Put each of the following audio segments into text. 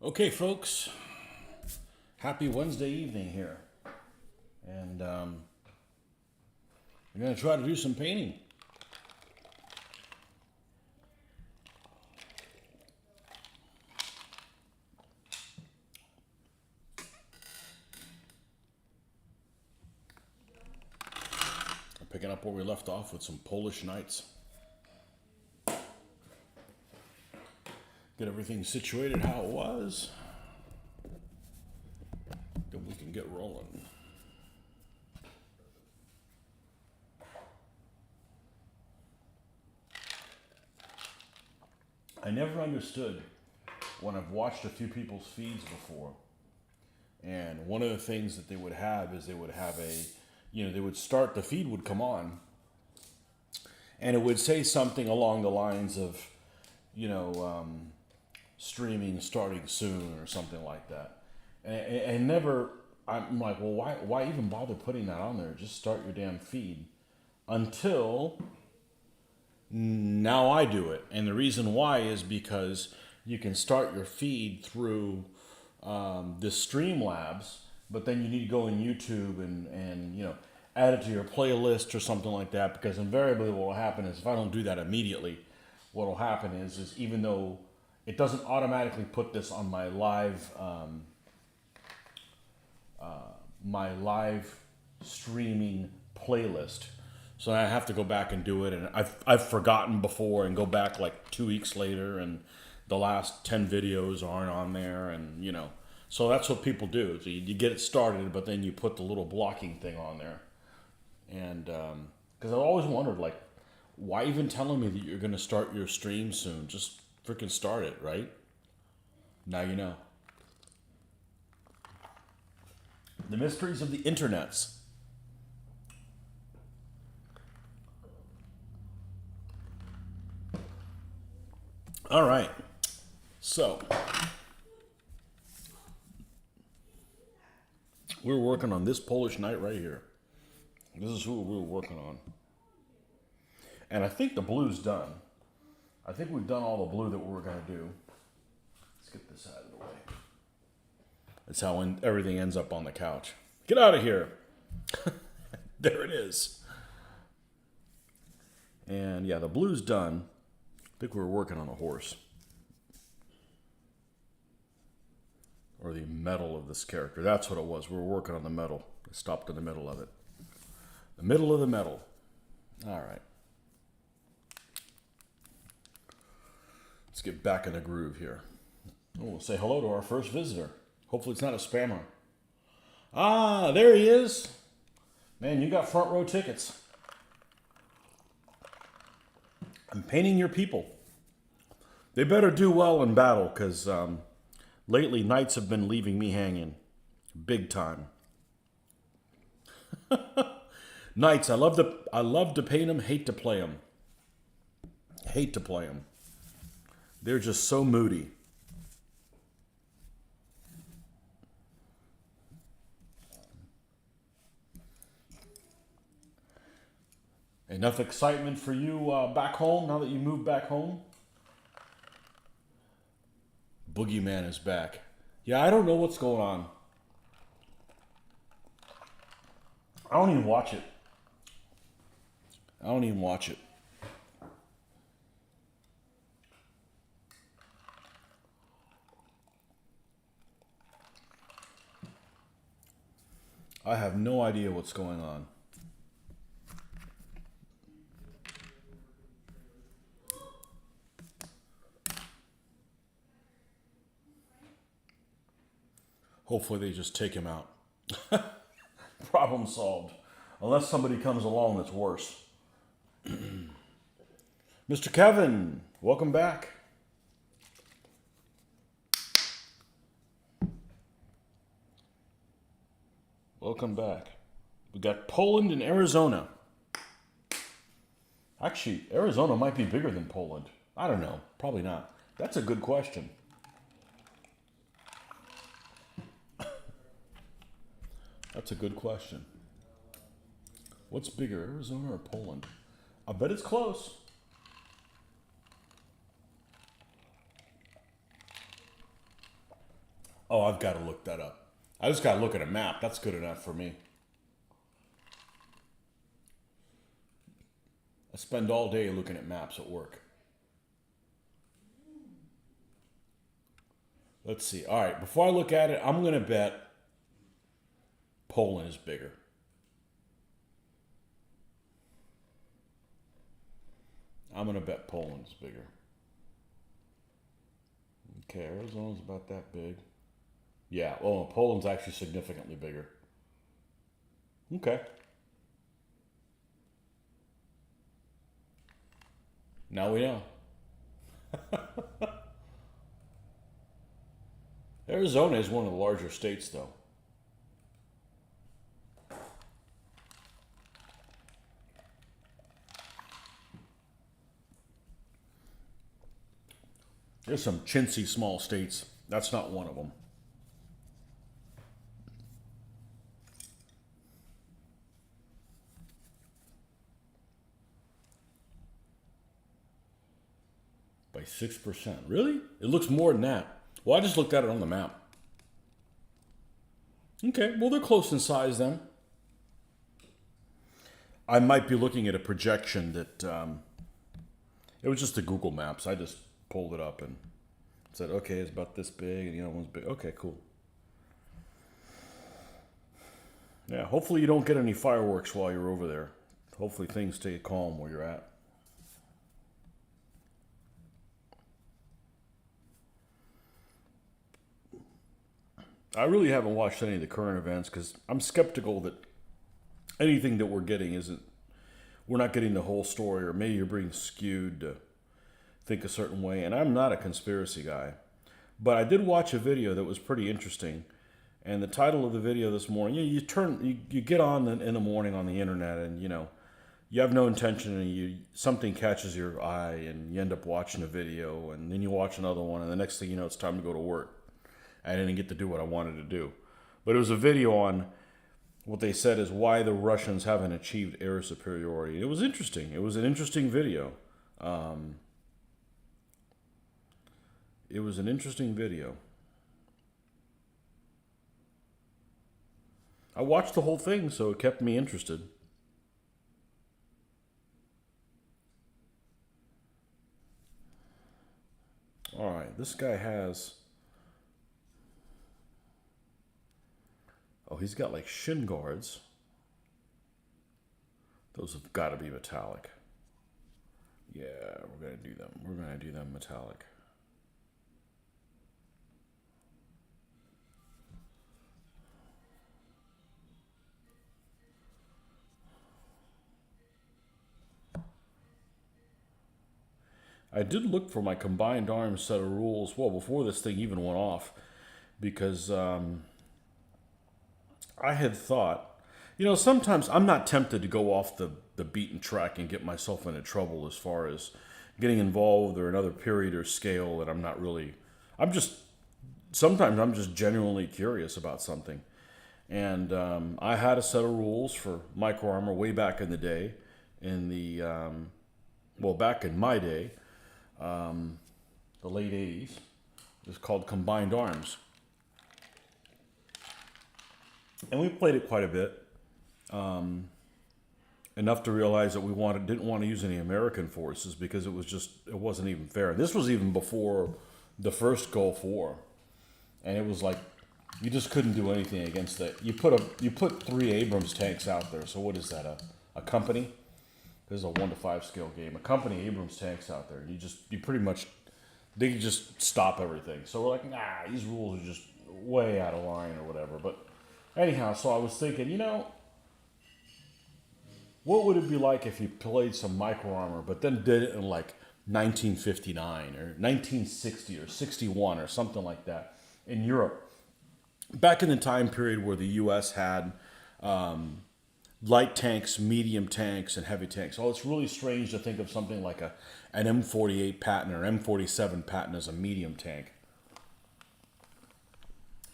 Okay, folks, happy Wednesday evening here. And I'm going to try to do some painting. I'm picking up where we left off with some Polish knights. Get everything situated how it was. Then we can get rolling. I never understood when I've watched a few people's feeds before. And one of the things that they would have is they would have they would start, the feed would come on. And it would say something along the lines of, streaming starting soon or something like that. And never, I'm like, well, why even bother putting that on there? Just start your damn feed. Until now I do it. And the reason why is because you can start your feed through the Streamlabs, but then you need to go in YouTube and add it to your playlist or something like that, because invariably what will happen is if I don't do that immediately, what will happen is even though it doesn't automatically put this on my live streaming playlist. So I have to go back and do it, and I've forgotten before and go back like 2 weeks later, and the last 10 videos aren't on there, and so that's what people do. So you get it started, but then you put the little blocking thing on there, and because I've always wondered, like, why even telling me that you're going to start your stream soon? Just freaking start it, right? Now you know. The mysteries of the internets. All right. So, we're working on this Polish knight right here. This is who we're working on. And I think the blue's done. I think we've done all the blue that we're going to do. Let's get this out of the way. That's how everything ends up on the couch. Get out of here. There it is. And yeah, the blue's done. I think we were working on a horse. Or the metal of this character. That's what it was. We were working on the metal. I stopped in the middle of it. The middle of the metal. All right. Let's get back in the groove here. Oh, we'll say hello to our first visitor. Hopefully it's not a spammer. Ah, there he is. Man, you got front row tickets. I'm painting your people. They better do well in battle, because lately knights have been leaving me hanging. Big time. Knights, I love to paint them, hate to play them. Hate to play them. They're just so moody. Enough excitement for you back home now that you moved back home? Boogeyman is back. Yeah, I don't know what's going on. I don't even watch it. I have no idea what's going on. Hopefully they just take him out. Problem solved. Unless somebody comes along that's worse. Mr. Kevin, welcome back. Welcome back. We got Poland and Arizona. Actually, Arizona might be bigger than Poland. I don't know. Probably not. That's a good question. That's a good question. What's bigger, Arizona or Poland? I bet it's close. Oh, I've got to look that up. I just got to look at a map. That's good enough for me. I spend all day looking at maps at work. Let's see. All right, before I look at it, I'm going to bet Poland is bigger. I'm going to bet Poland's bigger. Okay, Arizona's about that big. Yeah, well, Poland's actually significantly bigger. Okay. Now we know. Arizona is one of the larger states, though. There's some chintzy small states. That's not one of them. By 6%. Really? It looks more than that. Well, I just looked at it on the map. Okay, well, they're close in size then. I might be looking at a projection that it was just the Google Maps. I just pulled it up and said, okay, it's about this big, and the other one's big. Okay, cool. Yeah, hopefully you don't get any fireworks while you're over there. Hopefully things stay calm where you're at. I really haven't watched any of the current events because I'm skeptical that anything that we're getting we're not getting the whole story, or maybe you're being skewed to think a certain way. And I'm not a conspiracy guy, but I did watch a video that was pretty interesting. And the title of the video this morning, you get on in the morning on the internet, and you have no intention, and something catches your eye, and you end up watching a video, and then you watch another one, and the next thing you know, it's time to go to work. I didn't get to do what I wanted to do. But it was a video on what they said is why the Russians haven't achieved air superiority. It was interesting. It was an interesting video. It was an interesting video. I watched the whole thing, so it kept me interested. All right, this guy has... Oh, he's got like Shin Guards. Those have got to be metallic. Yeah, we're going to do them. We're going to do them metallic. I did look for my combined arms set of rules, well, before this thing even went off, because I had thought, sometimes I'm not tempted to go off the beaten track and get myself into trouble as far as getting involved or another period or scale that sometimes I'm just genuinely curious about something. And I had a set of rules for micro armor way back in the day, back in my day, the late 80s. It was called Combined Arms. And we played it quite a bit. Enough to realize that we didn't want to use any American forces because it wasn't even fair. This was even before the first Gulf War. And it was like, you just couldn't do anything against that. You put 3 Abrams tanks out there. So what is that, a company? This is a 1 to 5 scale game. A company Abrams tanks out there. They could just stop everything. So we're like, nah, these rules are just way out of line or whatever. But anyhow, so I was thinking, what would it be like if you played some micro armor, but then did it in like 1959 or 1960 or 61 or something like that in Europe? Back in the time period where the U.S. had light tanks, medium tanks, and heavy tanks. So it's really strange to think of something like an M48 Patton or M47 Patton as a medium tank.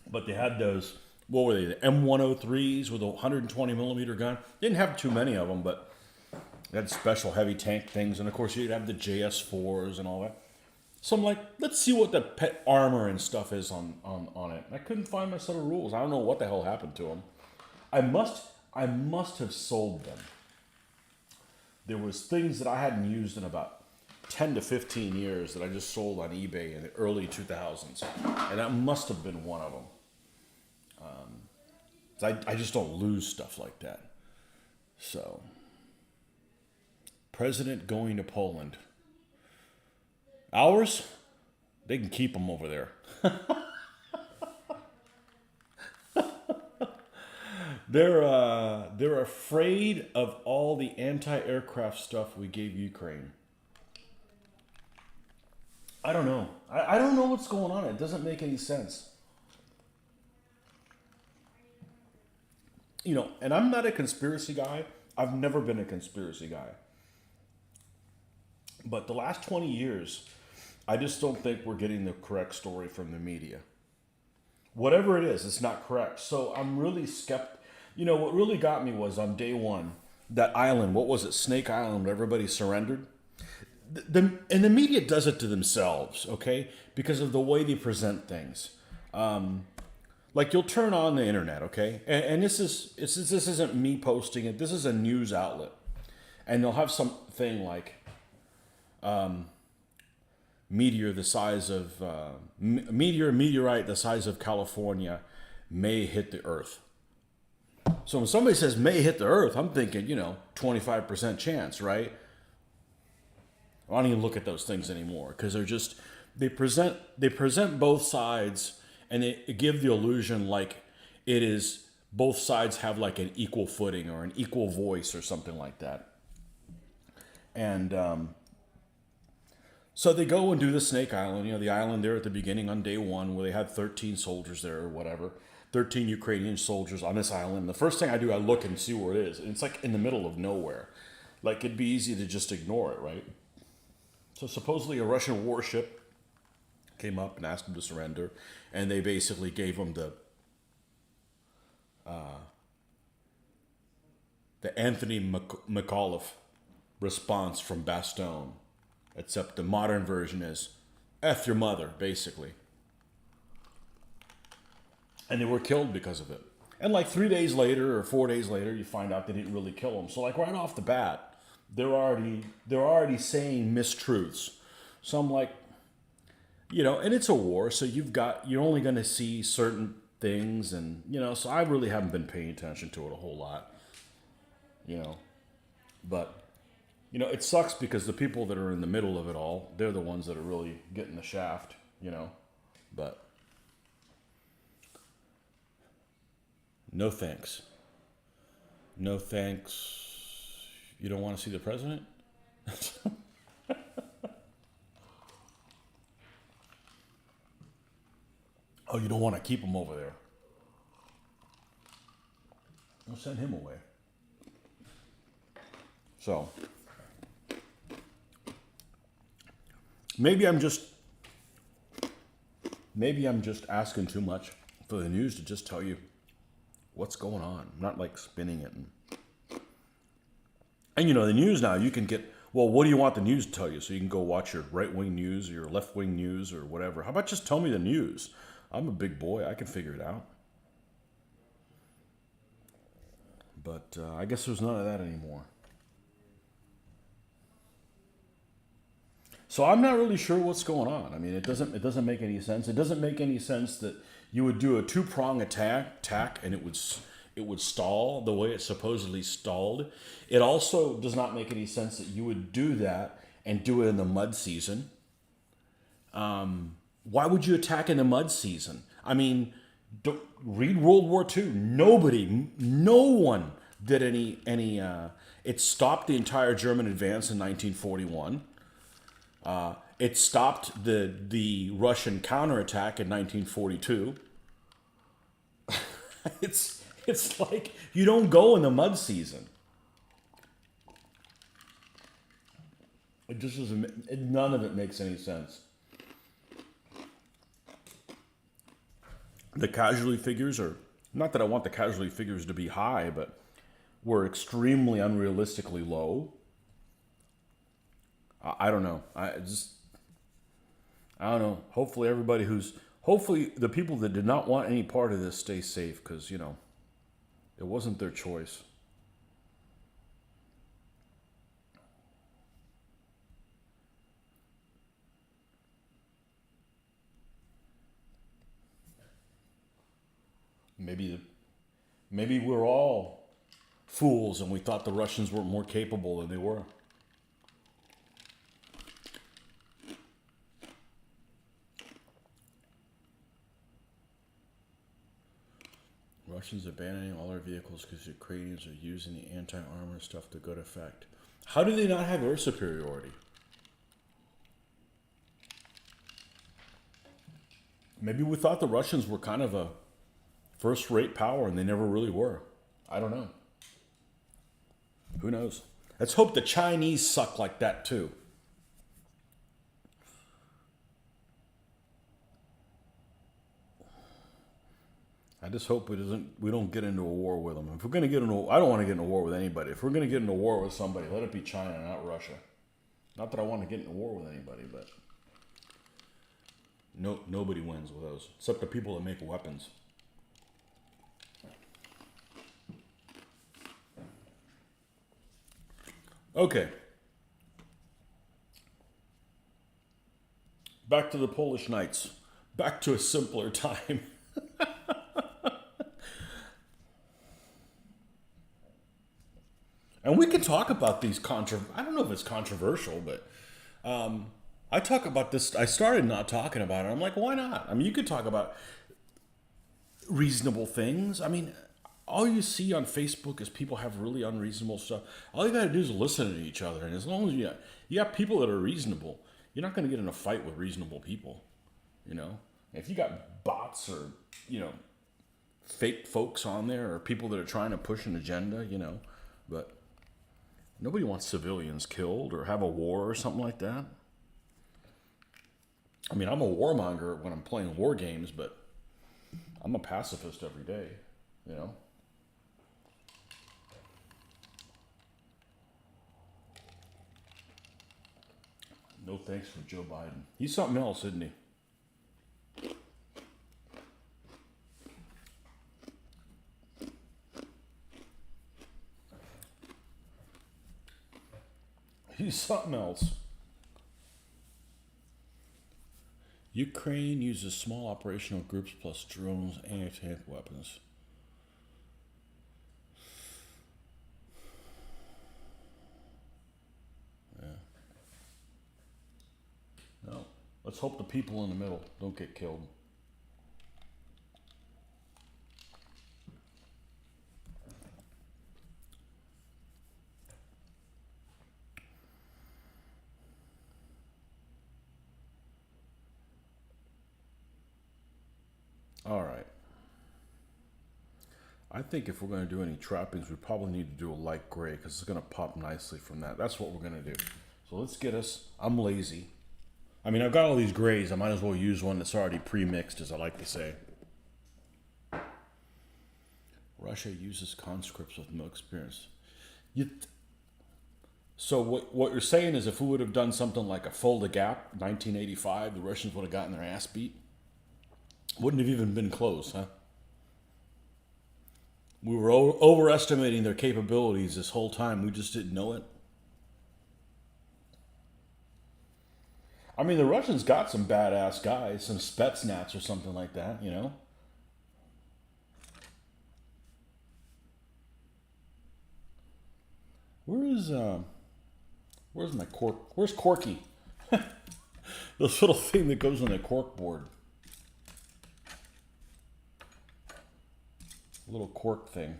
But they had those, what were they, the M103s with a 120 millimeter gun. Didn't have too many of them, but they had special heavy tank things. And of course, you'd have the JS4s and all that. So I'm like, let's see what the pet armor and stuff is on it. I couldn't find my set of rules. I don't know what the hell happened to them. I must have sold them. There was things that I hadn't used in about 10 to 15 years that I just sold on eBay in the early 2000s. And that must have been one of them. I just don't lose stuff like that. So, president going to Poland. Ours? They can keep them over there. They're afraid of all the anti-aircraft stuff we gave Ukraine. I don't know. I don't know what's going on. It doesn't make any sense. You know, and I'm not a conspiracy guy. I've never been a conspiracy guy. But the last 20 years, I just don't think we're getting the correct story from the media. Whatever it is, it's not correct. So I'm really skeptical. You know, what really got me was on day one, that island, what was it, Snake Island, where everybody surrendered? And the media does it to themselves, okay? Because of the way they present things. Like you'll turn on the internet, okay? And this isn't me posting it. This is a news outlet. And they'll have something like meteorite the size of California may hit the Earth. So when somebody says may hit the Earth, I'm thinking, 25% chance, right? I don't even look at those things anymore because they present both sides and they give the illusion like it is both sides have like an equal footing or an equal voice or something like that. And so they go and do the Snake Island, the island there at the beginning on day one where they had 13 soldiers there or whatever, 13 Ukrainian soldiers on this island. The first thing I do, I look and see where it is. And it's like in the middle of nowhere. Like it'd be easy to just ignore it, right? So supposedly a Russian warship came up and asked them to surrender. And they basically gave them the Anthony McAuliffe response from Bastogne. Except the modern version is, F your mother, basically. And they were killed because of it. And like 3 days later or 4 days later, you find out they didn't really kill them. So like right off the bat, they're already saying mistruths. So I'm like, and it's a war, so you're only going to see certain things, and so I really haven't been paying attention to it a whole lot, but it sucks because the people that are in the middle of it all, they're the ones that are really getting the shaft, but no thanks. No thanks. You don't want to see the president? Oh, you don't want to keep him over there. We'll send him away. So, maybe I'm just asking too much for the news to just tell you what's going on. I'm not like spinning it. And the news now, you can get, well, what do you want the news to tell you? So you can go watch your right-wing news or your left-wing news or whatever. How about just tell me the news? I'm a big boy. I can figure it out. But I guess there's none of that anymore. So I'm not really sure what's going on. I mean, it doesn't make any sense. It doesn't make any sense that you would do a two-prong attack and it would stall the way it supposedly stalled. It also does not make any sense that you would do that and do it in the mud season. Why would you attack in the mud season? I mean, read World War II. No one did any. It stopped the entire German advance in 1941. It stopped the Russian counterattack in 1942. It's like you don't go in the mud season. It just doesn't. None of it makes any sense. The casualty figures are, not that I want the casualty figures to be high, but were extremely unrealistically low. I don't know. I don't know. Hopefully the people that did not want any part of this stay safe, because, it wasn't their choice. Maybe we're all fools and we thought the Russians were more capable than they were. Russians abandoning all their vehicles because the Ukrainians are using the anti-armor stuff to good effect. How do they not have air superiority? Maybe we thought the Russians were kind of a first-rate power, and they never really were. I don't know. Who knows? Let's hope the Chinese suck like that, too. I just hope we don't get into a war with them. If we're going to get into, I don't want to get into a war with anybody. If we're going to get into a war with somebody, let it be China, not Russia. Not that I want to get into a war with anybody, but nobody wins with those, except the people that make weapons. Okay. Back to the Polish Knights. Back to a simpler time. And we can talk about these I don't know if it's controversial, but I talk about this. I started not talking about it. I'm like, why not? I mean, you could talk about reasonable things. I mean, all you see on Facebook is people have really unreasonable stuff. All you got to do is listen to each other. And as long as you got people that are reasonable, you're not going to get in a fight with reasonable people. If you got bots or, fake folks on there or people that are trying to push an agenda, but nobody wants civilians killed or have a war or something like that. I mean, I'm a warmonger when I'm playing war games, but I'm a pacifist every day, No thanks for Joe Biden. He's something else, isn't he? He's something else. Ukraine uses small operational groups plus drones and anti-tank weapons. Yeah. No. Let's hope the people in the middle don't get killed. All right. I think if we're going to do any trappings, we probably need to do a light gray because it's going to pop nicely from that. That's what we're going to do. So let's get us, I'm lazy. I mean, I've got all these grays. I might as well use one that's already pre-mixed, as I like to say. Russia uses conscripts with no experience. So what you're saying is if we would have done something like a Fulda Gap, 1985, the Russians would have gotten their ass beat? Wouldn't have even been close, huh? We were overestimating their capabilities this whole time. We just didn't know it. I mean, the Russians got some badass guys, some Spetsnaz or something like that, Where's my cork? Where's Corky? This little thing that goes on the cork board. Little cork thing.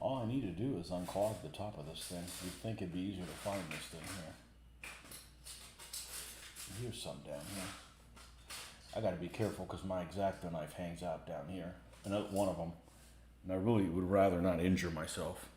All I need to do is unclog the top of this thing. You'd think it'd be easier to find this thing here. Here's some down here. I gotta be careful because my X-Acto knife hangs out down here. Another one of them. And I really would rather not injure myself.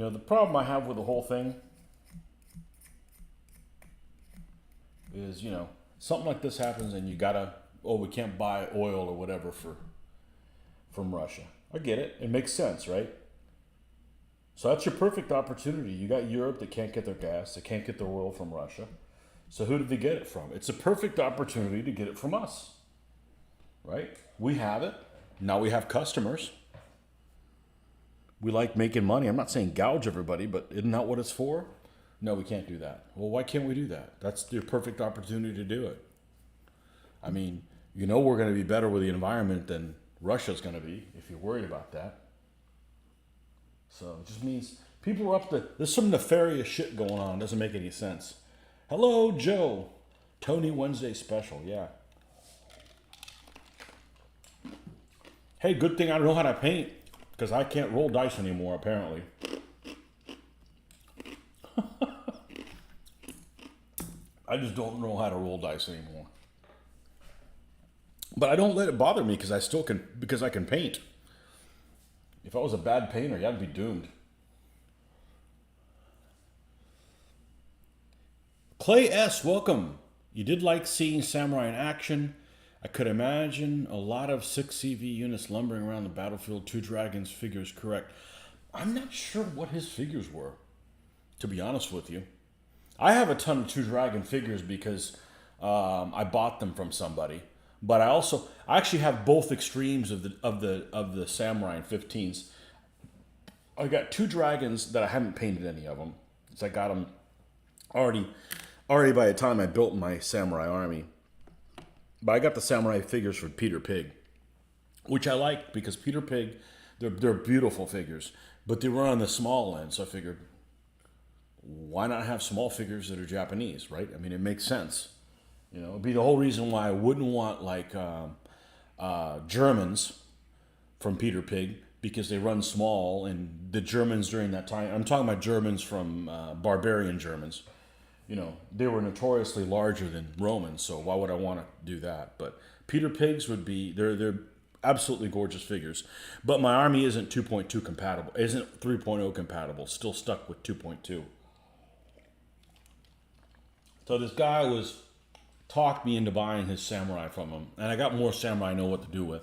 You know, the problem I have with the whole thing is, you know, something like this happens and you gotta, oh, we can't buy oil or whatever from Russia. I get it. It makes sense, right? So that's your perfect opportunity. You got Europe that can't get their gas, they can't get their oil from Russia. So who did they get it from? It's a perfect opportunity to get it from us, right? We have it. Now we have customers. We like making money. I'm not saying gouge everybody, but isn't that what it's for? No, we can't do that. Well, why can't we do that? That's your perfect opportunity to do it. I mean, you know we're going to be better with the environment than Russia's going to be, if you're worried about that. So it just means people are up to, there's some nefarious shit going on. It doesn't make any sense. Hello, Joe. Tony Wednesday special, yeah. Hey, good thing I don't know how to paint, because I can't roll dice anymore, apparently. I just don't know how to roll dice anymore. But I don't let it bother me because I can paint. If I was a bad painter, yeah, I'd be doomed. Clay S, welcome. You did like seeing samurai in action. I could imagine a lot of 6 CV units lumbering around the battlefield. 2 dragons figures, correct. I'm not sure what his figures were, to be honest with you. I have a ton of 2 dragon figures because I bought them from somebody. But I actually have both extremes of the samurai and 15s. I got 2 dragons that I haven't painted any of them. So I got them already by the time I built my samurai army. But I got the samurai figures for Peter Pig, which I like because Peter Pig, they're beautiful figures, but they were on the small end. So I figured, why not have small figures that are Japanese, right? I mean, it makes sense. You know, it'd be the whole reason why I wouldn't want like Germans from Peter Pig, because they run small, and the Germans during that time, I'm talking about Germans from barbarian Germans, you know, they were notoriously larger than Romans, so why would I want to do that? But Peter Pigs would be, they're absolutely gorgeous figures. But my army isn't 2.2 compatible, isn't 3.0 compatible, still stuck with 2.2. So this guy talked me into buying his samurai from him, and I got more samurai I know what to do with.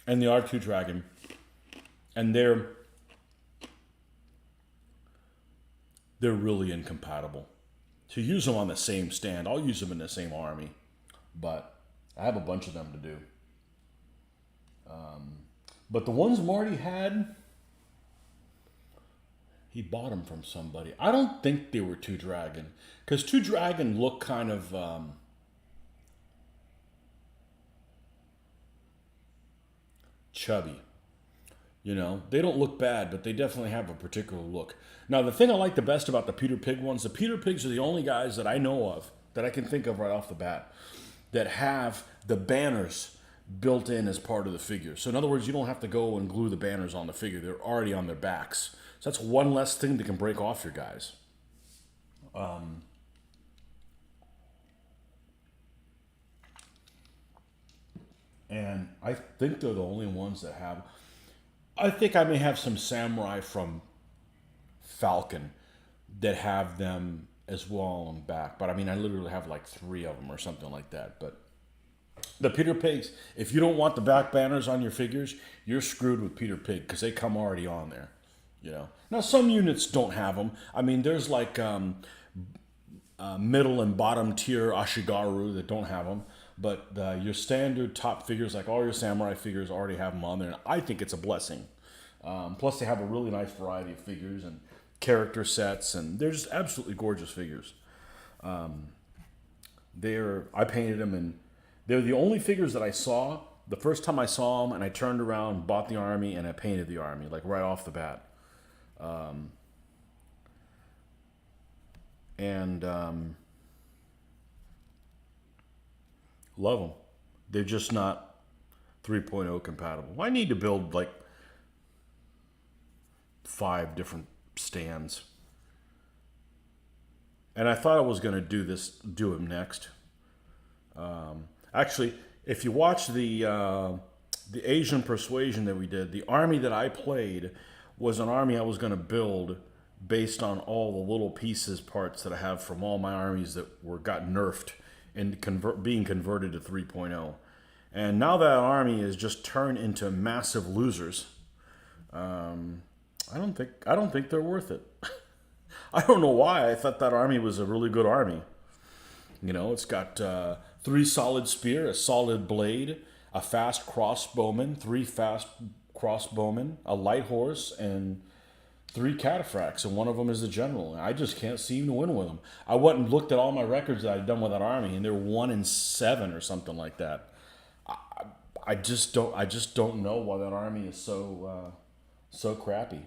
And the R2 Dragon, and they're really incompatible. To use them on the same stand, I'll use them in the same army, but I have a bunch of them to do. But the ones Marty had, he bought them from somebody. I don't think they were 2 Dragon, because 2 Dragon look kind of chubby. You know, they don't look bad, but they definitely have a particular look. Now, the thing I like the best about the Peter Pig ones, the Peter Pigs are the only guys that I know of, that I can think of right off the bat, that have the banners built in as part of the figure. So in other words, you don't have to go and glue the banners on the figure. They're already on their backs. So that's one less thing that can break off your guys. And I think they're the only ones that have... I think I may have some samurai from Falcon that have them as well on back. But I mean, I literally have like 3 of them or something like that. But the Peter Pigs, if you don't want the back banners on your figures, you're screwed with Peter Pig because they come already on there. You know. Now, some units don't have them. I mean, there's like middle and bottom tier Ashugaru that don't have them. But your standard top figures, like all your samurai figures, already have them on there. And I think it's a blessing. Plus, they have a really nice variety of figures and character sets. And they're just absolutely gorgeous figures. I painted them, and they're the only figures that I saw. The first time I saw them, and I turned around, bought the army, and I painted the army, like right off the bat. Love them. They're just not 3.0 compatible. I need to build like 5 different stands. And I thought I was going to do them next. Actually, if you watch the Asian Persuasion that we did, the army that I played was an army I was going to build based on all the little pieces, parts that I have from all my armies that got nerfed and being converted to 3.0. And now that army is just turned into massive losers. I don't think they're worth it. I don't know why. I thought that army was a really good army. You know, it's got 3 solid spear, a solid blade, a fast crossbowman, 3 fast crossbowmen, a light horse, and 3 cataphracts, and one of them is the general. I just can't seem to win with them. I went and looked at all my records that I'd done with that army, and they're 1-7 or something like that. I just don't know why that army is so crappy.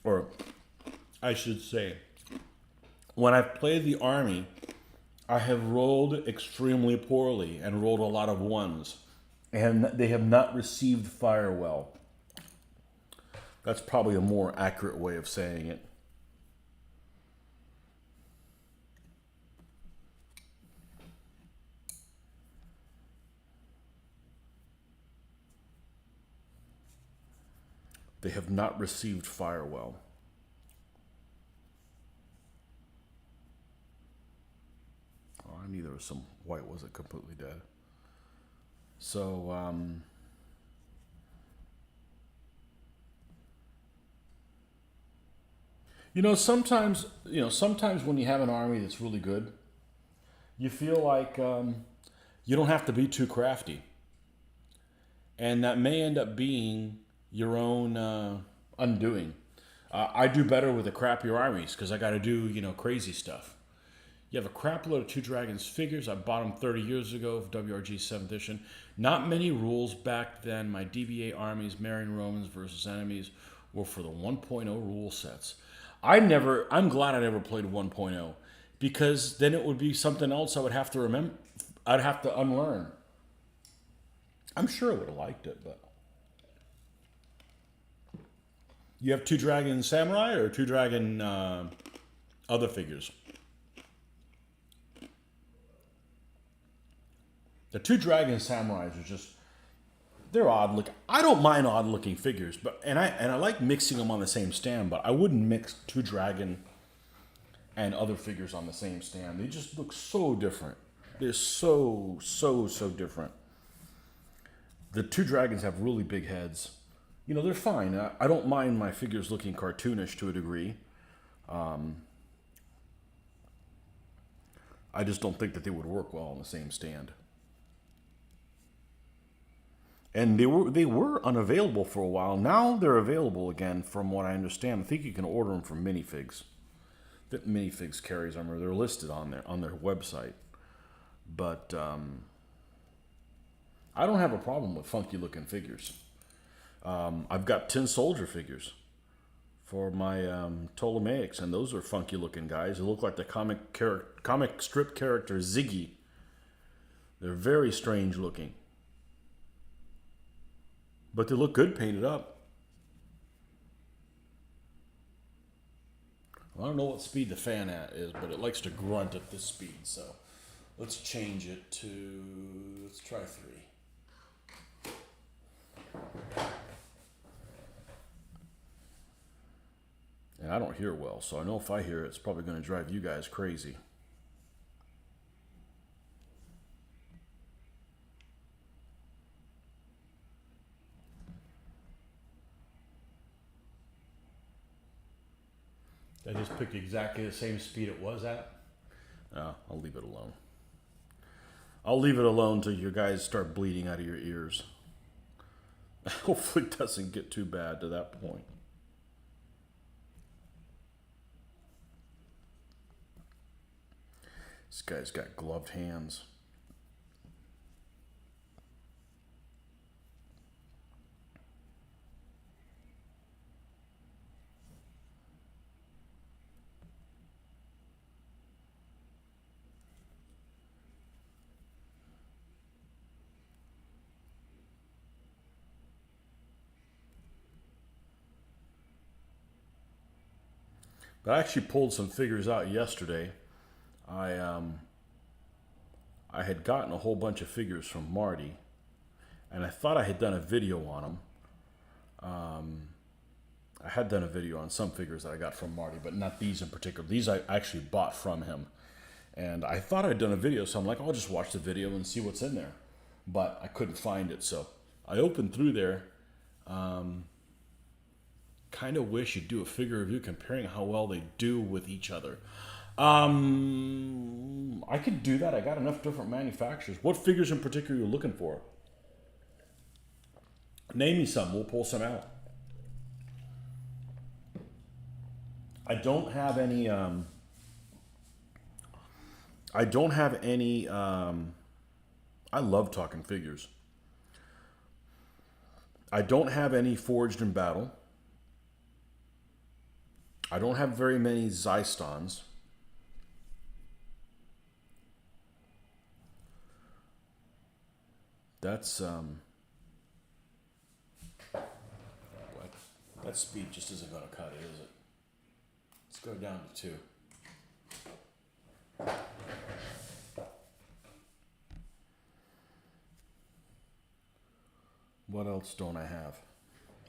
Or I should say, when I've played the army, I have rolled extremely poorly and rolled a lot of 1s. And they have not received fire well. That's probably a more accurate way of saying it. They have not received fire well. Oh, I knew there was some white wasn't completely dead. So, sometimes when you have an army that's really good, you feel like you don't have to be too crafty. And that may end up being your own undoing. I do better with the crappier armies because I got to do, crazy stuff. You have a crap load of 2 Dragons figures. I bought them 30 years ago for WRG 7th edition. Not many rules back then. My DBA armies, Marian Romans versus enemies, were for the 1.0 rule sets. I'm glad I never played 1.0 because then it would be something else I would have to remember. I'd have to unlearn. I'm sure I would have liked it, but. You have 2 Dragon Samurai or 2 Dragon other figures? The 2 Dragon Samurais are they're odd look. I don't mind odd looking figures, but I like mixing them on the same stand, but I wouldn't mix 2 Dragon and other figures on the same stand. They just look so different. They're so different. The 2 Dragons have really big heads. They're fine. I don't mind my figures looking cartoonish to a degree. I just don't think that they would work well on the same stand. And they were unavailable for a while. Now they're available again, from what I understand. I think you can order them from Minifigs. That Minifigs carries them, or they're listed on their website. But I don't have a problem with funky looking figures. I've got Tin Soldier figures for my Ptolemaics, and those are funky looking guys. They look like the comic strip character Ziggy. They're very strange looking. But they look good painted up. I don't know what speed the fan is, but it likes to grunt at this speed. So let's change it to, let's try 3. And I don't hear well, so I know if I hear it, it's probably going to drive you guys crazy. I just picked exactly the same speed it was at. I'll leave it alone. I'll leave it alone till you guys start bleeding out of your ears. Hopefully it doesn't get too bad to that point. This guy's got gloved hands. But I actually pulled some figures out yesterday. I had gotten a whole bunch of figures from Marty, and I thought I had done a video on them. I had done a video on some figures that I got from Marty, but not these in particular. These I actually bought from him. And I thought I'd done a video, so I'm like, I'll just watch the video and see what's in there. But I couldn't find it, so I opened through there. Kind of wish you'd do a figure review comparing how well they do with each other. I could do that. I got enough different manufacturers. What figures in particular are you looking for? Name me some. We'll pull some out. I don't have any. I love talking figures. I don't have any forged in battle. I don't have very many Zystons. That's what? That speed just isn't going to cut it, is it? Let's go down to 2. What else don't I have?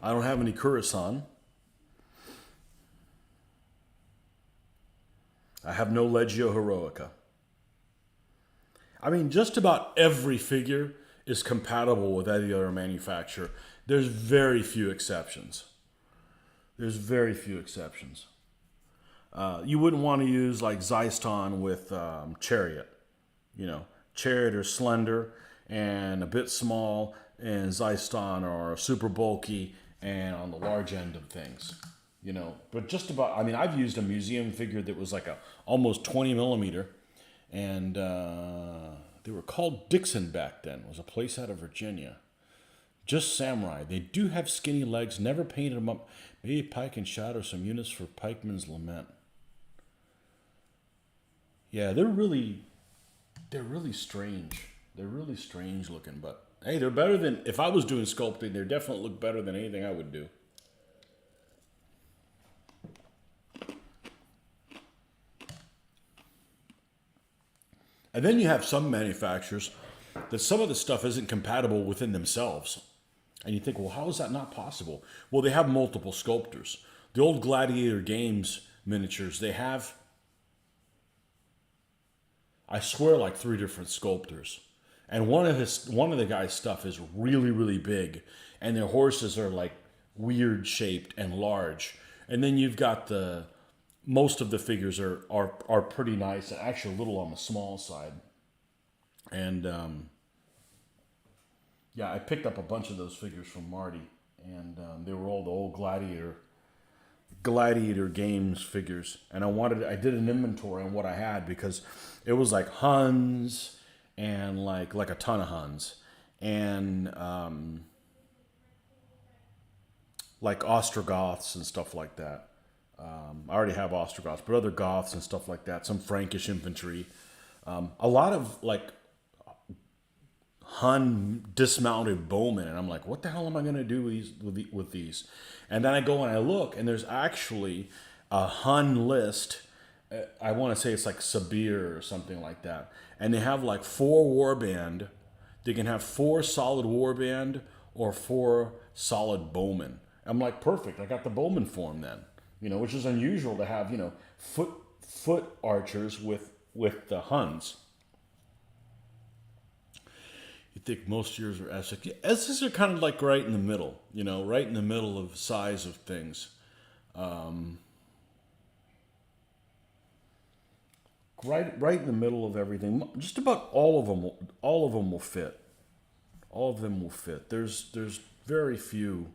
I don't have any Kurisan. I have no Legio Heroica. I mean, just about every figure is compatible with any other manufacturer. There's very few exceptions. There's very few exceptions. You wouldn't want to use like Zyston with Chariot. You know, Chariot are slender and a bit small, and Zyston are super bulky and on the large end of things. You know, but just about, I mean, I've used a museum figure that was like a almost 20 millimeter, and they were called Dixon back then. It was a place out of Virginia. Just samurai. They do have skinny legs, never painted them up. Maybe Pike and Shot or some units for Pikeman's Lament. Yeah, they're really strange. They're really strange looking, but hey, they're better than, if I was doing sculpting, they definitely look better than anything I would do. And then you have some manufacturers that some of the stuff isn't compatible within themselves. And you think, well, how is that not possible? Well, they have multiple sculptors. The old Gladiator Games miniatures, they have, I swear, like 3 different sculptors. And one of the guy's stuff is really, really big. And their horses are like weird shaped and large. And then you've got most of the figures are pretty nice, and actually a little on the small side. And yeah, I picked up a bunch of those figures from Marty, and they were all the old Gladiator Games figures. And I did an inventory on what I had, because it was like Huns and like a ton of Huns, and like Ostrogoths and stuff like that. I already have Ostrogoths, but other Goths and stuff like that. Some Frankish infantry. A lot of like Hun dismounted bowmen, and I'm like, what the hell am I going to do with these? And then I go and I look, and there's actually a Hun list. I want to say it's like Sabir or something like that. And they have like 4 warband. They can have 4 solid warband or 4 solid bowmen. I'm like, perfect. I got the bowman form then. You know, which is unusual to have, you know, foot archers with the Huns. You think most years are Essex. Essex are kind of like right in the middle, you know, right in the middle of size of things. Right in the middle of everything. Just about all of them will fit. All of them will fit. There's very few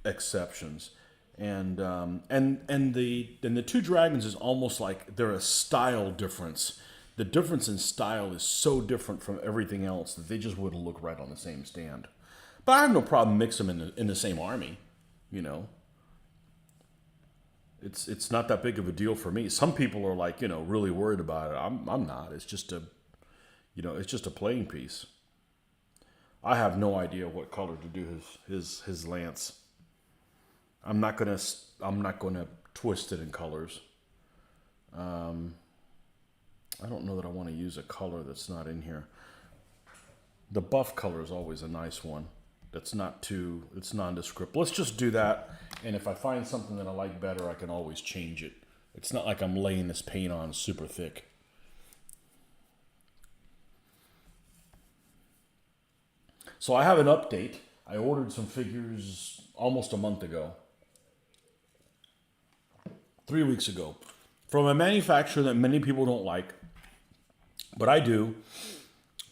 exceptions. And the 2 dragons is almost like they're a style difference. The difference in style is so different from everything else that they just wouldn't look right on the same stand. But I have no problem mixing them in the same army, you know. It's not that big of a deal for me. Some people are like, you know, really worried about it. I'm not. It's just a playing piece. I have no idea what color to do his lance. I'm not gonna twist it in colors. I don't know that I want to use a color that's not in here. The buff color is always a nice one. That's not too, it's nondescript. Let's just do that. And if I find something that I like better, I can always change it. It's not like I'm laying this paint on super thick. So I have an update. I ordered some figures almost a month ago. 3 weeks ago. From a manufacturer that many people don't like. But I do.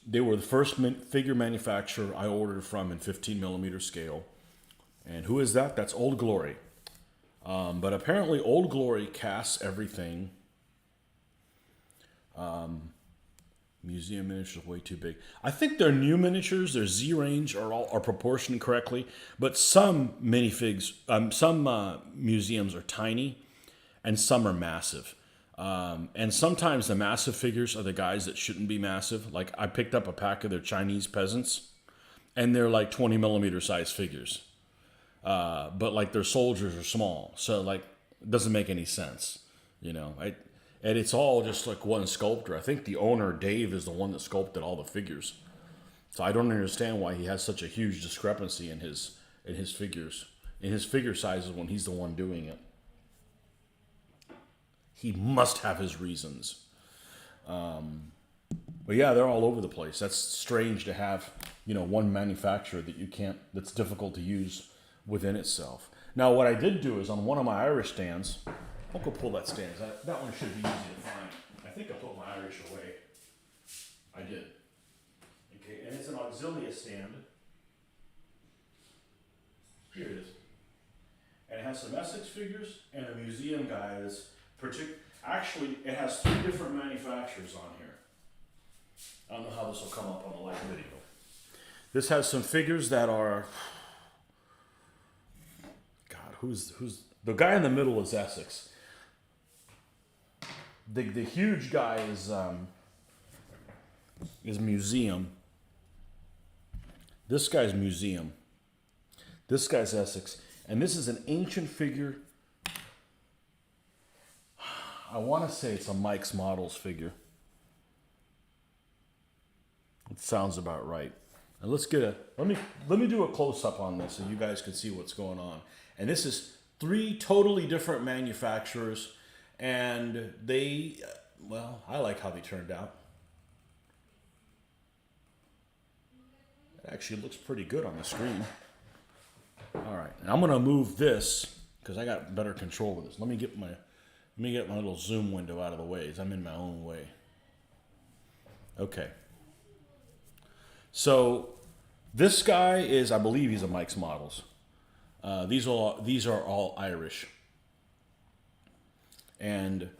They were the first figure manufacturer I ordered from in 15mm scale. And who is that? That's Old Glory. But apparently Old Glory casts everything. Museum miniatures way too big. I think their new miniatures, their Z range, are proportioned correctly. But some minifigs, some museums are tiny, and some are massive. And sometimes the massive figures are the guys that shouldn't be massive. Like I picked up a pack of their Chinese peasants, and they're like 20mm size figures. But like their soldiers are small, so like it doesn't make any sense, you know. And it's all just like one sculptor. I think the owner Dave is the one that sculpted all the figures. So I don't understand why he has such a huge discrepancy in his figures, in his figure sizes when he's the one doing it. He must have his reasons. But yeah, they're all over the place. That's strange to have, you know, one manufacturer that you can't, that's difficult to use within itself. Now, what I did do is on one of my Irish stands, I'll go pull that stand. That one should be easy to find. I think I put my Irish away. I did. Okay, and it's an Auxilia stand. Here it is. And it has some Essex figures and a museum guy that's actually, it has 3 different manufacturers on here. I don't know how this will come up on the live video. This has some figures that are, God, who's the guy in the middle is Essex. The huge guy is museum. This guy's museum. This guy's Essex, and this is an ancient figure. I want to say it's a Mike's Models figure. It sounds about right. And let's get let me do a close up on this so you guys can see what's going on. And this is 3 totally different manufacturers, and they, well, I like how they turned out. It actually looks pretty good on the screen. All right, and I'm gonna move this because I got better control with this. Let me get my little zoom window out of the way, as I'm in my own way. Okay. So this guy is, I believe he's a Mike's Models. These are all Irish. And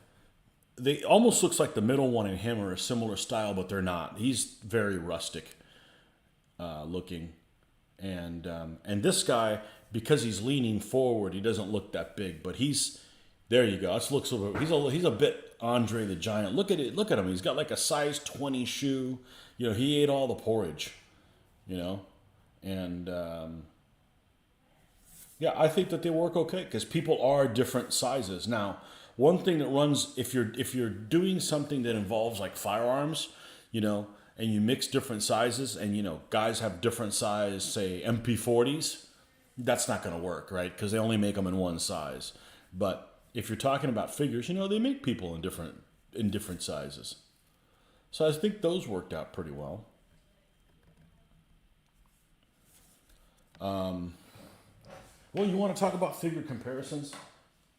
they almost looks like the middle one and him are a similar style, but they're not. He's very rustic looking. And this guy, because he's leaning forward, he doesn't look that big, but there you go. This looks a little, he's a bit Andre the Giant. Look at it. Look at him. He's got like a size 20 shoe. You know, he ate all the porridge, you know, and yeah, I think that they work okay because people are different sizes. Now, one thing that runs, if you're doing something that involves like firearms, you know, and you mix different sizes, and you know, guys have different size, say MP40s, that's not going to work, right? Because they only make them in one size. But if you're talking about figures, you know, they make people in different sizes. So I think those worked out pretty well. Well, you want to talk about figure comparisons?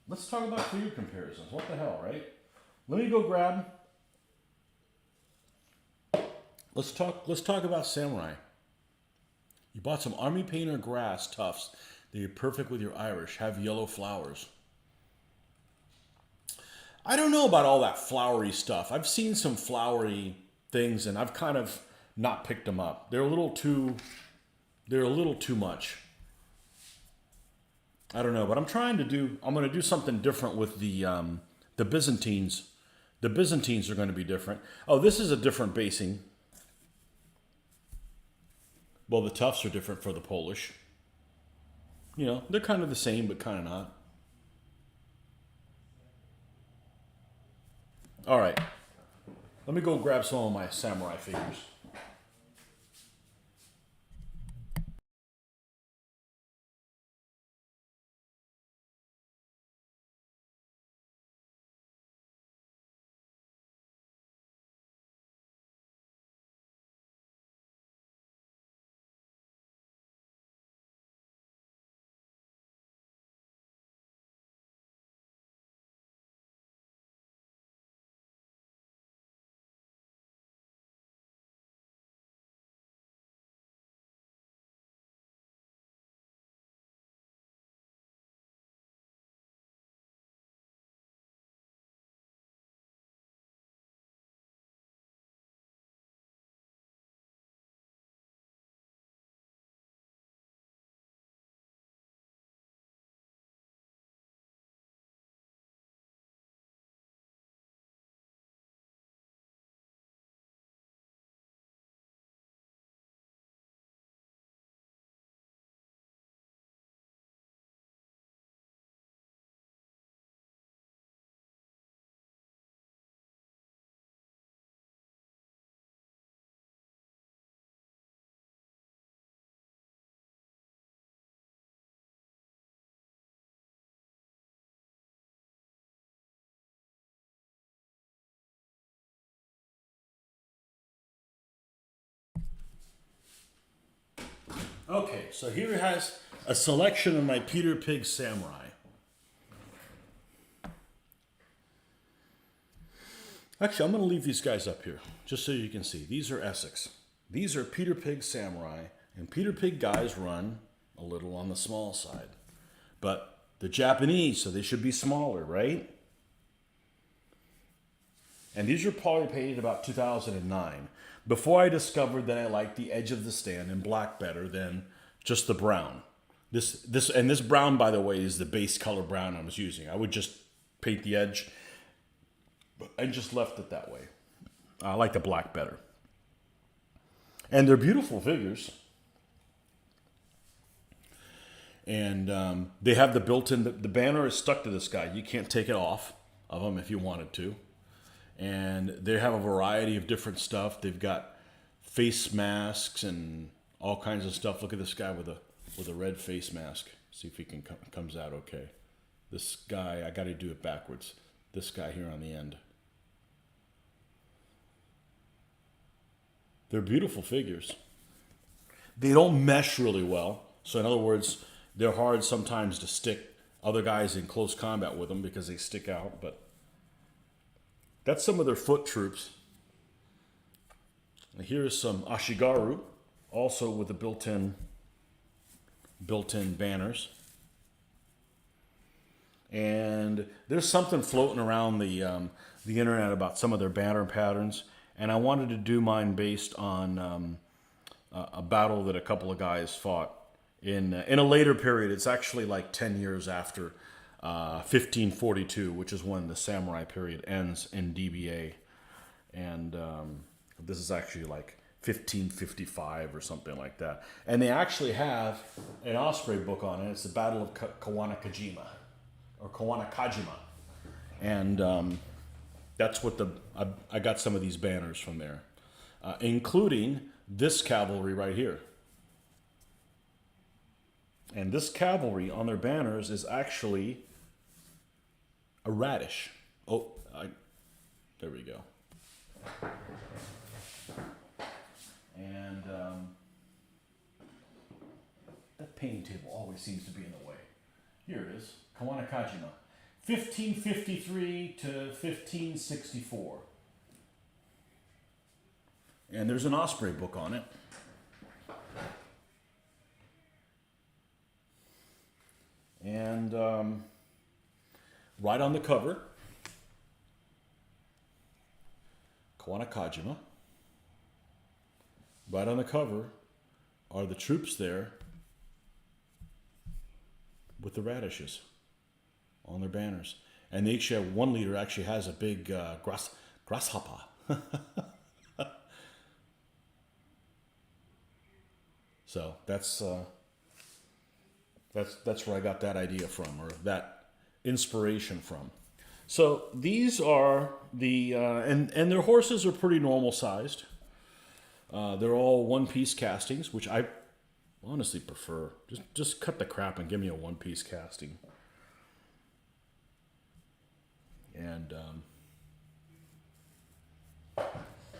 Let's talk about figure comparisons. What the hell, right? Let me go grab. Let's talk about samurai. You bought some army painter grass tufts. They're perfect with your Irish. Have yellow flowers. I don't know about all that flowery stuff. I've seen some flowery things, and I've kind of not picked them up. They're a little too much. I don't know, but I'm going to do something different with the Byzantines. The Byzantines are going to be different. Oh, this is a different basing. Well, the tufts are different for the Polish. You know, they're kind of the same, but kind of not. All right. Let me go grab some of my samurai figures. Okay, so here it has a selection of my Peter Pig Samurai. Actually, I'm going to leave these guys up here, just so you can see. These are Essex. These are Peter Pig Samurai, and Peter Pig guys run a little on the small side. But they're Japanese, so they should be smaller, right? And these are probably painted about 2009, before I discovered that I liked the edge of the stand in black better than just the brown. This brown, by the way, is the base color brown I was using. I would just paint the edge and just left it that way. I like the black better. And they're beautiful figures. And they have the built-in, the banner is stuck to this guy. You can't take it off of them if you wanted to. And they have a variety of different stuff. They've got face masks and all kinds of stuff. Look at this guy with a red face mask. See if he comes out okay. This guy, I got to do it backwards. This guy here on the end. They're beautiful figures. They don't mesh really well. So in other words, they're hard sometimes to stick other guys in close combat with them because they stick out. But that's some of their foot troops. And here's some Ashugaru, also with the built-in banners. And there's something floating around the internet about some of their banner patterns. And I wanted to do mine based on a battle that a couple of guys fought in a later period. It's actually like 10 years after 1542, which is when the samurai period ends in DBA. And this is actually like 1555 or something like that. And they actually have an Osprey book on it. It's the Battle of Kawanakajima, or Kawanakajima. And that's what I got some of these banners from there, including this cavalry right here. And this cavalry on their banners is actually a radish. Oh, there we go. And that painting table always seems to be in the way. Here it is, Kawanakajima, 1553 to 1564. And there's an Osprey book on it. And right on the cover, Kawanakajima. Right on the cover are the troops there with the radishes on their banners. And they actually have, one leader actually has a big grasshopper. So that's where I got that idea from, or that inspiration from. So these are the and their horses are pretty normal sized. They're all one-piece castings, which I honestly prefer. Just cut the crap and give me a one-piece casting. And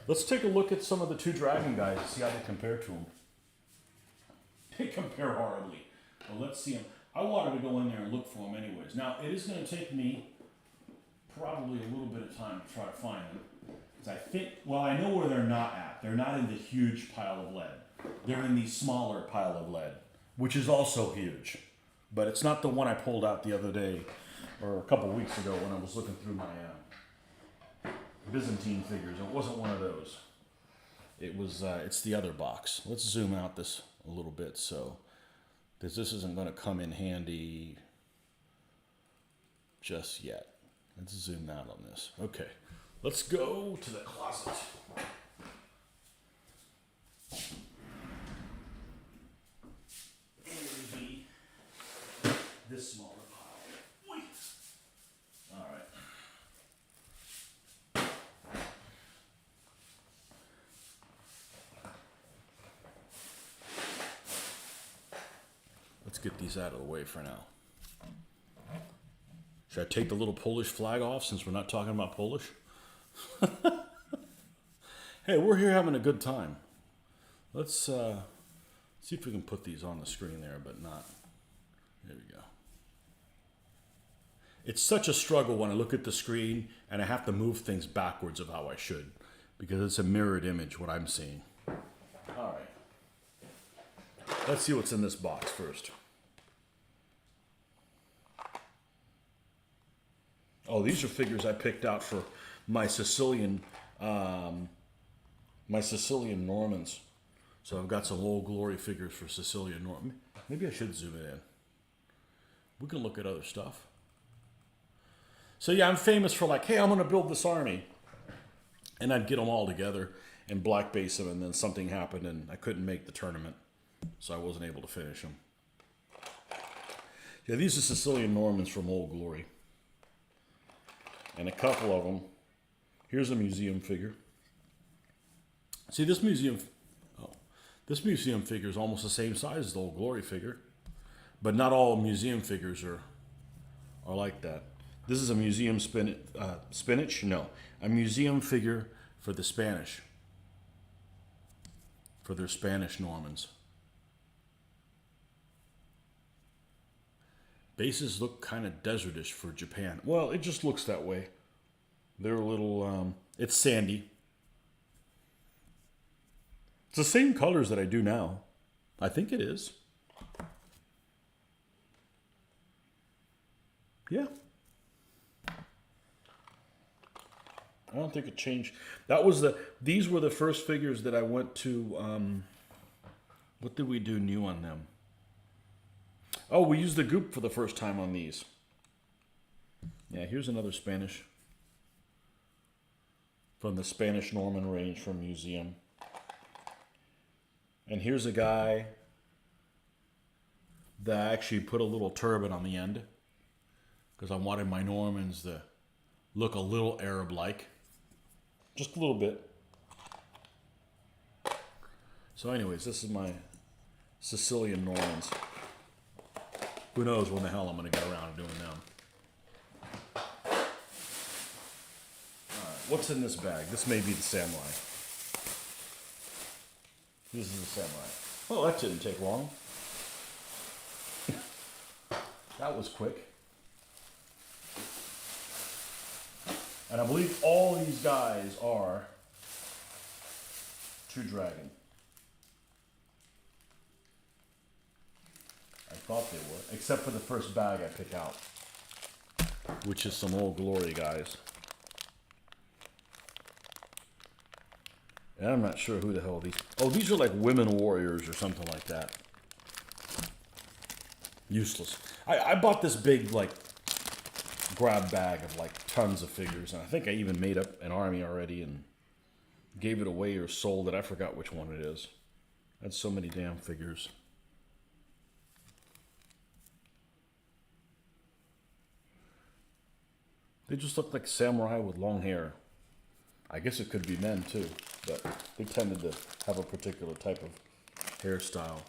let's take a look at some of the two dragon guys and see how they compare to them. They compare horribly. Well, let's see them. I wanted to go in there and look for them anyways. Now, it is going to take me probably a little bit of time to try to find them. Because I think, well, I know where they're not at. They're not in the huge pile of lead. They're in the smaller pile of lead, which is also huge. But it's not the one I pulled out the other day, or a couple weeks ago when I was looking through my Byzantine figures. It wasn't one of those. It was, it's the other box. Let's zoom out this a little bit, so because this isn't going to come in handy just yet. Let's zoom out on this. Okay, let's go to the closet. And it would be this smaller pile. Oy. All right. Let's get these out of the way for now. Should I take the little Polish flag off since we're not talking about Polish? Hey, we're here having a good time. Let's See if we can put these on the screen there, but not. There we go. It's such a struggle when I look at the screen and I have to move things backwards of how I should, because it's a mirrored image, what I'm seeing. All right. Let's see what's in this box first. Oh, these are figures I picked out for my Sicilian Normans. So I've got some Old Glory figures for Sicilian Normans. Maybe I should zoom it in. We can look at other stuff. So yeah, I'm famous for like, hey, I'm going to build this army. And I'd get them all together and black base them, and then something happened and I couldn't make the tournament. So I wasn't able to finish them. Yeah, these are Sicilian Normans from Old Glory. And a couple of them. Here's a museum figure. See, this museum figure is almost the same size as the Old Glory figure. But not all museum figures are like that. This is a museum spinach? No. A museum figure for the Spanish. For their Spanish Normans. Bases look kind of desertish for Japan. Well, it just looks that way. They're a little, it's sandy. It's the same colors that I do now. I think it is. Yeah. I don't think it changed. These were the first figures that I went to, what did we do new on them? Oh, we used the goop for the first time on these. Yeah, here's another Spanish. From the Spanish Norman range from museum. And here's a guy that actually put a little turban on the end. Because I wanted my Normans to look a little Arab-like. Just a little bit. So anyways, this is my Sicilian Normans. Who knows when the hell I'm going to get around to doing them. Alright, what's in this bag? This may be the samurai. This is the samurai. Well, that didn't take long. That was quick. And I believe all these guys are True Dragon. I thought they were, except for the first bag I pick out, which is some Old Glory guys. And I'm not sure who the hell these. Oh, these are like women warriors or something like that. Useless. I bought this big like grab bag of like tons of figures, and I think I even made up an army already and gave it away or sold it. I forgot which one it is. I had so many damn figures. They just look like samurai with long hair. I guess it could be men too, but they tended to have a particular type of hairstyle.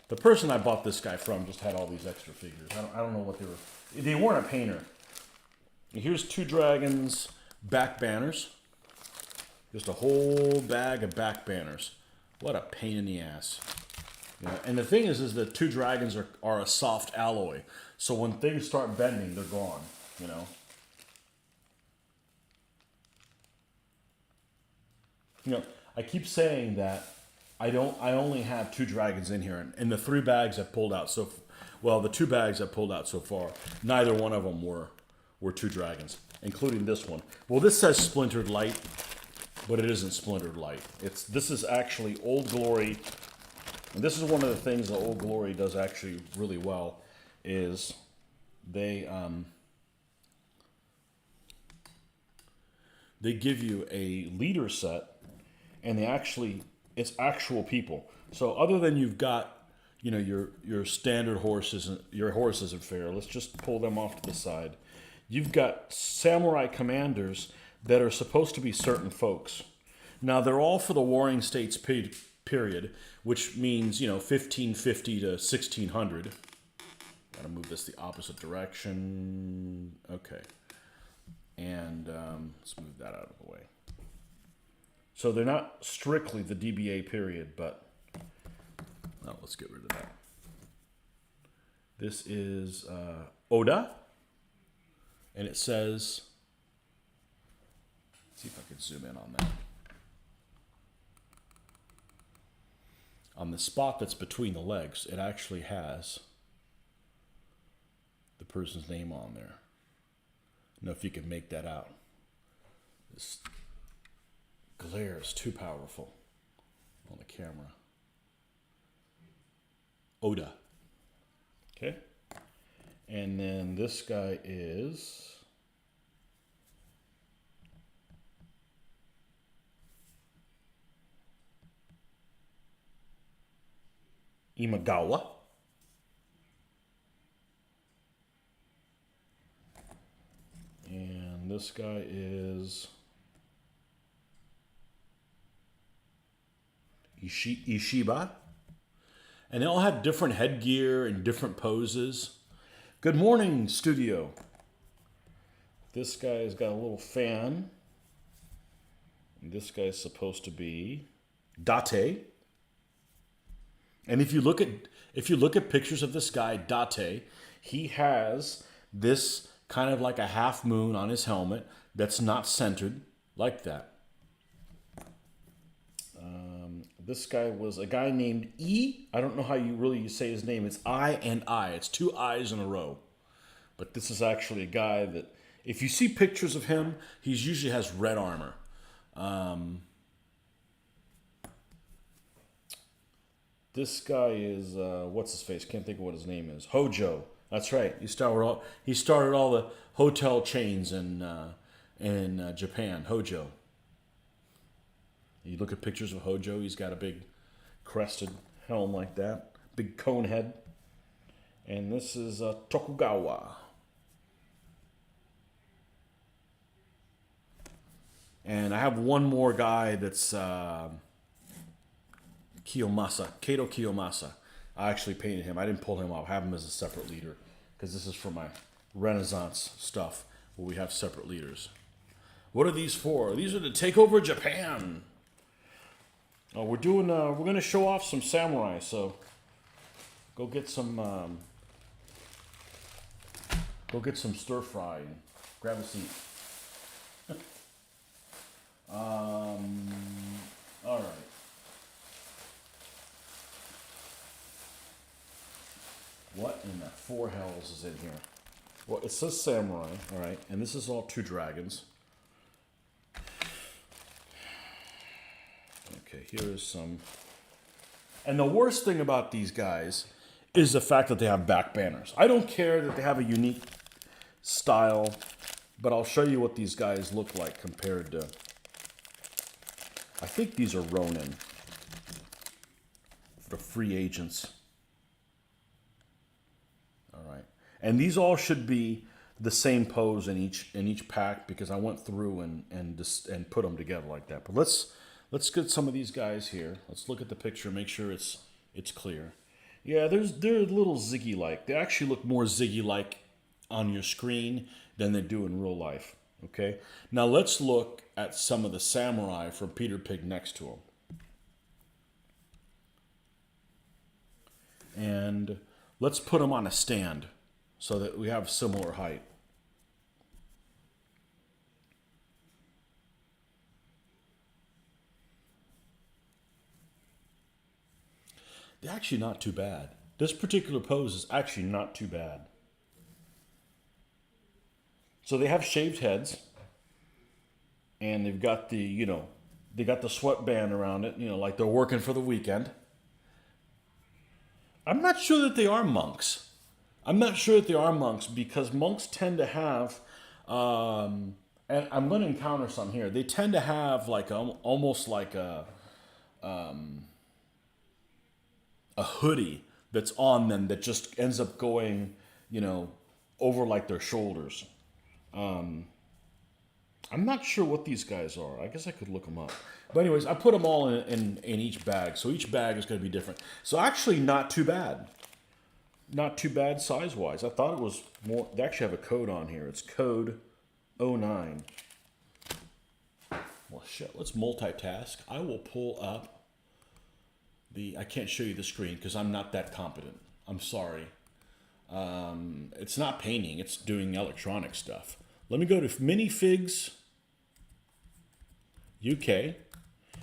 The person I bought this guy from just had all these extra figures. I don't know what they were. They weren't a painter. Here's two dragons back banners. Just a whole bag of back banners. What a pain in the ass. You know, and the thing is that two dragons are a soft alloy. So when things start bending, they're gone, you know. You know, I keep saying that I only have two dragons in here, and the three bags I've pulled out the two bags I've pulled out so far, neither one of them were two dragons, including this one. Well, this says Splintered Light, but it isn't Splintered Light. This is actually Old Glory, and this is one of the things that Old Glory does actually really well, is they give you a leader set. And it's actual people. So other than you've got, you know, your standard horses, your horses are fair. Let's just pull them off to the side. You've got samurai commanders that are supposed to be certain folks. Now they're all for the Warring States period, which means, you know, 1550 to 1600. Gotta move this the opposite direction. Okay. And let's move that out of the way. So they're not strictly the DBA period, but Oh, let's get rid of that. This is Oda, and it says, let's see if I can zoom in on that. On the spot that's between the legs, it actually has the person's name on there. I don't know if you can make that out. This glare is too powerful on the camera. Oda. Okay. And then this guy is Imagawa. And this guy is Ishiba. And they all have different headgear and different poses. Good morning, studio. This guy's got a little fan. And this guy's supposed to be Date. And if you look at pictures of this guy, Date, he has this kind of like a half moon on his helmet that's not centered like that. This guy was a guy named E. I don't know how you really say his name. It's I and I. It's two I's in a row. But this is actually a guy that, if you see pictures of him, he usually has red armor. This guy is, what's his face? Can't think of what his name is. Hojo. That's right. He started all the hotel chains in Japan. Hojo. You look at pictures of Hojo, he's got a big crested helm like that. Big cone head. And this is Tokugawa. And I have one more guy that's Kato Kiyomasa. I actually painted him. I didn't pull him off. I have him as a separate leader. Because this is for my Renaissance stuff, where we have separate leaders. What are these for? These are to take over Japan. Oh, we're going to show off some samurai, so go get some stir fry and grab a seat. All right. What in the four hells is in here? Well, it says samurai, all right, and this is all two dragons. Okay, here is some. And the worst thing about these guys is the fact that they have back banners. I don't care that they have a unique style, but I'll show you what these guys look like compared to. I think these are Ronin. The free agents. All right. And these all should be the same pose in each pack, because I went through and put them together like that. But let's get some of these guys here. Let's look at the picture, make sure it's clear. Yeah, they're a little Ziggy-like. They actually look more Ziggy-like on your screen than they do in real life. Okay? Now let's look at some of the samurai from Peter Pig next to them. And let's put them on a stand so that we have similar height. They're actually not too bad. This particular pose is actually not too bad. So they have shaved heads, and they've got the, they got the sweatband around it, like they're working for the weekend. I'm not sure that they are monks. Because monks tend to have, and I'm going to encounter some here. They tend to have like almost like a hoodie that's on them that just ends up going, over like their shoulders. I'm not sure what these guys are. I guess I could look them up. But anyways, I put them all in each bag. So each bag is going to be different. So actually not too bad. Not too bad size-wise. I thought it was more. They actually have a code on here. It's code 09. Well, shit. Let's multitask. I will pull up I can't show you the screen because I'm not that competent. I'm sorry. It's not painting, it's doing electronic stuff. Let me go to Minifigs UK.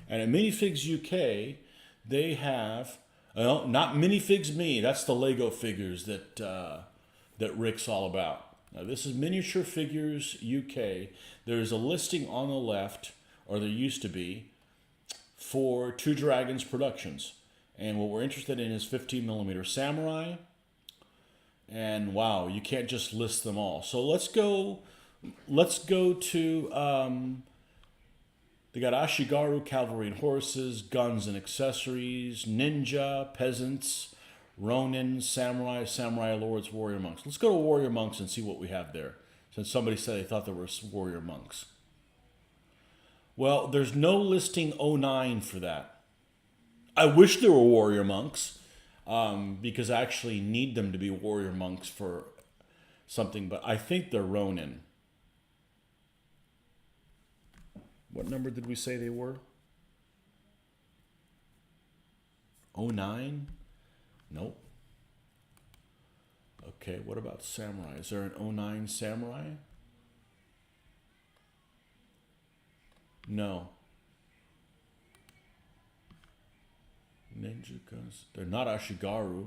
And at Minifigs UK, they have, well, not Minifigs Me, that's the Lego figures that, that Rick's all about. Now this is Miniature Figures UK. There's a listing on the left, or there used to be, for Two Dragons Productions. And what we're interested in is 15mm Samurai. And wow, you can't just list them all. So let's go to, they got Ashugaru, Cavalry and Horses, Guns and Accessories, Ninja, Peasants, Ronin, Samurai, Samurai Lords, Warrior Monks. Let's go to Warrior Monks and see what we have there, since somebody said they thought there were Warrior Monks. Well, there's no listing 09 for that. I wish there were Warrior Monks, because I actually need them to be Warrior Monks for something, but I think they're Ronin. What number did we say they were? 09? Nope. Okay, what about Samurai? Is there an 09 Samurai? No. Ninja guns. They're not Ashugaru.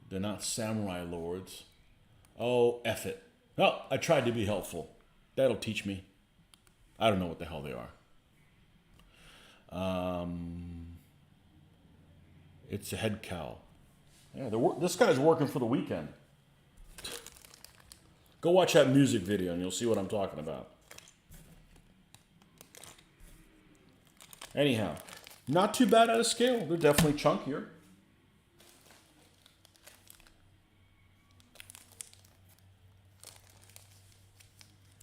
They're not Samurai Lords. Oh, F it. Well, I tried to be helpful. That'll teach me. I don't know what the hell they are. It's a head cow. Yeah, this guy's working for the weekend. Go watch that music video and you'll see what I'm talking about. Anyhow, not too bad out of scale. They're definitely chunkier.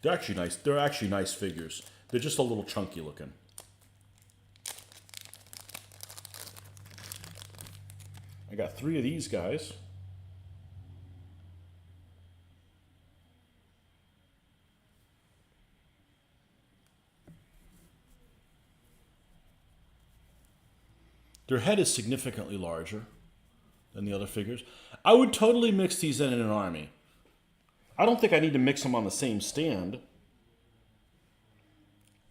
They're actually nice. They're actually nice figures. They're just a little chunky looking. I got 3 of these guys. Their head is significantly larger than the other figures. I would totally mix these in an army. I don't think I need to mix them on the same stand.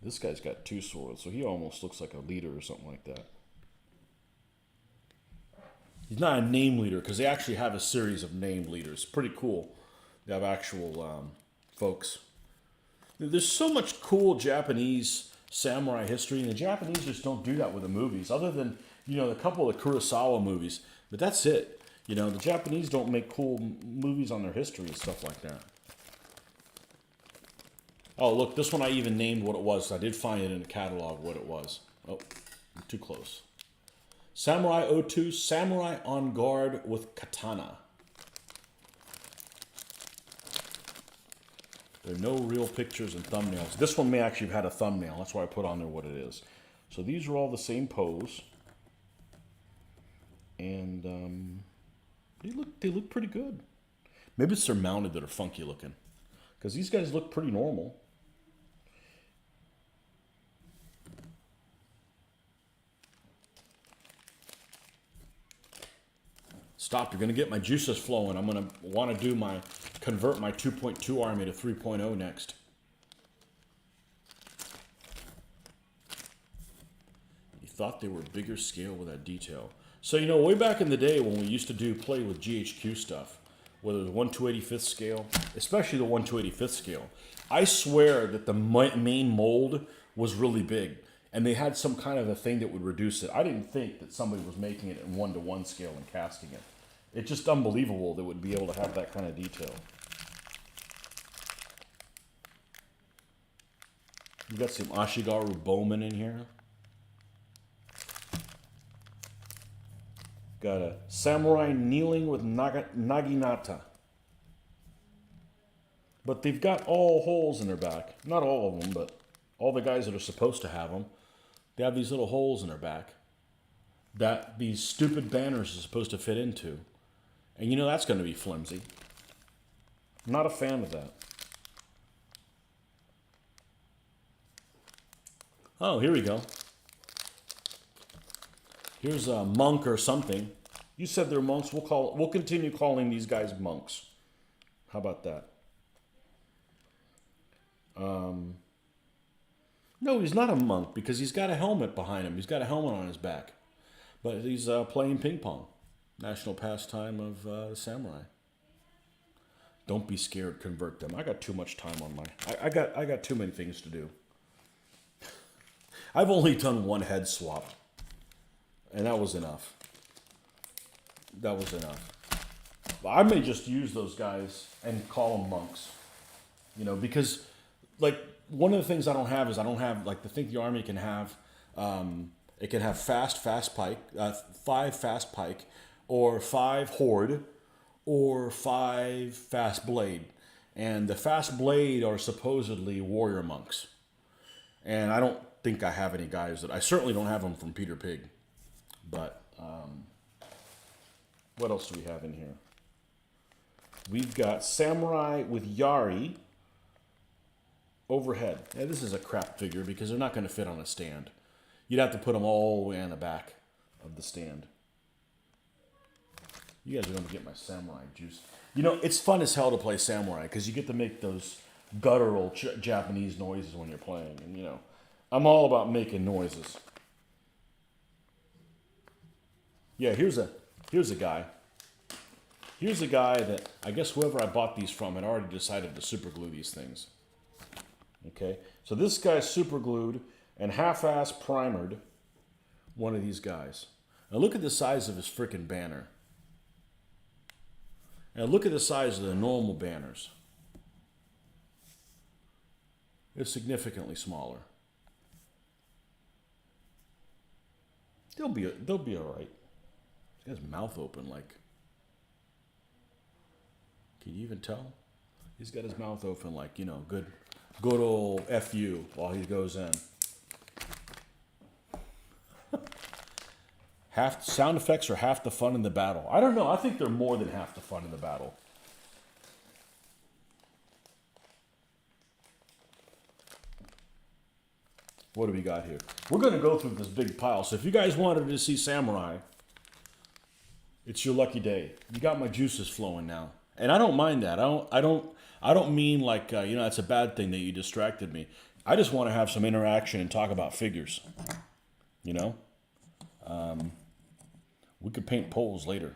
This guy's got 2 swords, so he almost looks like a leader or something like that. He's not a name leader, because they actually have a series of named leaders. Pretty cool. They have actual folks. There's so much cool Japanese samurai history, and the Japanese just don't do that with the movies, other than, you know, a couple of Kurosawa movies. But that's it. You know, the Japanese don't make cool movies on their history and stuff like that. Oh, look, this one I even named what it was. I did find it in the catalog what it was. Oh, I'm too close. Samurai 02, Samurai on Guard with Katana. There are no real pictures and thumbnails. This one may actually have had a thumbnail. That's why I put on there what it is. So these are all the same pose. And they look pretty good. Maybe it's their mounted that are funky looking, because these guys look pretty normal. Stop, you're going to get my juices flowing. I'm going to want to do convert my 2.2 army to 3.0 next. You thought they were bigger scale with that detail. So, you know, way back in the day when we used to play with GHQ stuff, whether it was 1/285th scale, especially the 1/285th scale, I swear that the main mold was really big, and they had some kind of a thing that would reduce it. I didn't think that somebody was making it in 1:1 scale and casting it. It's just unbelievable that would be able to have that kind of detail. You got some Ashugaru Bowmen in here. Got a samurai kneeling with naginata. But they've got all holes in their back. Not all of them, but all the guys that are supposed to have them. They have these little holes in their back that these stupid banners are supposed to fit into. And you know that's going to be flimsy. I'm not a fan of that. Oh, here we go. Here's a monk or something. You said they're monks. We'll continue calling these guys monks. How about that? No, he's not a monk because he's got a helmet behind him. He's got a helmet on his back. But he's playing ping pong. National pastime of the samurai. Don't be scared, convert them. I got too much time on my... I got too many things to do. I've only done one head swap. And that was enough. That was enough. But I may just use those guys and call them monks. You know, because, like, one of the things I don't have is I don't have, like, the Think the Army can have, it can have fast pike, 5 fast pike, or 5 horde, or 5 fast blade. And the fast blade are supposedly warrior monks. And I don't think I have any guys that, I certainly don't have them from Peter Pig. But, what else do we have in here? We've got samurai with Yari overhead. Now, this is a crap figure because they're not going to fit on a stand. You'd have to put them all the way on the back of the stand. You guys are going to get my samurai juice. You know, it's fun as hell to play samurai because you get to make those guttural Japanese noises when you're playing. And, you know, I'm all about making noises. Yeah, here's a guy. Here's a guy that I guess whoever I bought these from had already decided to super glue these things. Okay, so this guy's super glued and half-ass primered one of these guys. Now look at the size of his frickin' banner. And look at the size of the normal banners. It's significantly smaller. They'll be all right. He's got his mouth open like. Can you even tell? He's got his mouth open like, you know, good old FU while he goes in. Half sound effects are half the fun in the battle. I don't know. I think they're more than half the fun in the battle. What do we got here? We're going to go through this big pile. So if you guys wanted to see samurai, it's your lucky day. You got my juices flowing now. And I don't mind that. I don't mean like, you know, it's a bad thing that you distracted me. I just want to have some interaction and talk about figures. You know? We could paint poles later.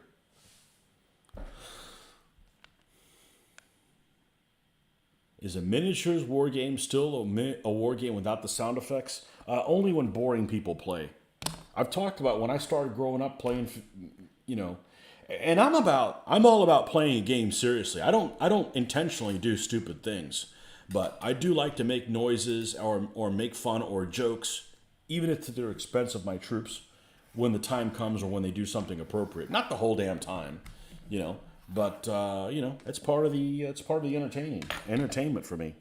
Is a miniatures war game still a war game without the sound effects? Only when boring people play. I've talked about when I started growing up playing, you know, and I'm all about playing a game seriously. I don't intentionally do stupid things, but I do like to make noises or make fun or jokes, even if to the expense of my troops, when the time comes or when they do something appropriate. Not the whole damn time, you know. But you know, it's part of the entertainment for me.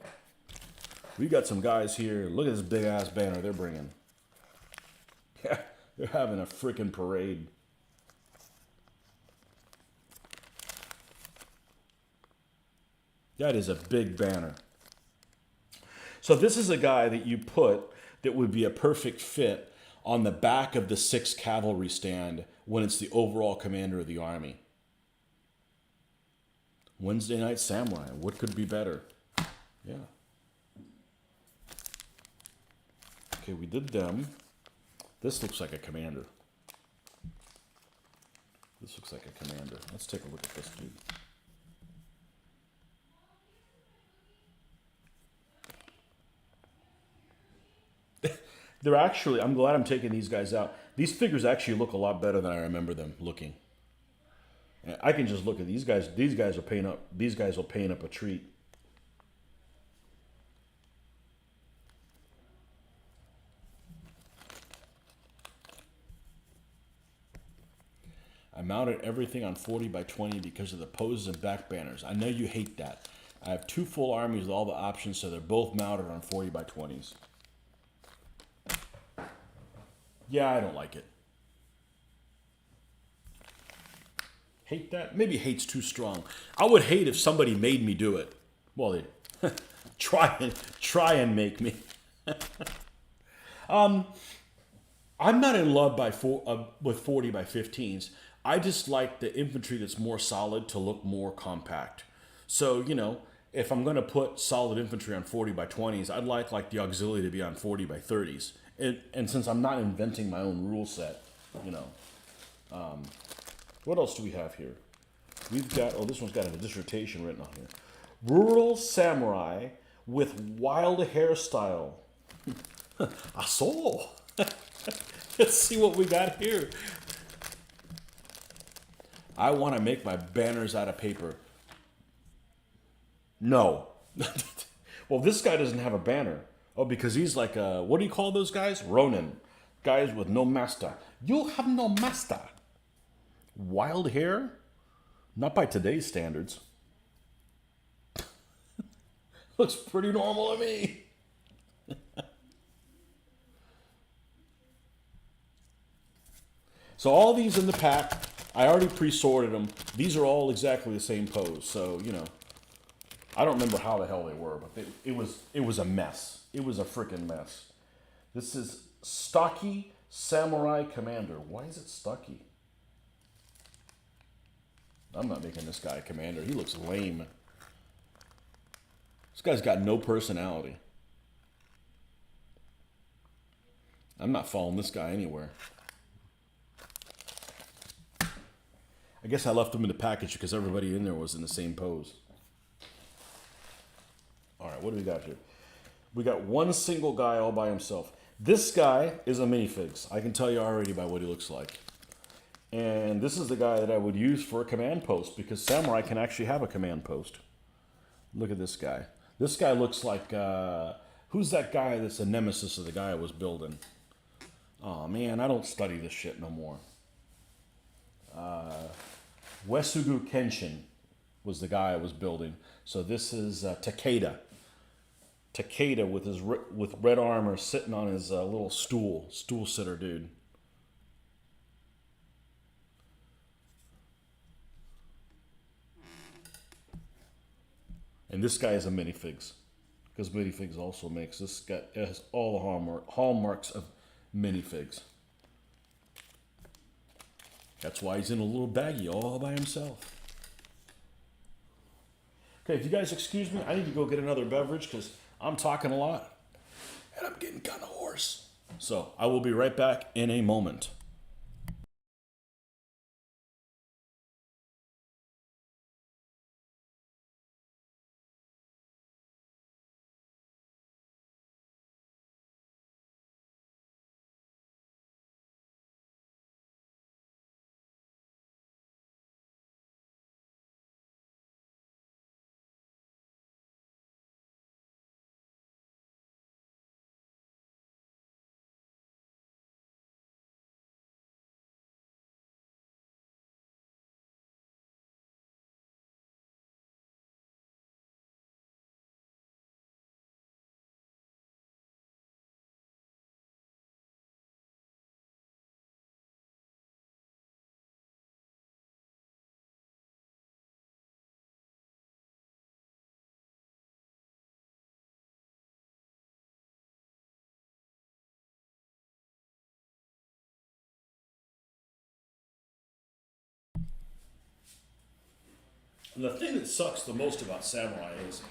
We got some guys here. Look at this big ass banner they're bringing. Yeah, they're having a freaking parade. That is a big banner. So this is a guy that you put that would be a perfect fit on the back of the 6th Cavalry stand when it's the overall commander of the army. Wednesday Night Samurai. What could be better? Yeah. Okay, we did them. This looks like a commander. This looks like a commander. Let's take a look at this dude. They're actually, I'm glad I'm taking these guys out. These figures actually look a lot better than I remember them looking. And I can just look at these guys. These guys will paint up a treat. I mounted everything on 40 by 20 because of the poses and back banners. I know you hate that. I have 2 full armies with all the options, so they're both mounted on 40 by 20s. Yeah, I don't like it. Hate that? Maybe hate's too strong. I would hate if somebody made me do it. Well, they try and make me. I'm not in love with 40 by 15s. I just like the infantry that's more solid to look more compact. So, you know, if I'm going to put solid infantry on 40 by 20s, I'd like the Auxilia to be on 40 by 30s. And since I'm not inventing my own rule set, you know. What else do we have here? We've got, oh, this one's got a dissertation written on here. Rural samurai with wild hairstyle. I saw. Let's see what we got here. I want to make my banners out of paper. No. Well, this guy doesn't have a banner. Oh, because he's like a, what do you call those guys? Ronin. Guys with no master. You have no master. Wild hair? Not by today's standards. Looks pretty normal to me. So all these in the pack, I already pre-sorted them. These are all exactly the same pose. So, you know, I don't remember how the hell they were, but it was a mess. It was a freaking mess. This is Stocky Samurai Commander. Why is it stocky? I'm not making this guy a commander. He looks lame. This guy's got no personality. I'm not following this guy anywhere. I guess I left him in the package because everybody in there was in the same pose. All right, what do we got here? We got one single guy all by himself. This guy is a minifigs. I can tell you already by what he looks like. And this is the guy that I would use for a command post because samurai can actually have a command post. Look at this guy. This guy looks like, who's that guy that's a nemesis of the guy I was building? Oh man, I don't study this shit no more. Wesugu Kenshin was the guy I was building. So this is Takeda. Takeda with red armor sitting on his little stool sitter dude. And this guy is a minifigs, because minifigs also makes this guy, it has all the hallmarks of minifigs. That's why he's in a little baggie all by himself. Okay, if you guys excuse me, I need to go get another beverage because I'm talking a lot and I'm getting kind of hoarse. So I will be right back in a moment. And the thing that sucks the most about samurai is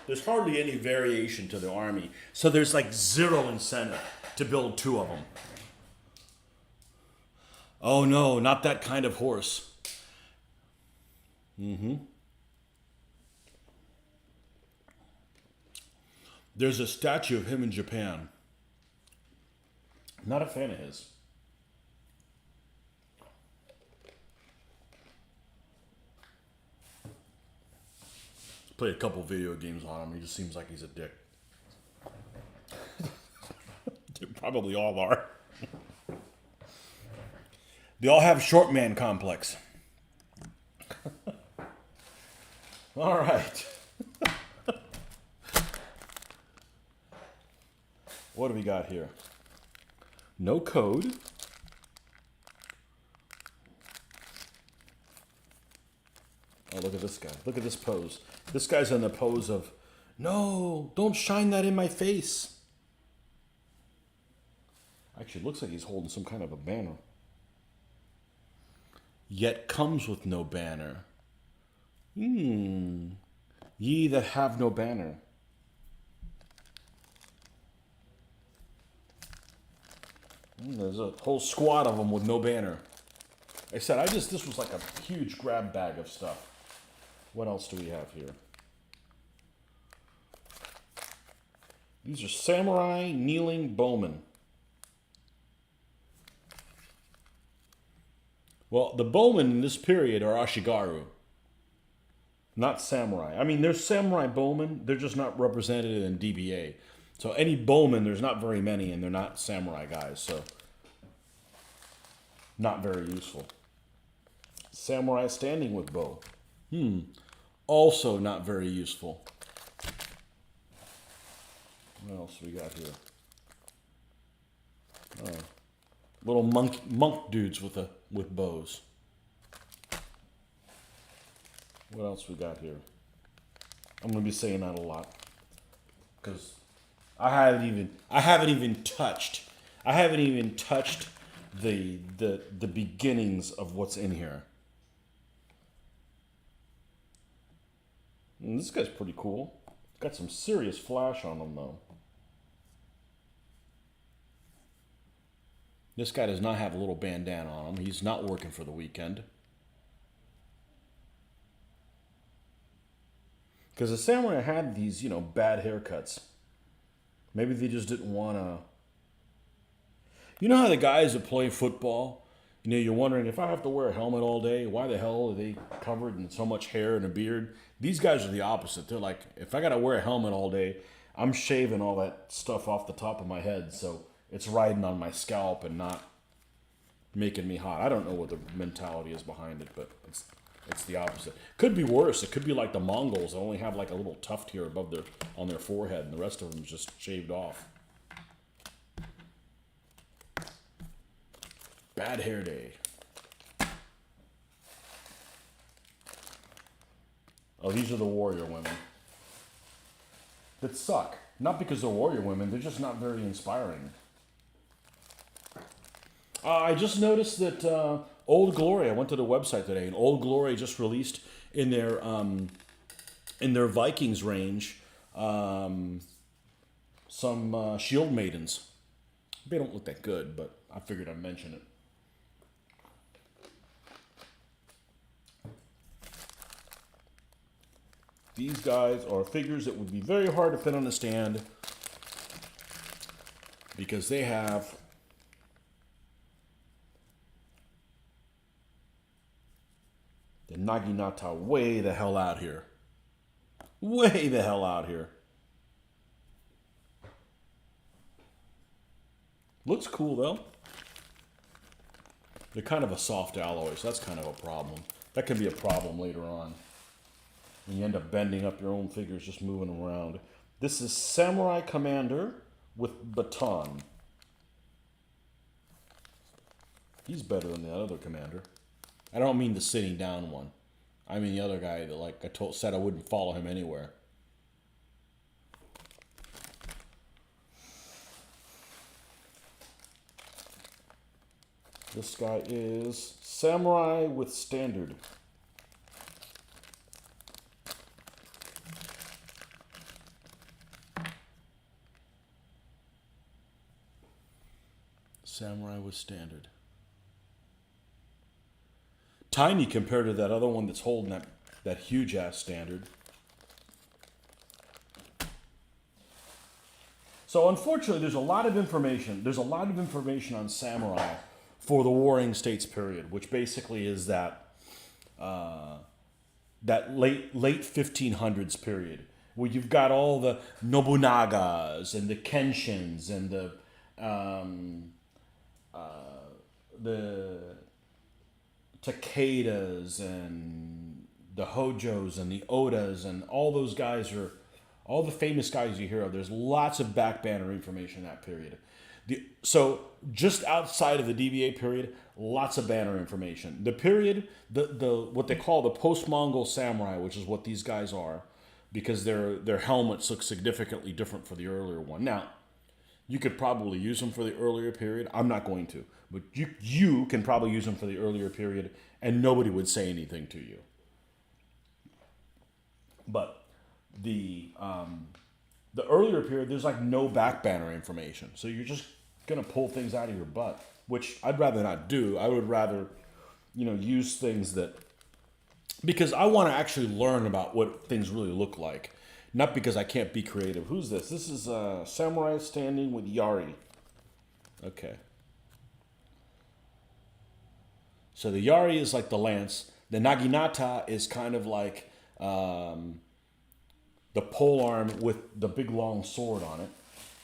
there's hardly any variation to the army. So there's like zero incentive to build two of them. Oh no, not that kind of horse. There's a statue of him in Japan. Not a fan of his. Played a couple video games on him. He just seems like he's a dick. They probably all are. They all have short man complex. All right. What do we got here? No code. Oh, look at this guy. Look at this pose. This guy's in the pose of, no, don't shine that in my face. Actually, it looks like he's holding some kind of a banner. Yet comes with no banner. Ye that have no banner. There's a whole squad of them with no banner. I said, this was like a huge grab bag of stuff. What else do we have here? These are samurai kneeling bowmen. Well, the bowmen in this period are Ashugaru, not samurai. I mean, there's samurai bowmen, they're just not represented in DBA. So any bowmen, there's not very many, and they're not samurai guys, so not very useful. Samurai standing with bow. Also not very useful. What else we got here? Little monk dudes with bows. What else we got here? I'm gonna be saying that a lot because I haven't even touched the beginnings of what's in here. And this guy's pretty cool. Got some serious flash on him though. This guy does not have a little bandana on him. He's not working for the weekend. Because the samurai had these, bad haircuts. Maybe they just didn't want to... You know how the guys that play football, you're wondering, if I have to wear a helmet all day, why the hell are they covered in so much hair and a beard? These guys are the opposite. They're like, if I got to wear a helmet all day, I'm shaving all that stuff off the top of my head, so it's riding on my scalp and not making me hot. I don't know what the mentality is behind it, but it's the opposite. Could be worse. It could be like the Mongols that only have like a little tuft here on their forehead, and the rest of them is just shaved off. Bad hair day. Oh, these are the warrior women. That suck. Not because they're warrior women, they're just not very inspiring. I just noticed that Old Glory, I went to the website today, and Old Glory just released in their Vikings range some shield maidens. They don't look that good, but I figured I'd mention it. These guys are figures that would be very hard to fit on a stand because they have the Naginata way the hell out here. Way the hell out here. Looks cool though. They're kind of a soft alloy, so that's kind of a problem. That can be a problem later on. And you end up bending up your own figures just moving them around. This is Samurai Commander with baton. He's better than the other commander. I don't mean the sitting down one. I mean the other guy that, like I said, I wouldn't follow him anywhere. This guy is Samurai with standard. Samurai with standard. Tiny compared to that other one that's holding that huge ass standard. So unfortunately, there's a lot of information. There's a lot of information on samurai for the Warring States period, which basically is that late 1500s period, where you've got all the Nobunagas and the Kenshins and the Takedas and the Hojos and the Odas and all those guys are all the famous guys you hear of. There's lots of back banner information in that period. So just outside of the DBA period, lots of banner information. The period, the what they call the post-Mongol samurai, which is what these guys are, because their helmets look significantly different for the earlier one. Now, You could probably use them for the earlier period. I'm not going to, but you can probably use them for the earlier period, and nobody would say anything to you. But the earlier period, there's like no back banner information, so you're just gonna pull things out of your butt, which I'd rather not do. I would rather, use things that, because I want to actually learn about what things really look like. Not because I can't be creative. Who's this? This is Samurai standing with Yari. Okay. So the Yari is like the lance. The Naginata is kind of like the polearm with the big long sword on it.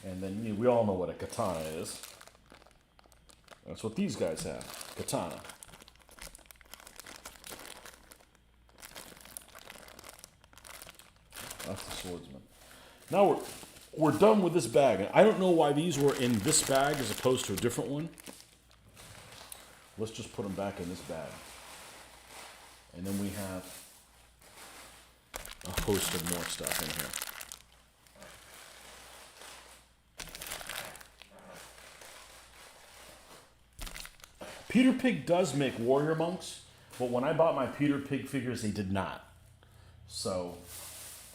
And then we all know what a katana is. That's what these guys have. Katana. That's the swordsman. Now we're done with this bag. I don't know why these were in this bag as opposed to a different one. Let's just put them back in this bag. And then we have a host of more stuff in here. Peter Pig does make warrior monks, but when I bought my Peter Pig figures, they did not. So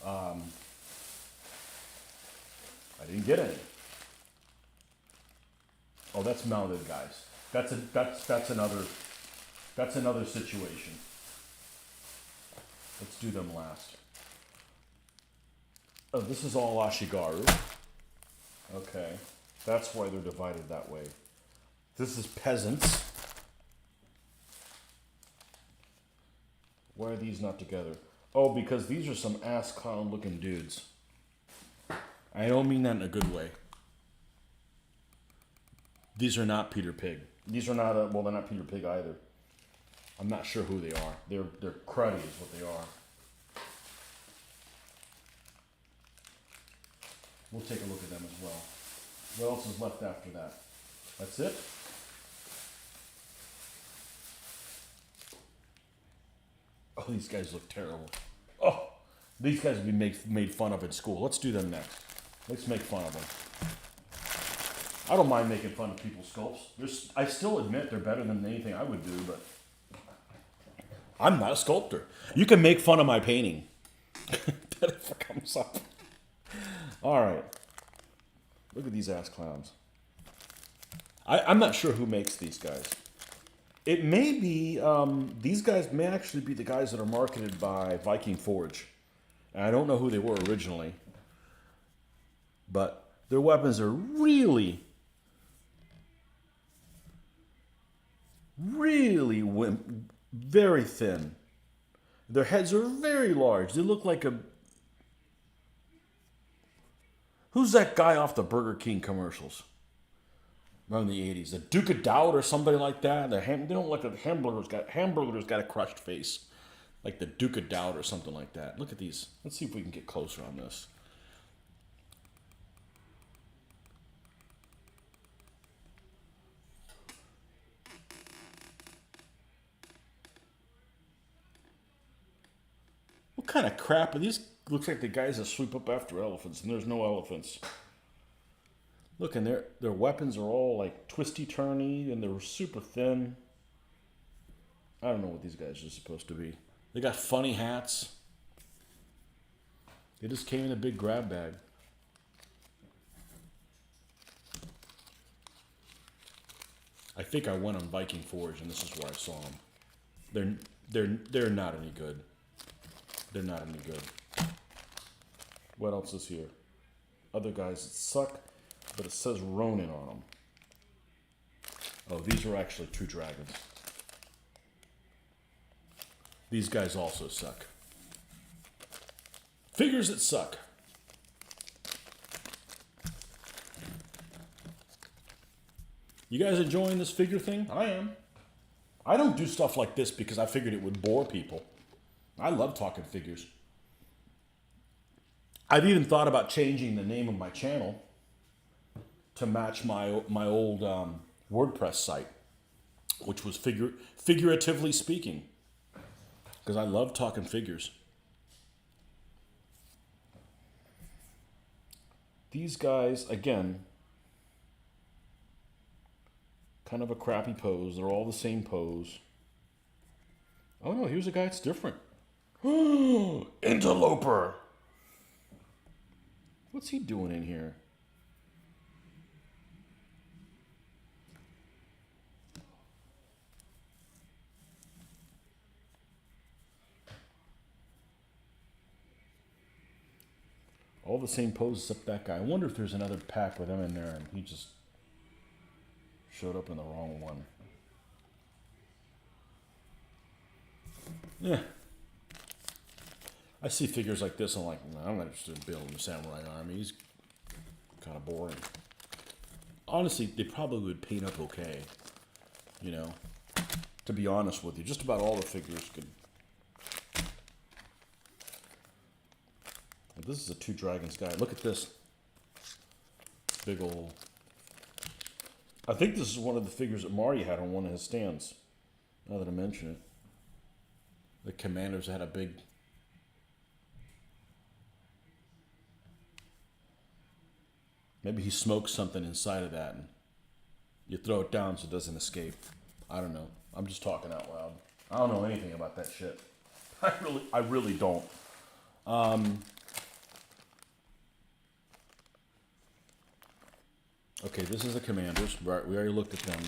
I didn't get any. Oh, that's mounted, guys. That's another situation. Let's do them last. Oh, this is all Ashugaru. Okay, that's why they're divided that way. This is peasants. Why are these not together? Oh, because these are some ass clown looking dudes. I don't mean that in a good way. These are not Peter Pig. These are not, well, they're not Peter Pig either. I'm not sure who they are. They're cruddy is what they are. We'll take a look at them as well. What else is left after that? That's it? Oh, these guys look terrible. Oh, these guys would be made fun of in school. Let's do them next. Let's make fun of them. I don't mind making fun of people's sculpts. I still admit they're better than anything I would do, but I'm not a sculptor. You can make fun of my painting. That ever comes up. All right. Look at these ass clowns. I'm not sure who makes these guys. It may be, these guys may actually be the guys that are marketed by Viking Forge. And I don't know who they were originally. But their weapons are really very thin. Their heads are very large. They look like a... Who's that guy off the Burger King commercials? Around the 80s. The Duke of Dowd or somebody like that. They don't look like hamburger's got a crushed face. Like the Duke of Dowd or something like that. Look at these. Let's see if we can get closer on this. What kind of crap are these? Looks like the guys that sweep up after elephants, and there's no elephants. Look, and their weapons are all like twisty-turny, and they're super thin. I don't know what these guys are supposed to be. They got funny hats. They just came in a big grab bag. I think I went on Viking Forge, and this is where I saw them. They're not any good. They're not any good. What else is here? Other guys that suck, but it says Ronin on them. Oh, these are actually two dragons. These guys also suck. Figures that suck. You guys enjoying this figure thing? I am. I don't do stuff like this because I figured it would bore people. I love talking figures. I've even thought about changing the name of my channel to match my old WordPress site, which was Figure-atively Speaking, because I love talking figures. These guys, again, kind of a crappy pose. They're all the same pose. Oh no, here's a guy that's different. Interloper! What's he doing in here? All the same poses except that guy. I wonder if there's another pack with him in there and he just showed up in the wrong one. Yeah. I see figures like this and I'm like, no, I'm not interested in building a samurai army. He's kind of boring. Honestly, they probably would paint up okay. You know, to be honest with you. Just about all the figures could. Well, this is a Two Dragons guy. Look at this. Big old. I think this is one of the figures that Marty had on one of his stands. Now that I mention it. The commanders had a big. Maybe he smoked something inside of that and you throw it down so it doesn't escape. I don't know. I'm just talking out loud. I don't know anything about that shit. I really don't. Okay, this is the commanders. Right, we already looked at them.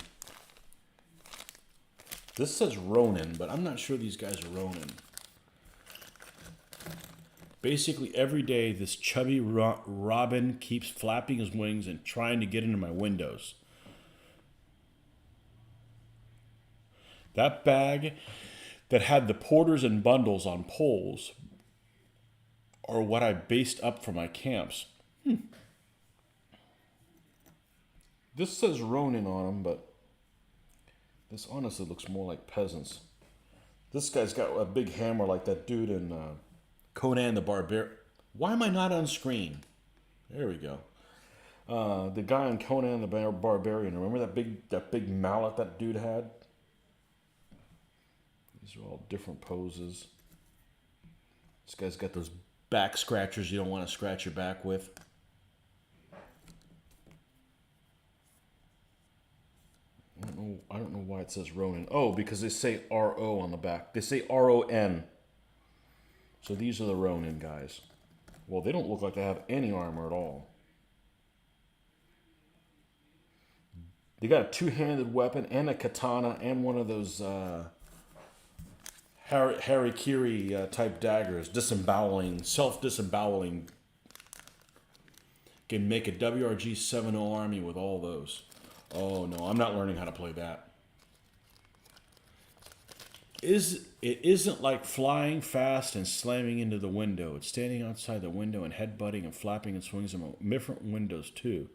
This says Ronin, but I'm not sure these guys are Ronin. Basically, every day, this chubby robin keeps flapping his wings and trying to get into my windows. That bag that had the porters and bundles on poles are what I based up for my camps. This says Ronin on them, but this honestly looks more like peasants. This guy's got a big hammer like that dude in Conan the Barbarian. Why am I not on screen? There we go. The guy in Conan the Barbarian. Remember that big mallet that dude had? These are all different poses. This guy's got those back scratchers you don't want to scratch your back with. I don't know why it says Ronin. Oh, because they say R-O on the back. They say R-O-N. So these are the Ronin guys. Well, they don't look like they have any armor at all. They got a two-handed weapon and a katana and one of those harikiri type daggers. Disemboweling, self-disemboweling. Can make a WRG 7.0 army with all those. Oh no, I'm not learning how to play that. It isn't like flying fast and slamming into the window. It's standing outside the window and headbutting and flapping and swings on different windows too.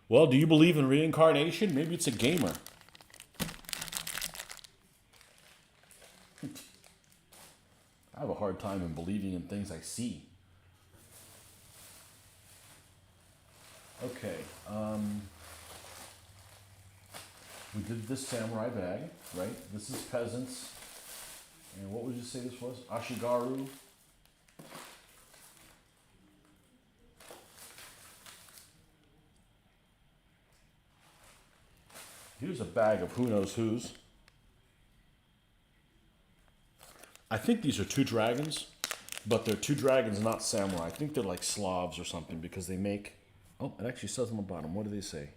Well, do you believe in reincarnation? Maybe it's a gamer. I have a hard time in believing in things I see. Okay, we did this samurai bag, right? This is peasants. And what would you say this was? Ashugaru. Here's a bag of who knows whos. I think these are Two Dragons, but they're Two Dragons, not samurai. I think they're like Slavs or something because they make... Oh, it actually says on the bottom. What do they say?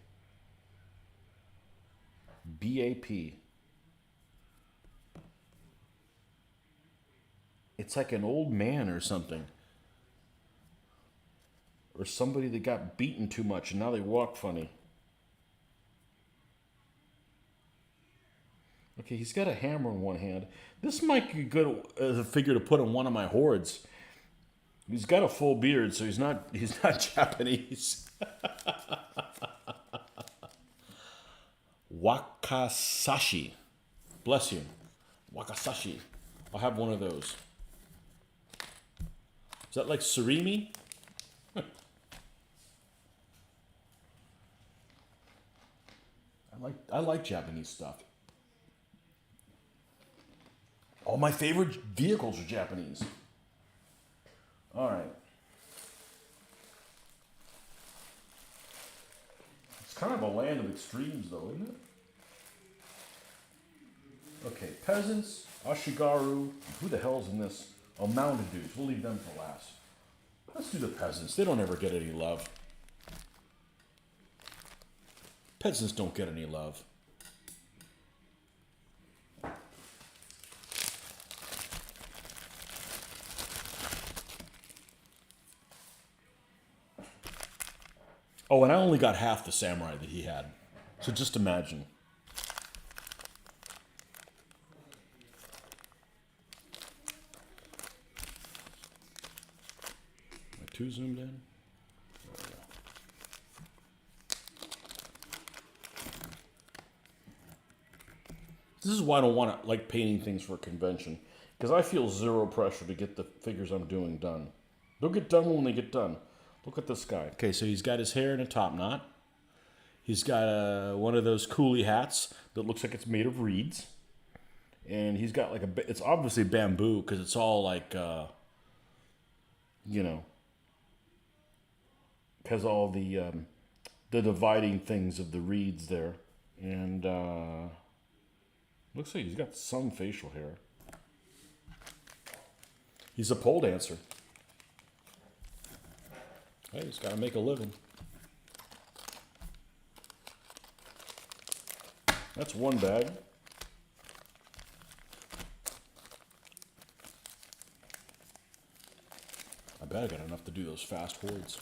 BAP. It's like an old man or something. Or somebody that got beaten too much and now they walk funny. Okay, he's got a hammer in one hand. This might be good as a figure to put on one of my hordes. He's got a full beard, so he's not Japanese. Wakasashi. Bless you. Wakasashi. I'll have one of those. Is that like surimi? I like Japanese stuff. All my favorite vehicles are Japanese. All right. It's kind of a land of extremes, though, isn't it? Okay, peasants, Ashugaru. Who the hell's in this? Oh, mounted dudes. We'll leave them for last. Let's do the peasants. They don't ever get any love. Peasants don't get any love. Oh, and I only got half the samurai that he had. So just imagine. Am I too zoomed in? There we go. This is why I don't want to like painting things for a convention. Because I feel zero pressure to get the figures I'm doing done. They'll get done when they get done. Look at this guy. Okay, so he's got his hair in a top knot. He's got one of those coolie hats that looks like it's made of reeds. And he's got like it's obviously bamboo because it's all like, you know, has all the dividing things of the reeds there. And looks like he's got some facial hair. He's a pole dancer. Hey, he's got to make a living. That's one bag. I bet I got enough to do those fast hordes.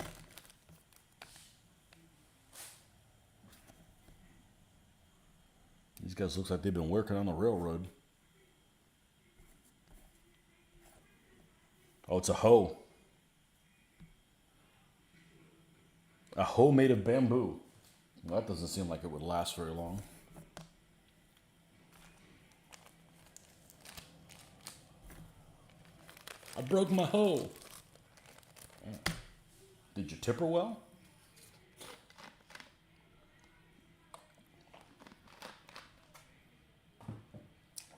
These guys looks like they've been working on the railroad. Oh, it's a hoe. A hoe made of bamboo. Well, that doesn't seem like it would last very long. I broke my hoe. Did you tip her well?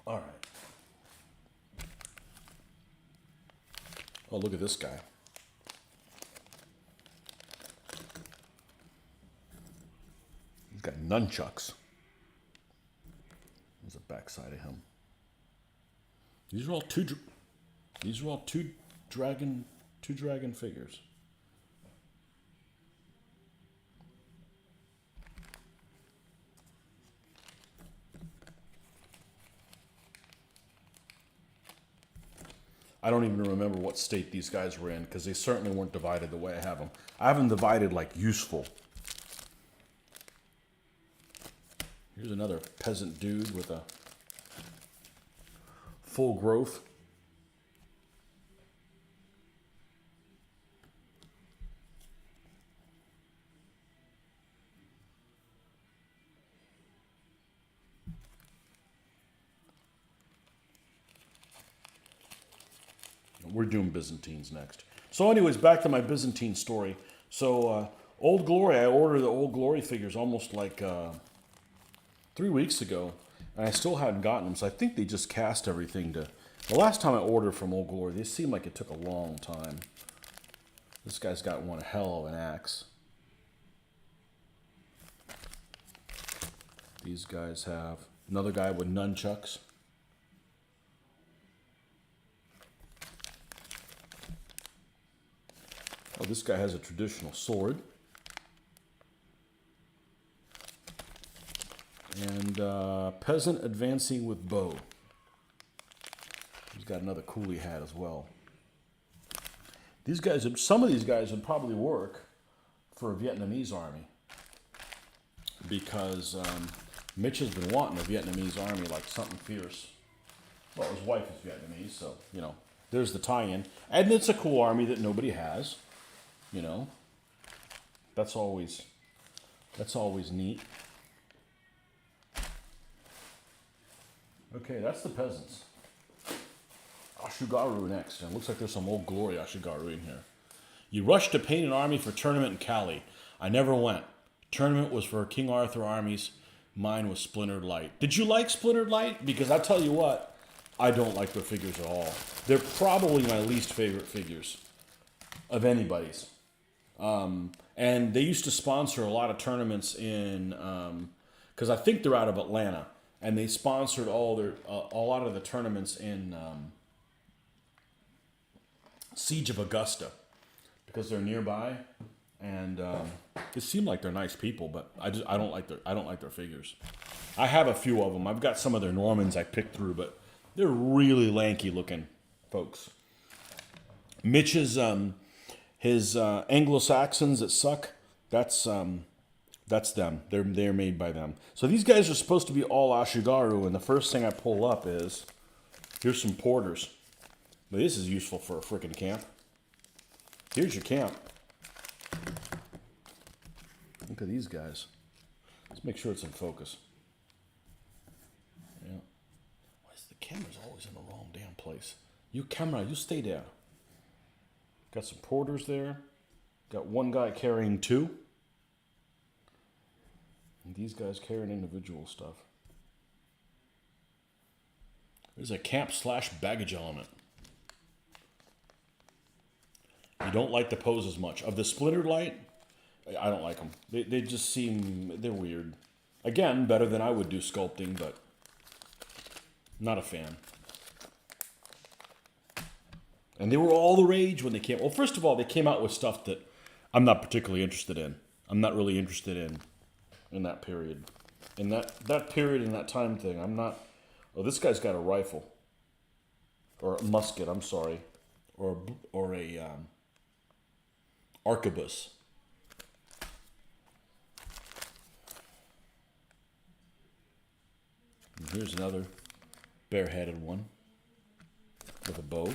All right. Oh, look at this guy. He's got nunchucks. There's the backside of him. These are all two dragon figures. I don't even remember what state these guys were in because they certainly weren't divided the way I have them. I have them divided like useful. Here's another peasant dude with a full growth. We're doing Byzantines next. So anyways, back to my Byzantine story. So Old Glory, I ordered the Old Glory figures almost like 3 weeks ago, and I still hadn't gotten them. So I think they just cast everything to... The last time I ordered from Old Glory, they seemed like it took a long time. This guy's got one hell of an axe. These guys have another guy with nunchucks. Oh, this guy has a traditional sword. And peasant advancing with bow. He's got another coolie hat as well. These guys, some of these guys would probably work for a Vietnamese army. Because Mitch has been wanting a Vietnamese army like something fierce. Well, his wife is Vietnamese, so, you know, there's the tie-in. And it's a cool army that nobody has. You know, that's always neat. Okay, that's the peasants. Ashugaru next, and it looks like there's some Old Glory Ashugaru in here. You rushed to paint an army for tournament in Cali. I never went. Tournament was for King Arthur armies. Mine was Splintered Light. Did you like Splintered Light? Because I'll tell you what, I don't like their figures at all. They're probably my least favorite figures of anybody's. And they used to sponsor a lot of tournaments in, because I think they're out of Atlanta. and they sponsored all their a lot of the tournaments in Siege of Augusta because they're nearby, and it seemed like they're nice people, but I don't like their figures. I have a few of them. I've got some of their Normans I picked through, but they're really lanky looking folks. Mitch's his Anglo-Saxons that suck. That's them. They're made by them. So these guys are supposed to be all Ashugaru, and the first thing I pull up is here's some porters. But this is useful for a freaking camp. Here's your camp. Look at these guys. Let's make sure it's in focus. Yeah. Why is the camera's always in the wrong damn place? You camera, you stay there. Got some porters there. Got one guy carrying two. And these guys carrying individual stuff. There's a camp/baggage element. You don't like the pose as much. Of the Splintered Light, I don't like them. They just seem, they're weird. Again, better than I would do sculpting, but not a fan. And they were all the rage when they came. Well, first of all, they came out with stuff that I'm not particularly interested in. I'm not really interested in that period. In that period, in that time thing, I'm not... Oh, this guy's got a rifle. Or a musket, I'm sorry. Or a arquebus. And here's another bareheaded one with a bow.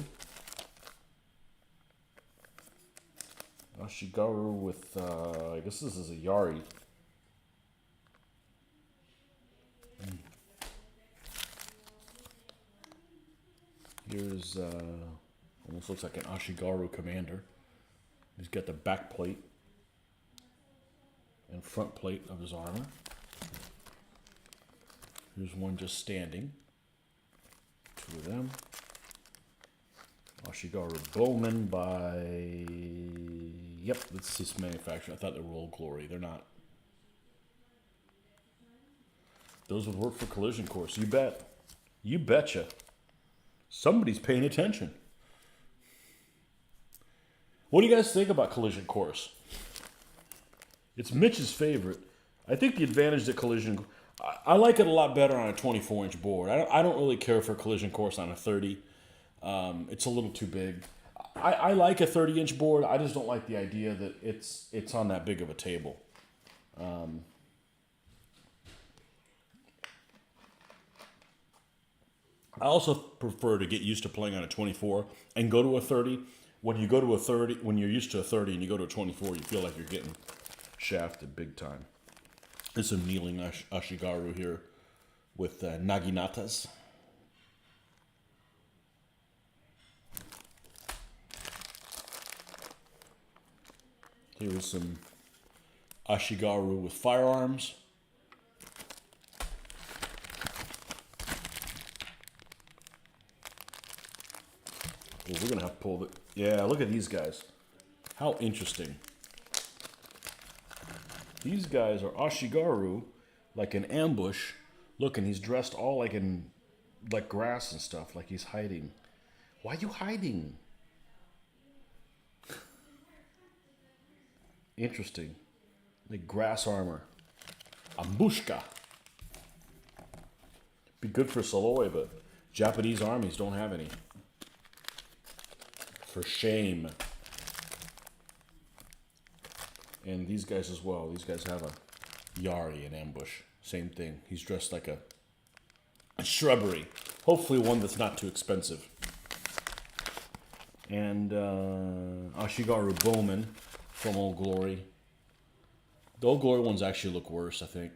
Ashugaru with, I guess this is a Yari. Here's, almost looks like an Ashugaru commander. He's got the back plate and front plate of his armor. Here's one just standing. Two of them. Ashugaru Bowmen by... Yep, this is manufactured. I thought they were Old Glory. They're not. Those would work for collision course. You bet. You betcha. Somebody's paying attention. What do you guys think about collision course? It's Mitch's favorite. I think the advantage that collision... I like it a lot better on a 24-inch board. I don't really care for collision course on a 30. It's a little too big. I like a 30-inch board. I just don't like the idea that it's on that big of a table. I also prefer to get used to playing on a 24 and go to a 30. When you go to a 30, when you're used to a 30 and you go to a 24, you feel like you're getting shafted big time. There's some kneeling Ashugaru here with Naginatas. Here's some Ashugaru with firearms. Oh, we're going to have to pull the... Yeah, look at these guys. How interesting. These guys are Ashugaru, like an ambush. Look, and he's dressed all like in like grass and stuff, like he's hiding. Why are you hiding? Interesting. Like grass armor. Ambushka. Be good for Saloy, but Japanese armies don't have any. For shame. And these guys as well. These guys have a Yari in ambush. Same thing. He's dressed like a shrubbery. Hopefully one that's not too expensive. And Ashugaru Bowmen from Old Glory. The Old Glory ones actually look worse, I think.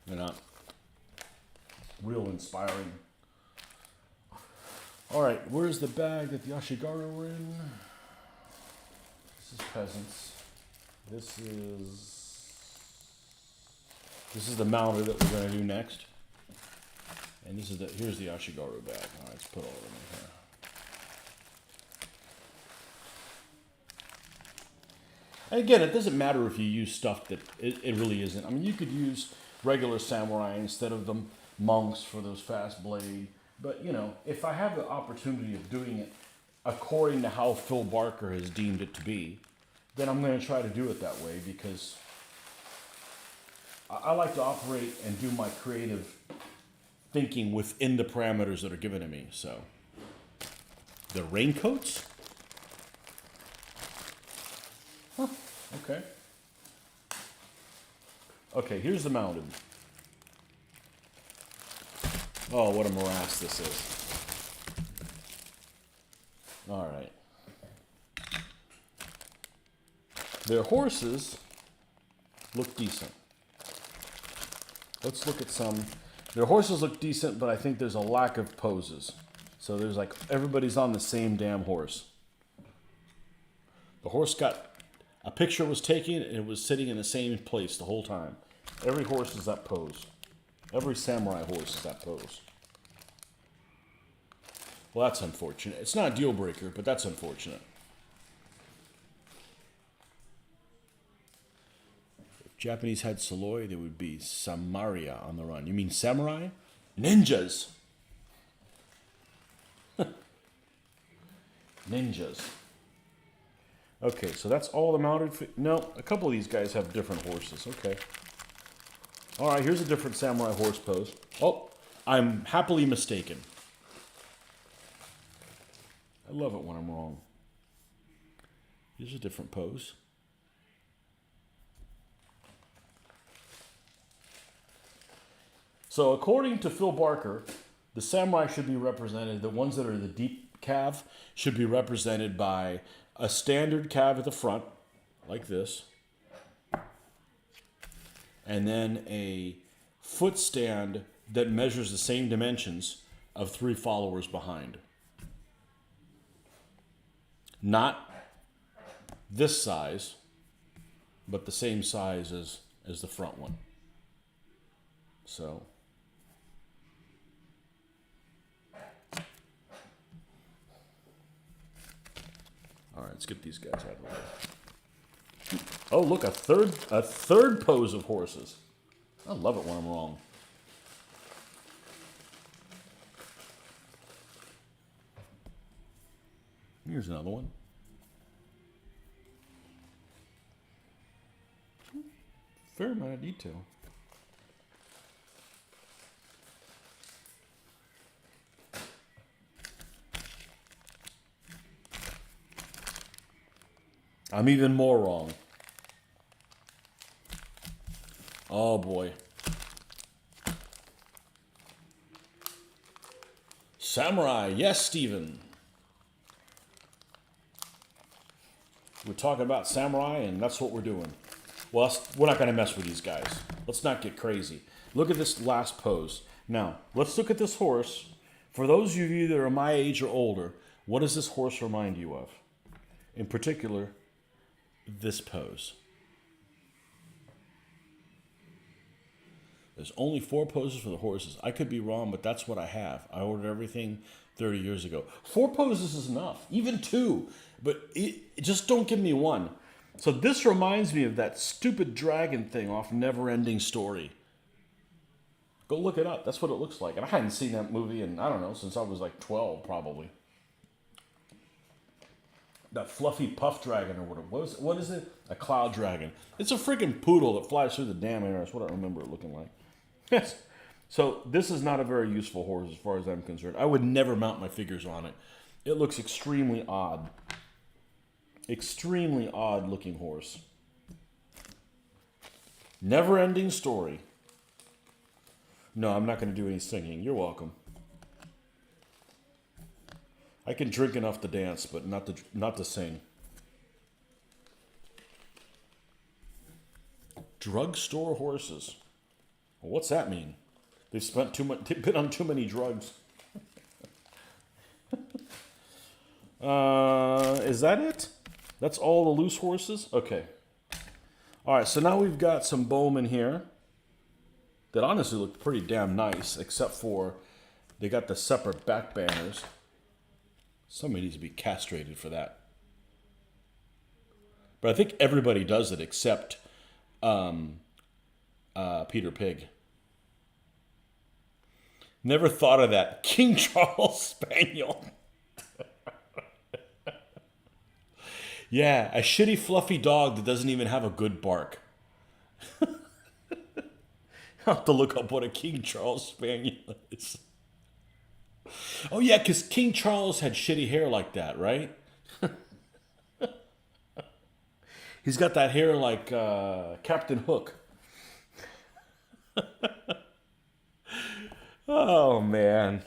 They're not real inspiring. Alright, where's the bag that the Ashugaru were in? This is peasants. This is the mounter that we're going to do next. And this is here's the Ashugaru bag. Alright, let's put all of them in here. And again, it doesn't matter if you use stuff that it really isn't. I mean, you could use regular samurai instead of them monks for those fast blade. But, you know, if I have the opportunity of doing it according to how Phil Barker has deemed it to be, then I'm going to try to do it that way, because I like to operate and do my creative thinking within the parameters that are given to me. So, the raincoats? Huh, okay. Okay, here's the mounted. Oh, what a morass this is. All right. Their horses look decent. Let's look at some. Their horses look decent, but I think there's a lack of poses. So there's like, everybody's on the same damn horse. The horse got, a picture was taken and it was sitting in the same place the whole time. Every horse is that pose. Every samurai horse is that pose. Well, that's unfortunate. It's not a deal breaker, but that's unfortunate. If Japanese had Soloi, there would be Samaria on the run. You mean samurai? Ninjas! Ninjas. Okay, so that's all the mounted... No, a couple of these guys have different horses. Okay. All right, here's a different samurai horse pose. Oh, I'm happily mistaken. I love it when I'm wrong. Here's a different pose. So according to Phil Barker, the samurai should be represented, the ones that are the deep calf should be represented by a standard calf at the front, like this, and then a foot stand that measures the same dimensions of 3 followers behind. Not this size, but the same size as the front one. So, all right, let's get these guys out of the way. Oh, look, a third pose of horses. I love it when I'm wrong. Here's another one. Fair amount of detail. I'm even more wrong. Oh boy. Samurai, yes, Stephen. We're talking about samurai, and that's what we're doing. Well, we're not going to mess with these guys. Let's not get crazy. Look at this last pose. Now, let's look at this horse. For those of you that are my age or older, what does this horse remind you of? In particular, this pose. There's only 4 poses for the horses. I could be wrong, but that's what I have. I ordered everything 30 years ago. 4 poses is enough, even 2. But just don't give me 1. So this reminds me of that stupid dragon thing off Never-Ending Story. Go look it up. That's what it looks like. And I hadn't seen that movie in, I don't know, since I was like 12, probably. That fluffy puff dragon or whatever. What is it? A cloud dragon. It's a freaking poodle that flies through the damn air. That's what I remember it looking like. Yes. So this is not a very useful horse as far as I'm concerned. I would never mount my figures on it. It looks extremely odd. Extremely odd looking horse. Never-Ending Story. No, I'm not going to do any singing. You're welcome. I can drink enough to dance, but not to sing. Drugstore horses. Well, what's that mean? They've spent too much. They've been on too many drugs. Is that it? That's all the loose horses? Okay. All right, so now we've got some Bowmen here that honestly look pretty damn nice, except for they got the separate back banners. Somebody needs to be castrated for that. But I think everybody does it except Peter Pig. Never thought of that. King Charles Spaniel. Yeah, a shitty fluffy dog that doesn't even have a good bark. I'll have to look up what a King Charles Spaniel is. Oh yeah, because King Charles had shitty hair like that, right? He's got that hair like Captain Hook. Oh man.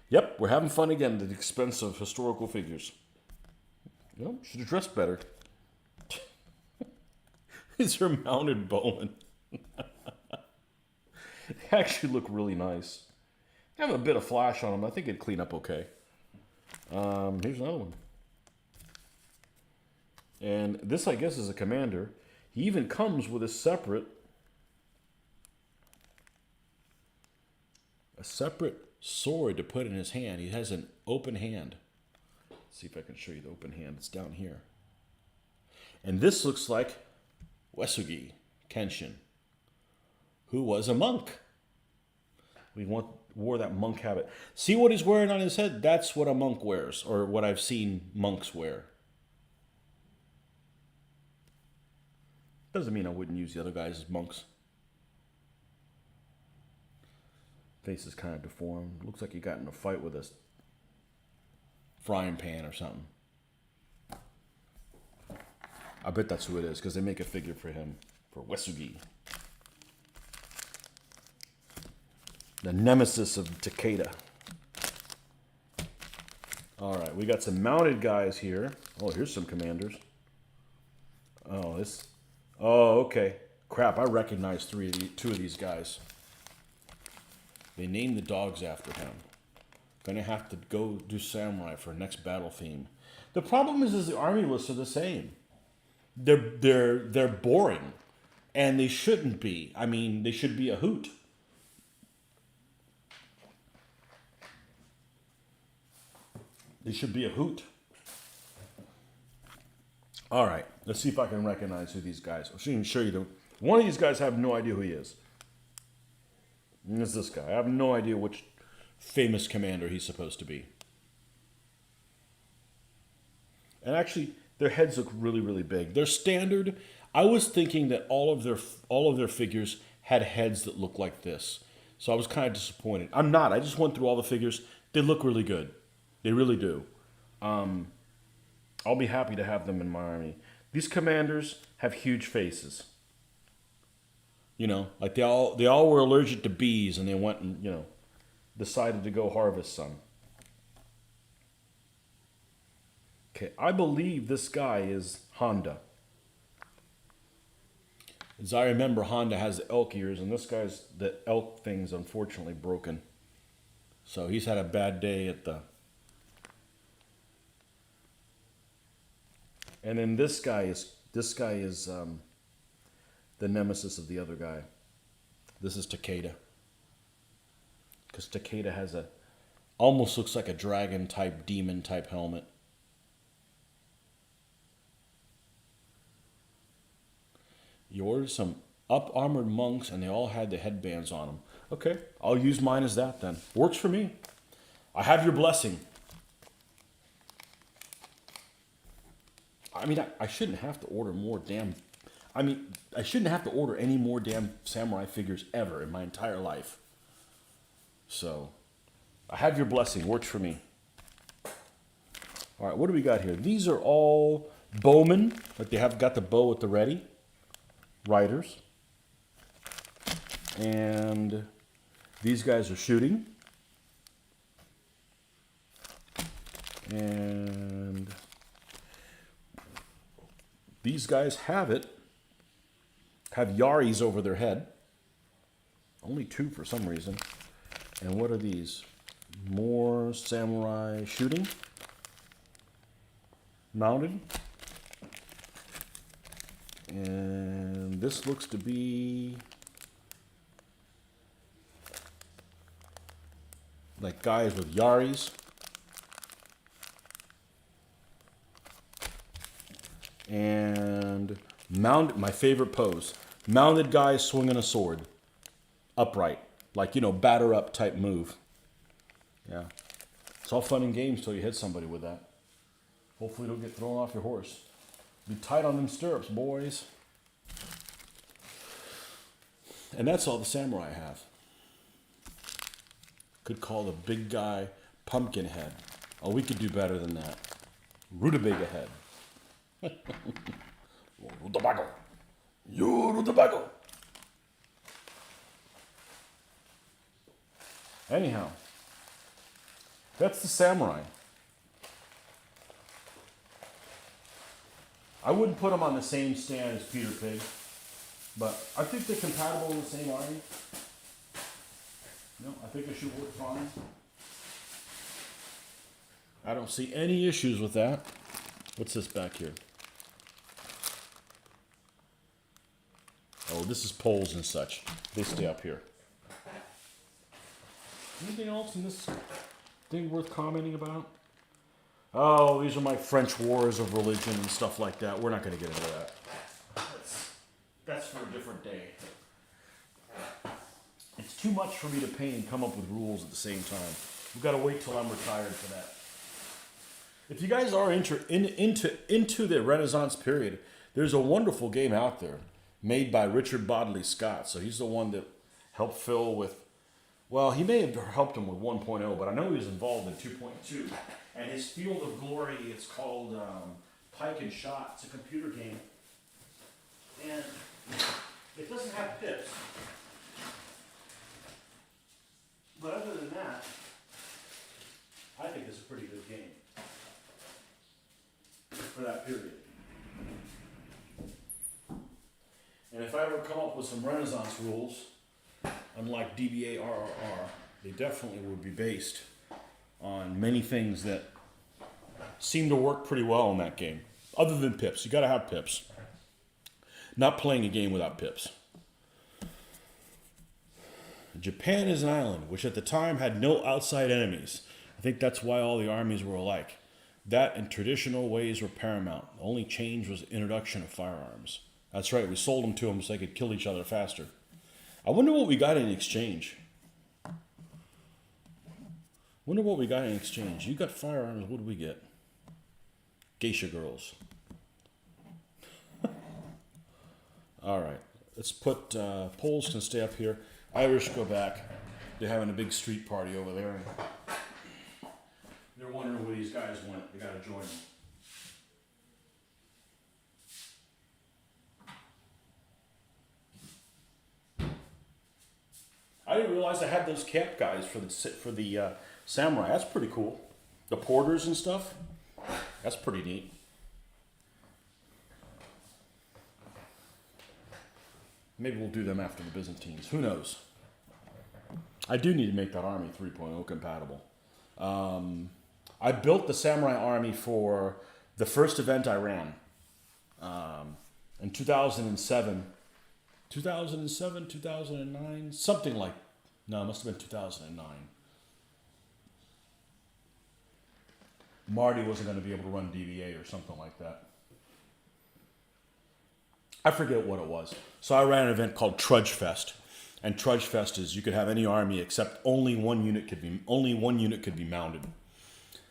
Yep, we're having fun again at the expense of historical figures. Well, should have dressed better. These are mounted Bowmen. They actually look really nice. They have a bit of flash on them. I think it'd clean up okay. Here's another one. And this, I guess, is a commander. He even comes with a separate sword to put in his hand. He has an open hand. Let's see if I can show you the open hand. It's down here. And this looks like Wesugi Kenshin, who was a monk. We wore that monk habit. See what he's wearing on his head? That's what a monk wears, or what I've seen monks wear. Doesn't mean I wouldn't use the other guys as monks. Face is kind of deformed. Looks like he got in a fight with a frying pan or something. I bet that's who it is, because they make a figure for him, for Wesugi. The nemesis of Takeda. Alright, we got some mounted guys here. Oh, here's some commanders. Oh, okay. Crap, I recognize two of these guys. They named the dogs after him. Gonna have to go do samurai for next battle theme. The problem is the army lists are the same. They're boring, and they shouldn't be. I mean, they should be a hoot. They should be a hoot. All right, let's see if I can recognize who these guys are. I shouldn't show you them. One of these guys, I have no idea who he is. And it's this guy. I have no idea which famous commander he's supposed to be. And actually, their heads look really, really big. They're standard. I was thinking that all of their figures had heads that look like this. So I was kind of disappointed. I'm not. I just went through all the figures. They look really good. They really do. I'll be happy to have them in my army. These commanders have huge faces. You know, like they all were allergic to bees, and they went and, decided to go harvest some. Okay, I believe this guy is Honda. As I remember, Honda has the elk ears, and the elk thing's unfortunately broken. So he's had a bad day at the... And then this guy is the nemesis of the other guy. This is Takeda. Because Takeda has almost looks like a dragon type, demon type helmet. You ordered some up-armored monks, and they all had the headbands on them. Okay, I'll use mine as that then. Works for me. I have your blessing. I mean, I shouldn't have to order more damn... I shouldn't have to order any more damn samurai figures ever in my entire life. So, I have your blessing. Works for me. All right, what do we got here? These are all bowmen. Like they have got the bow at the ready. Riders. And these guys are shooting. And these guys have yaris over their head. Only 2 for some reason. And what are these? More samurai shooting. Mounted. And this looks to be like guys with yaris. And mounted, my favorite pose. Mounted guys swinging a sword. Upright. Like, you know, batter up type move. Yeah. It's all fun and games till you hit somebody with that. Hopefully you don't get thrown off your horse. Be tight on them stirrups, boys. And that's all the samurai have. Could call the big guy Pumpkinhead. Oh, we could do better than that. Rutabaga head. Rutabaga. You rutabaga. Anyhow, that's the samurai. I wouldn't put them on the same stand as Peter Pig, but I think they're compatible in the same army. No, I think it should work fine. I don't see any issues with that. What's this back here? Oh, this is poles and such. They stay up here. Anything else in this thing worth commenting about? Oh, these are my French wars of religion and stuff like that. We're not going to get into that. That's for a different day. It's too much for me to paint and come up with rules at the same time. We've got to wait till I'm retired for that. If you guys are into the Renaissance period, there's a wonderful game out there made by Richard Bodley Scott. So he's the one that helped Phil with, well, he may have helped him with 1.0, but I know he was involved in 2.2. And his Field of Glory, it's called Pike and Shot. It's a computer game. And it doesn't have pips. But other than that, I think it's a pretty good game for that period. And if I ever come up with some Renaissance rules, unlike DBA RRR, they definitely would be based on many things that seem to work pretty well in that game. Other than pips. You gotta have pips. Not playing a game without pips. Japan is an island, which at the time had no outside enemies. I think that's why all the armies were alike. That and traditional ways were paramount. The only change was the introduction of firearms. That's right, we sold them to them so they could kill each other faster. I wonder what we got in exchange. You got firearms, what do we get? Geisha girls. Alright, let's put, Poles can stay up here. Irish go back. They're having a big street party over there. They're wondering where these guys went. They gotta join them. I didn't realize I had those camp guys for the samurai. That's pretty cool. The porters and stuff. That's pretty neat. Maybe we'll do them after the Byzantines. Who knows? I do need to make that army 3.0 compatible. I built the samurai army for the first event I ran in 2007. 2007, 2009, something like, no, it must have been 2009. Marty wasn't going to be able to run DVA or something like that. I forget what it was. So I ran an event called Trudge Fest. And Trudge Fest is you could have any army except only one unit could be mounted.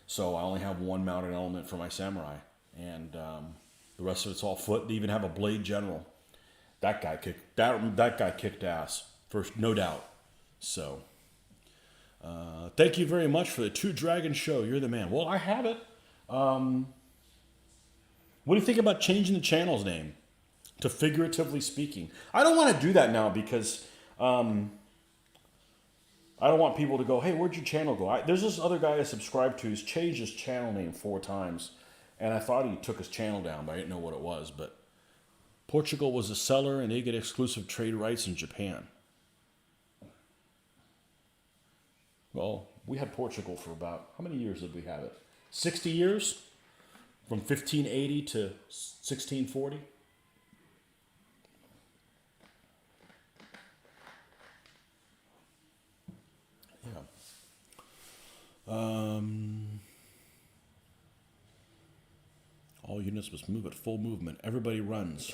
So I only have one mounted element for my samurai. And the rest of it's all foot. They even have a blade general. That guy kicked ass, first, no doubt. So, thank you very much for the Two Dragon Show. You're the man. Well, I have it. What do you think about changing the channel's name to Figure-atively Speaking? I don't want to do that now because I don't want people to go, hey, where'd your channel go? There's this other guy I subscribe to who's changed his channel name 4 times, and I thought he took his channel down, but I didn't know what it was. But Portugal was a seller, and they get exclusive trade rights in Japan. Well, we had Portugal for about, how many years did we have it? 60 years? From 1580 to 1640? Yeah. All units must move at full movement. Everybody runs.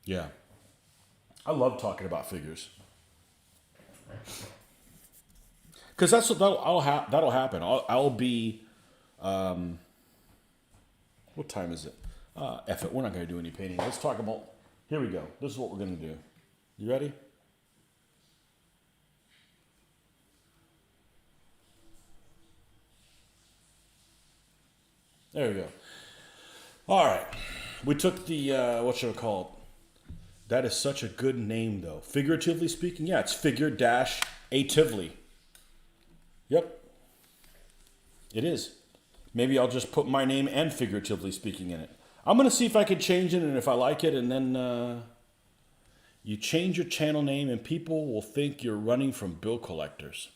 Yeah. I love talking about figures. Because that's what that'll happen. I'll be, what time is it? F it, we're not going to do any painting. Let's talk about, here we go. This is what we're going to do. You ready? There we go. All right. We took the, what should I call it? That is such a good name, though. Figuratively speaking, yeah, it's figure-atively. Yep. It is. Maybe I'll just put my name and figuratively speaking in it. I'm going to see if I can change it and if I like it, and then you change your channel name and people will think you're running from bill collectors.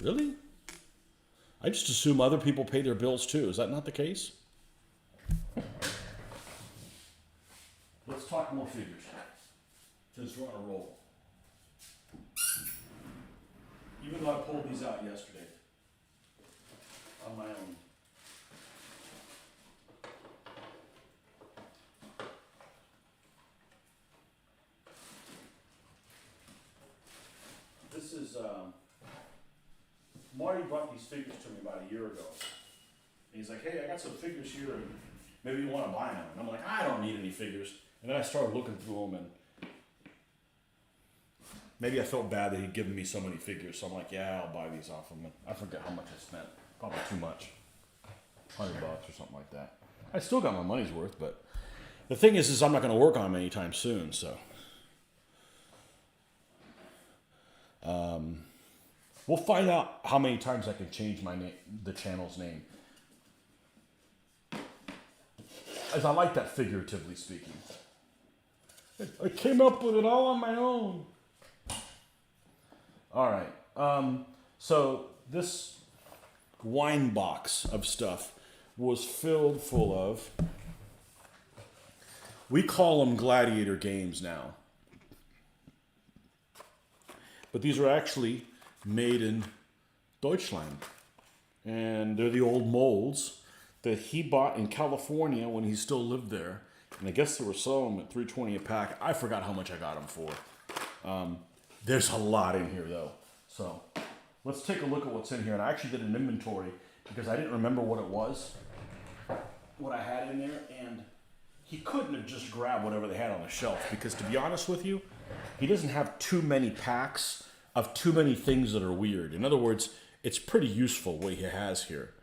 Really? I just assume other people pay their bills too. Is that not the case? Let's talk more figures since we're on a roll. Even though I pulled these out yesterday on my own. This is, Marty brought these figures to me about a year ago. And he's like, hey, I got some figures here, and maybe you want to buy them. And I'm like, I don't need any figures. And then I started looking through them, and maybe I felt bad that he'd given me so many figures. So I'm like, yeah, I'll buy these off him. And I forget how much I spent. Probably too much. $100 or something like that. I still got my money's worth, but the thing is I'm not going to work on them anytime soon, so. We'll find out how many times I can change my name, the channel's name. As I like that, figuratively speaking. I came up with it all on my own. All right. So this wine box of stuff was filled full of, we call them gladiator games now. But these are actually made in Deutschland. And they're the old molds that he bought in California when he still lived there. And I guess they were selling them at $3.20 a pack. I forgot how much I got them for. There's a lot in here, though. So let's take a look at what's in here. And I actually did an inventory because I didn't remember what it was, what I had in there. And he couldn't have just grabbed whatever they had on the shelf. Because to be honest with you, he doesn't have too many packs of too many things that are weird. In other words, it's pretty useful what he has here.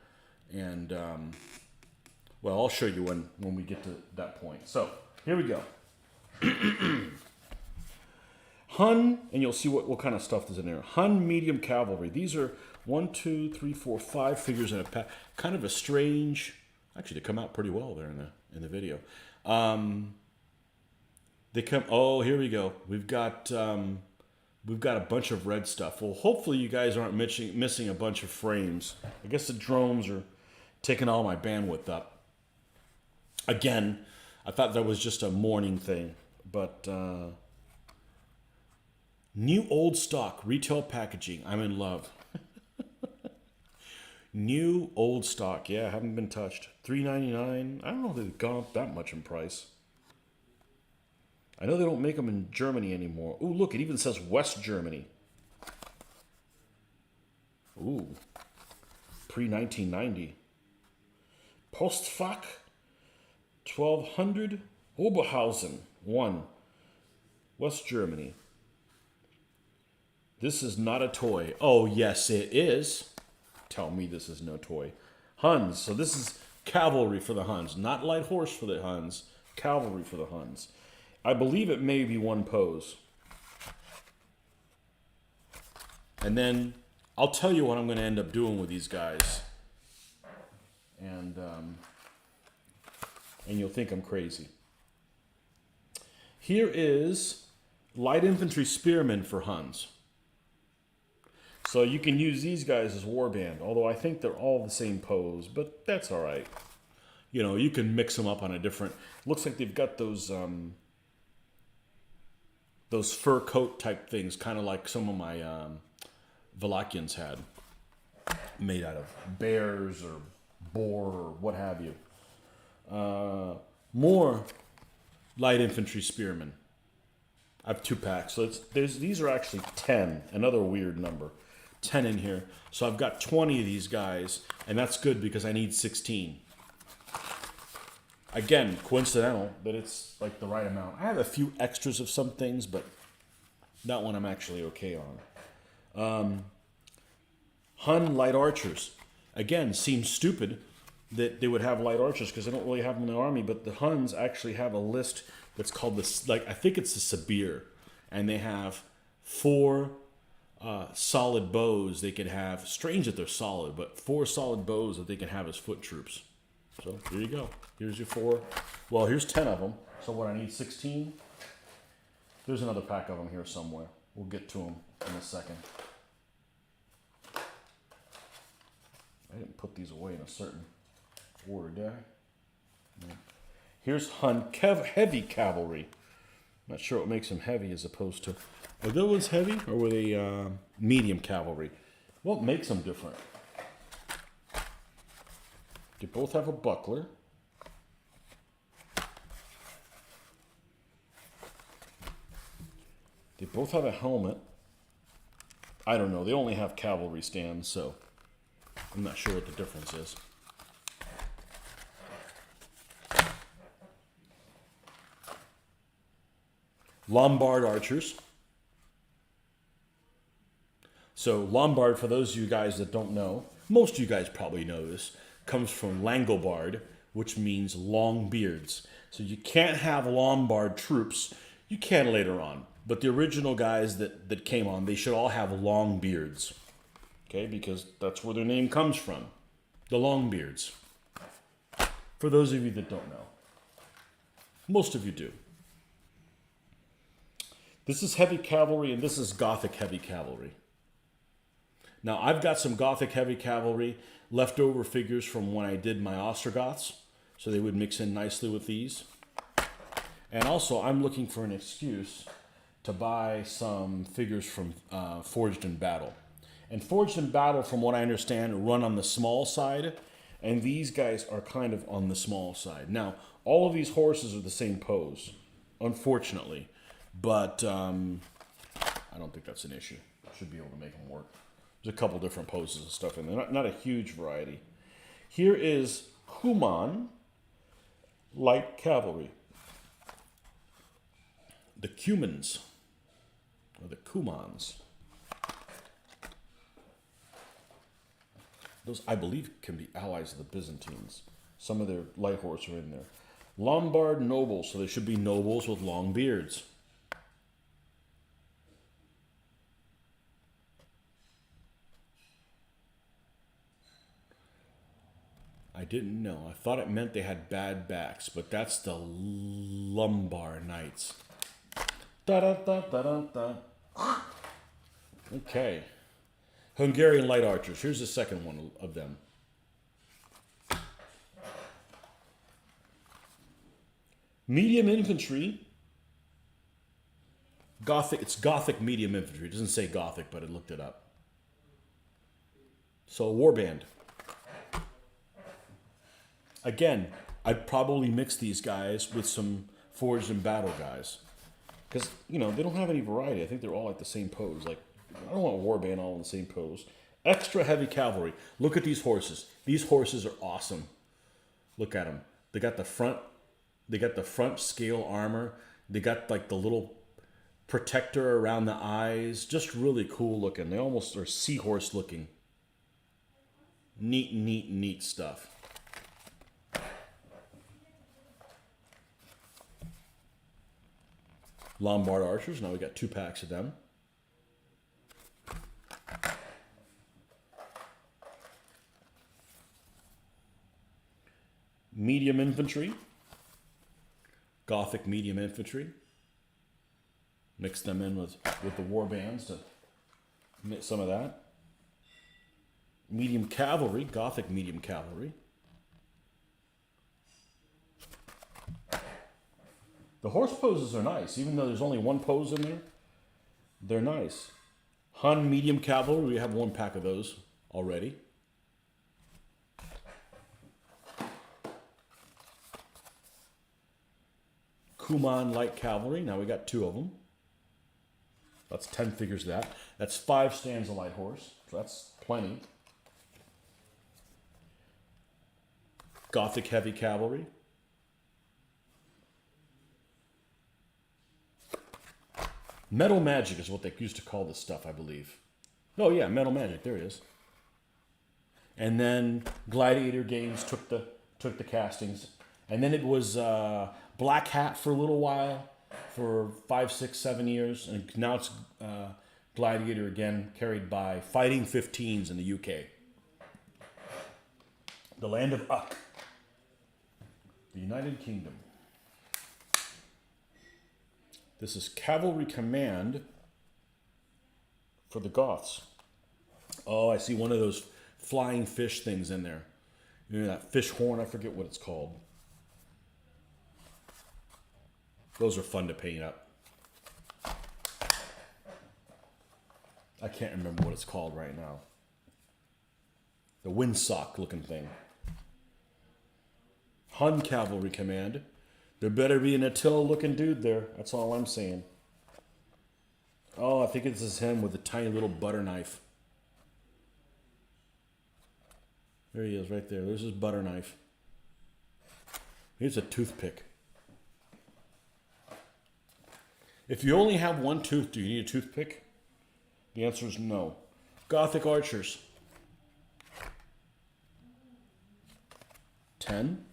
And, well, I'll show you when we get to that point. So, here we go. Hun, and you'll see what kind of stuff is in there. Hun medium cavalry. These are 1, 2, 3, 4, 5 figures in a pack. Kind of a strange, actually they come out pretty well there in the video. They come, oh, here we go. We've got a bunch of red stuff. Well, hopefully you guys aren't missing a bunch of frames. I guess the drones are taking all my bandwidth up. Again, I thought that was just a morning thing, but new old stock, retail packaging. I'm in love. New old stock, yeah, haven't been touched. $3.99. I don't know if they've gone up that much in price. I know they don't make them in Germany anymore. Ooh, look, it even says West Germany. Ooh, pre-1990. Postfach 1200 Oberhausen 1, West Germany. This is not a toy. Oh, yes, it is. Tell me this is no toy. Huns. So this is cavalry for the Huns. Not light horse for the Huns. Cavalry for the Huns. I believe it may be one pose. And then I'll tell you what I'm going to end up doing with these guys. And you'll think I'm crazy. Here is light infantry spearmen for Huns. So you can use these guys as warband, although I think they're all the same pose, but that's all right. You know, you can mix them up on a different... Looks like they've got those fur coat type things, kind of like some of my Valakians had, made out of bears or boar or what have you. More Light infantry spearmen. I have 2 packs. So these are actually 10. Another weird number. 10 in here. So I've got 20 of these guys, and that's good because I need 16. Again, coincidental that it's like the right amount. I have a few extras of some things, but that one I'm actually okay on. Hun light archers. Again, seems stupid that they would have light archers because they don't really have them in the army, but the Huns actually have a list that's called I think it's the Sabir, and they have 4 solid bows they could have. Strange that they're solid, but 4 solid bows that they can have as foot troops. So here you go. Here's your 4. Well, here's 10 of them. So what, I need 16? There's another pack of them here somewhere. We'll get to them in a second. I didn't put these away in a certain order, did I? No. Here's Hun heavy cavalry. Not sure what makes them heavy as opposed to... Are those heavy or were they medium cavalry? What makes them different? They both have a buckler. They both have a helmet. I don't know. They only have cavalry stands, so I'm not sure what the difference is. Lombard Archers. So Lombard, for those of you guys that don't know, most of you guys probably know this, comes from Langobard, which means long beards. So you can't have Lombard troops. You can later on. But the original guys that came on, they should all have long beards. Okay, because that's where their name comes from. The Longbeards. For those of you that don't know. Most of you do. This is heavy cavalry, and this is Gothic heavy cavalry. Now, I've got some Gothic heavy cavalry leftover figures from when I did my Ostrogoths, so they would mix in nicely with these. And also, I'm looking for an excuse to buy some figures from Forged in Battle. And Forged in Battle, from what I understand, run on the small side, and these guys are kind of on the small side. Now, all of these horses are the same pose, unfortunately, but I don't think that's an issue. Should be able to make them work. There's a couple different poses and stuff in there, not a huge variety. Here is Kuman light cavalry. The Cumans, or the Cumans. Those, I believe, can be allies of the Byzantines. Some of their light horse are in there. Lombard nobles, so they should be nobles with long beards. I didn't know. I thought it meant they had bad backs, but that's the Lombard Knights. Da-da-da-da-da-da. Okay. Hungarian light archers. Here's the second one of them. Medium infantry. Gothic. It's Gothic medium infantry. It doesn't say Gothic, but I looked it up. So, Warband. Again, I'd probably mix these guys with some Forged in Battle guys. Because, you know, they don't have any variety. I think they're all like the same pose. Like, I don't want Warband all in the same pose. Extra heavy cavalry. Look at these horses. These horses are awesome. Look at them. They got the front scale armor. They got like the little protector around the eyes. Just really cool looking. They almost are seahorse looking. Neat, neat, neat stuff. Lombard Archers. Now we got 2 packs of them. Medium infantry. Gothic medium infantry. Mix them in with the warbands to get some of that. Medium cavalry. Gothic medium cavalry. The horse poses are nice, even though there's only one pose in there. They're nice. Hun medium cavalry, we have 1 pack of those already. Kuman Light Cavalry. Now we got 2 of them. That's 10 figures of that. That's 5 stands of light horse. So that's plenty. Gothic Heavy Cavalry. Metal Magic is what they used to call this stuff, I believe. Oh yeah, Metal Magic. There it is. And then Gladiator Games took the castings, and then it was Black Hat for a little while, for 5, 6, 7 years, and now it's Gladiator again, carried by Fighting 15s in the UK. The land of Uck, the United Kingdom. This is Cavalry Command for the Goths. Oh, I see one of those flying fish things in there. You know, that fish horn, I forget what it's called. Those are fun to paint up. I can't remember what it's called right now. The windsock looking thing. Hun Cavalry Command. There better be an Attila looking dude there. That's all I'm saying. Oh, I think this is him with a tiny little butter knife. There he is right there. There's his butter knife. Here's a toothpick. If you only have one tooth, do you need a toothpick? The answer is no. Gothic Archers. 10.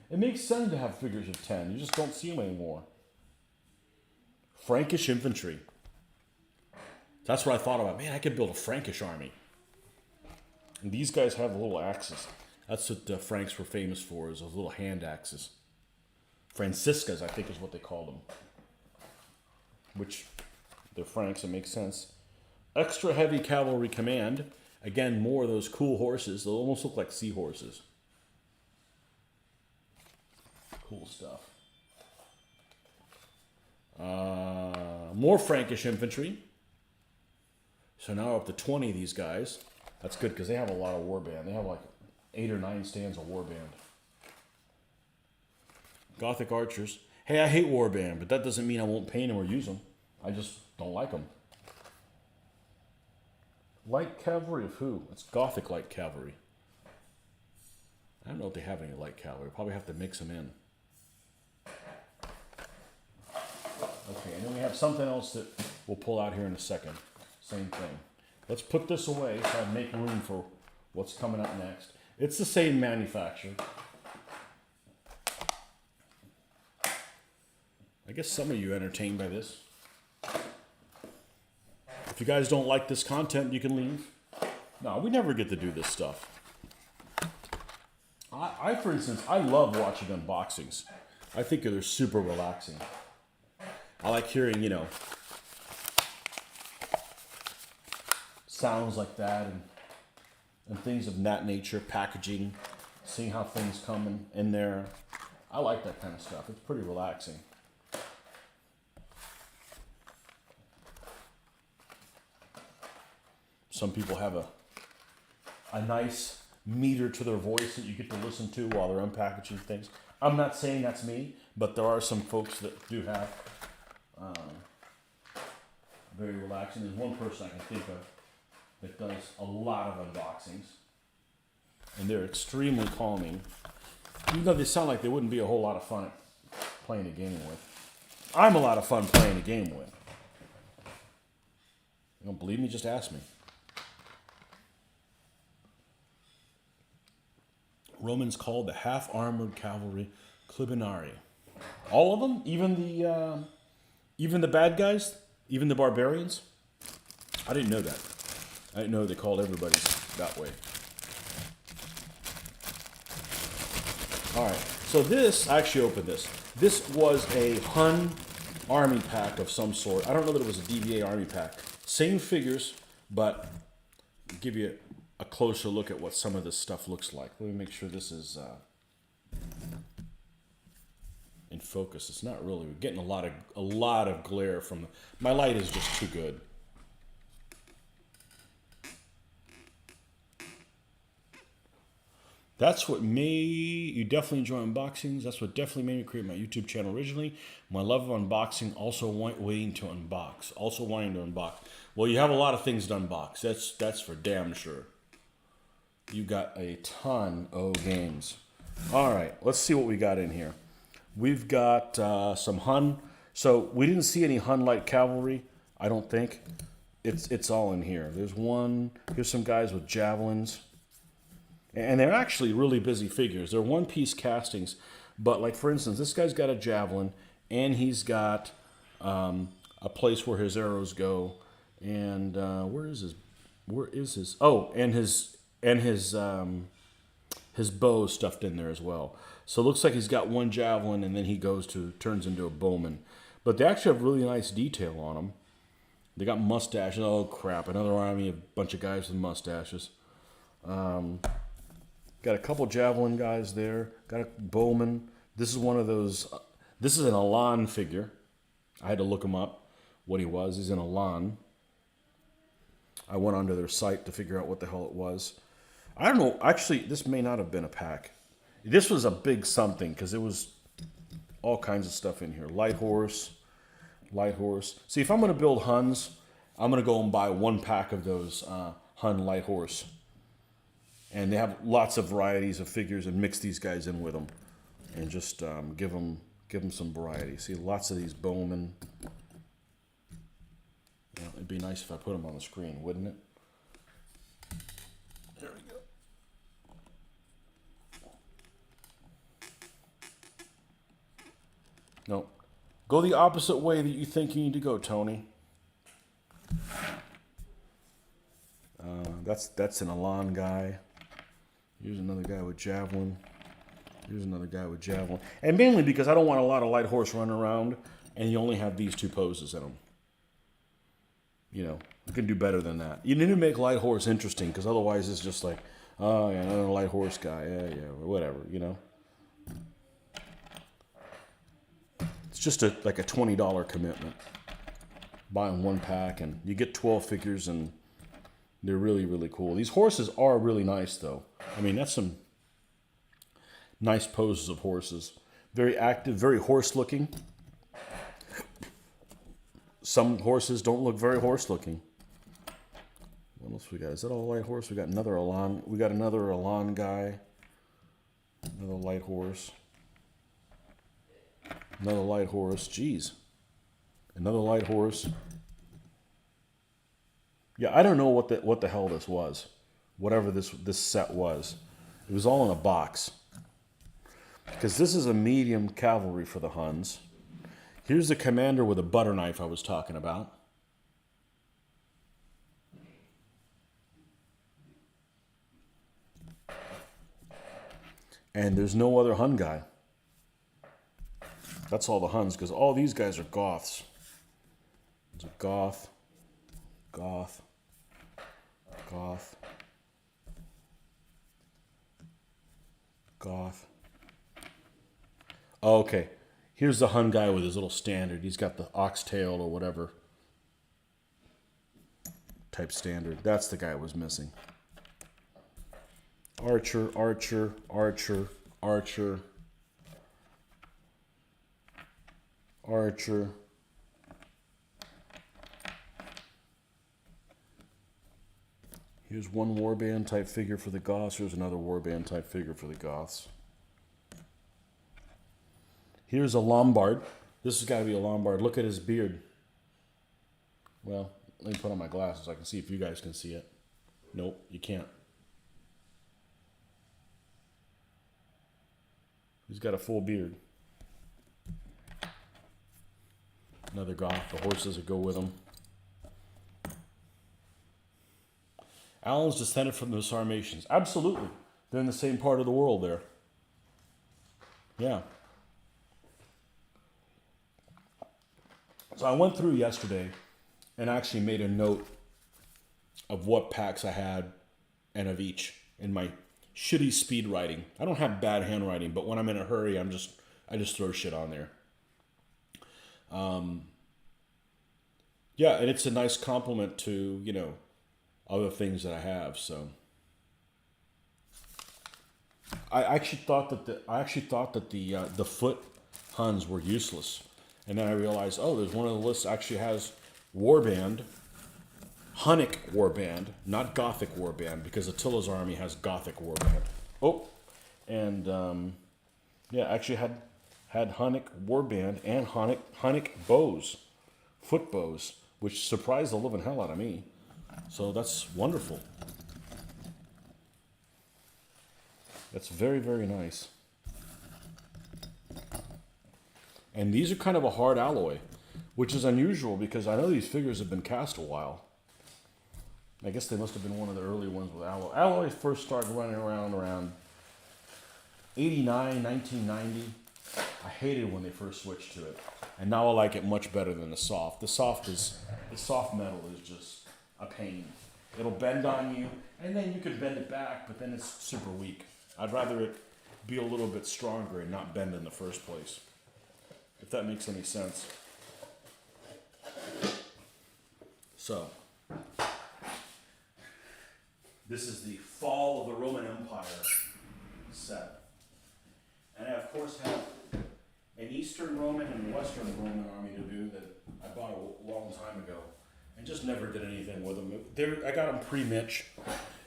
It makes sense to have figures of 10. You just don't see them anymore. Frankish Infantry. That's what I thought about. Man, I could build a Frankish army. And these guys have the little axes. That's what the Franks were famous for, is those little hand axes. Franciscas, I think is what they call them. Which, they're Franks, it makes sense. Extra Heavy Cavalry Command. Again, more of those cool horses. They almost look like seahorses. Cool stuff. More Frankish Infantry. So now up to 20 of these guys. That's good because they have a lot of Warband. They have like 8 or 9 stands of Warband. Gothic Archers. Hey, I hate Warband, but that doesn't mean I won't paint them or use them. I just don't like them. Light Cavalry of who? It's Gothic Light Cavalry. I don't know if they have any Light Cavalry. Probably have to mix them in. Okay, and then we have something else that we'll pull out here in a second. Same thing. Let's put this away so I make room for what's coming up next. It's the same manufacturer. I guess some of you are entertained by this. If you guys don't like this content, you can leave. No, we never get to do this stuff. I for instance, I love watching unboxings. I think they're super relaxing. I like hearing, you know, sounds like that and things of that nature, packaging, seeing how things come in there. I like that kind of stuff. It's pretty relaxing. Some people have a nice meter to their voice that you get to listen to while they're unpackaging things. I'm not saying that's me, but there are some folks that do have very relaxing. There's one person I can think of that does a lot of unboxings, and they're extremely calming. Even though they sound like they wouldn't be a whole lot of fun playing a game with. I'm a lot of fun playing a game with. You don't believe me? Just ask me. Romans called the half-armored cavalry Clibinari. All of them, even the bad guys, even the barbarians. I didn't know that. I didn't know they called everybody that way. All right, so this, I actually opened this. This was a Hun army pack of some sort. I don't know that it was a DVA army pack. Same figures, but I'll give you a closer look at what some of this stuff looks like. Let me make sure this is in focus. It's not really. We're getting a lot of glare from my light is just too good. That's what you definitely enjoy unboxings. That's what definitely made me create my YouTube channel originally. My love of unboxing, also waiting to unbox. Also wanting to unbox. Well, you have a lot of things to unbox. That's for damn sure. You got a ton of games. All right, let's see what we got in here. We've got some Hun. So we didn't see any Hun light cavalry, I don't think. It's all in here. There's one. Here's some guys with javelins. And they're actually really busy figures. They're one-piece castings. But, like, for instance, this guy's got a javelin, and he's got a place where his arrows go. And where is his? Oh, and his bow stuffed in there as well. So it looks like he's got one javelin, and then he turns into a bowman. But they actually have really nice detail on them. They got mustaches. Oh, crap. Another army, a bunch of guys with mustaches. Got a couple javelin guys there. Got a bowman. This is one of those. This is an Elan figure. I had to look him up, what he was. He's an Elan. I went onto their site to figure out what the hell it was. I don't know. Actually, this may not have been a pack. This was a big something because it was all kinds of stuff in here. Light horse. See, if I'm going to build Huns, I'm going to go and buy one pack of those Hun light horse. And they have lots of varieties of figures and mix these guys in with them. And just give them some variety. See, lots of these Bowmen. Well, it'd be nice if I put them on the screen, wouldn't it? There we go. No. Go the opposite way that you think you need to go, Tony. That's an Elan guy. Here's another guy with javelin. Here's another guy with javelin. And mainly because I don't want a lot of light horse running around, and you only have these two poses in them. You know, you can do better than that. You need to make light horse interesting, because otherwise it's just like, oh yeah, another light horse guy. Yeah, whatever, you know. It's just like a $20 commitment. Buying one pack, and you get 12 figures, and they're really, really cool. These horses are really nice, though. I mean, that's some nice poses of horses. Very active, very horse-looking. Some horses don't look very horse-looking. What else we got? Is that all light horse? We got another Elan. We got another Elan guy. Another light horse. Another light horse. Jeez. Another light horse. Yeah, I don't know what the hell this was. Whatever this set was. It was all in a box. Because this is a medium cavalry for the Huns. Here's the commander with a butter knife I was talking about. And there's no other Hun guy. That's all the Huns, because all these guys are Goths. There's a Goth. Goth. Oh, okay. Here's the Hun guy with his little standard. He's got the oxtail or whatever type standard. That's the guy I was missing. Archer. Here's one Warband type figure for the Goths. Here's another Warband type figure for the Goths. Here's a Lombard. This has got to be a Lombard. Look at his beard. Well, let me put on my glasses so I can see if you guys can see it. Nope, you can't. He's got a full beard. Another Goth. The horses that go with him. Alan's descended from the Sarmatians. Absolutely. They're in the same part of the world there. Yeah. So I went through yesterday and actually made a note of what packs I had and of each in my shitty speed writing. I don't have bad handwriting, but when I'm in a hurry, I just throw shit on there. Yeah, and it's a nice compliment to, you know, other things that I have, so. I actually thought that the foot Huns were useless, and then I realized, oh, there's one of the lists actually has Warband, Hunnic Warband, not Gothic Warband, because Attila's army has Gothic Warband. Oh, and yeah, actually had Hunnic Warband and Hunnic bows, foot bows, which surprised the living hell out of me. So that's wonderful. That's very, very nice. And these are kind of a hard alloy, which is unusual because I know these figures have been cast a while. I guess they must have been one of the early ones with alloy. Alloys first started running around 89, 1990. I hated when they first switched to it. And now I like it much better than the soft. The soft metal is just a pain. It'll bend on you, and then you can bend it back, but then it's super weak. I'd rather it be a little bit stronger and not bend in the first place, if that makes any sense. So, this is the Fall of the Roman Empire set. And I, of course, have an Eastern Roman and a Western Roman army to do that I bought a long time ago and just never did anything with them. I got them pre-Mitch,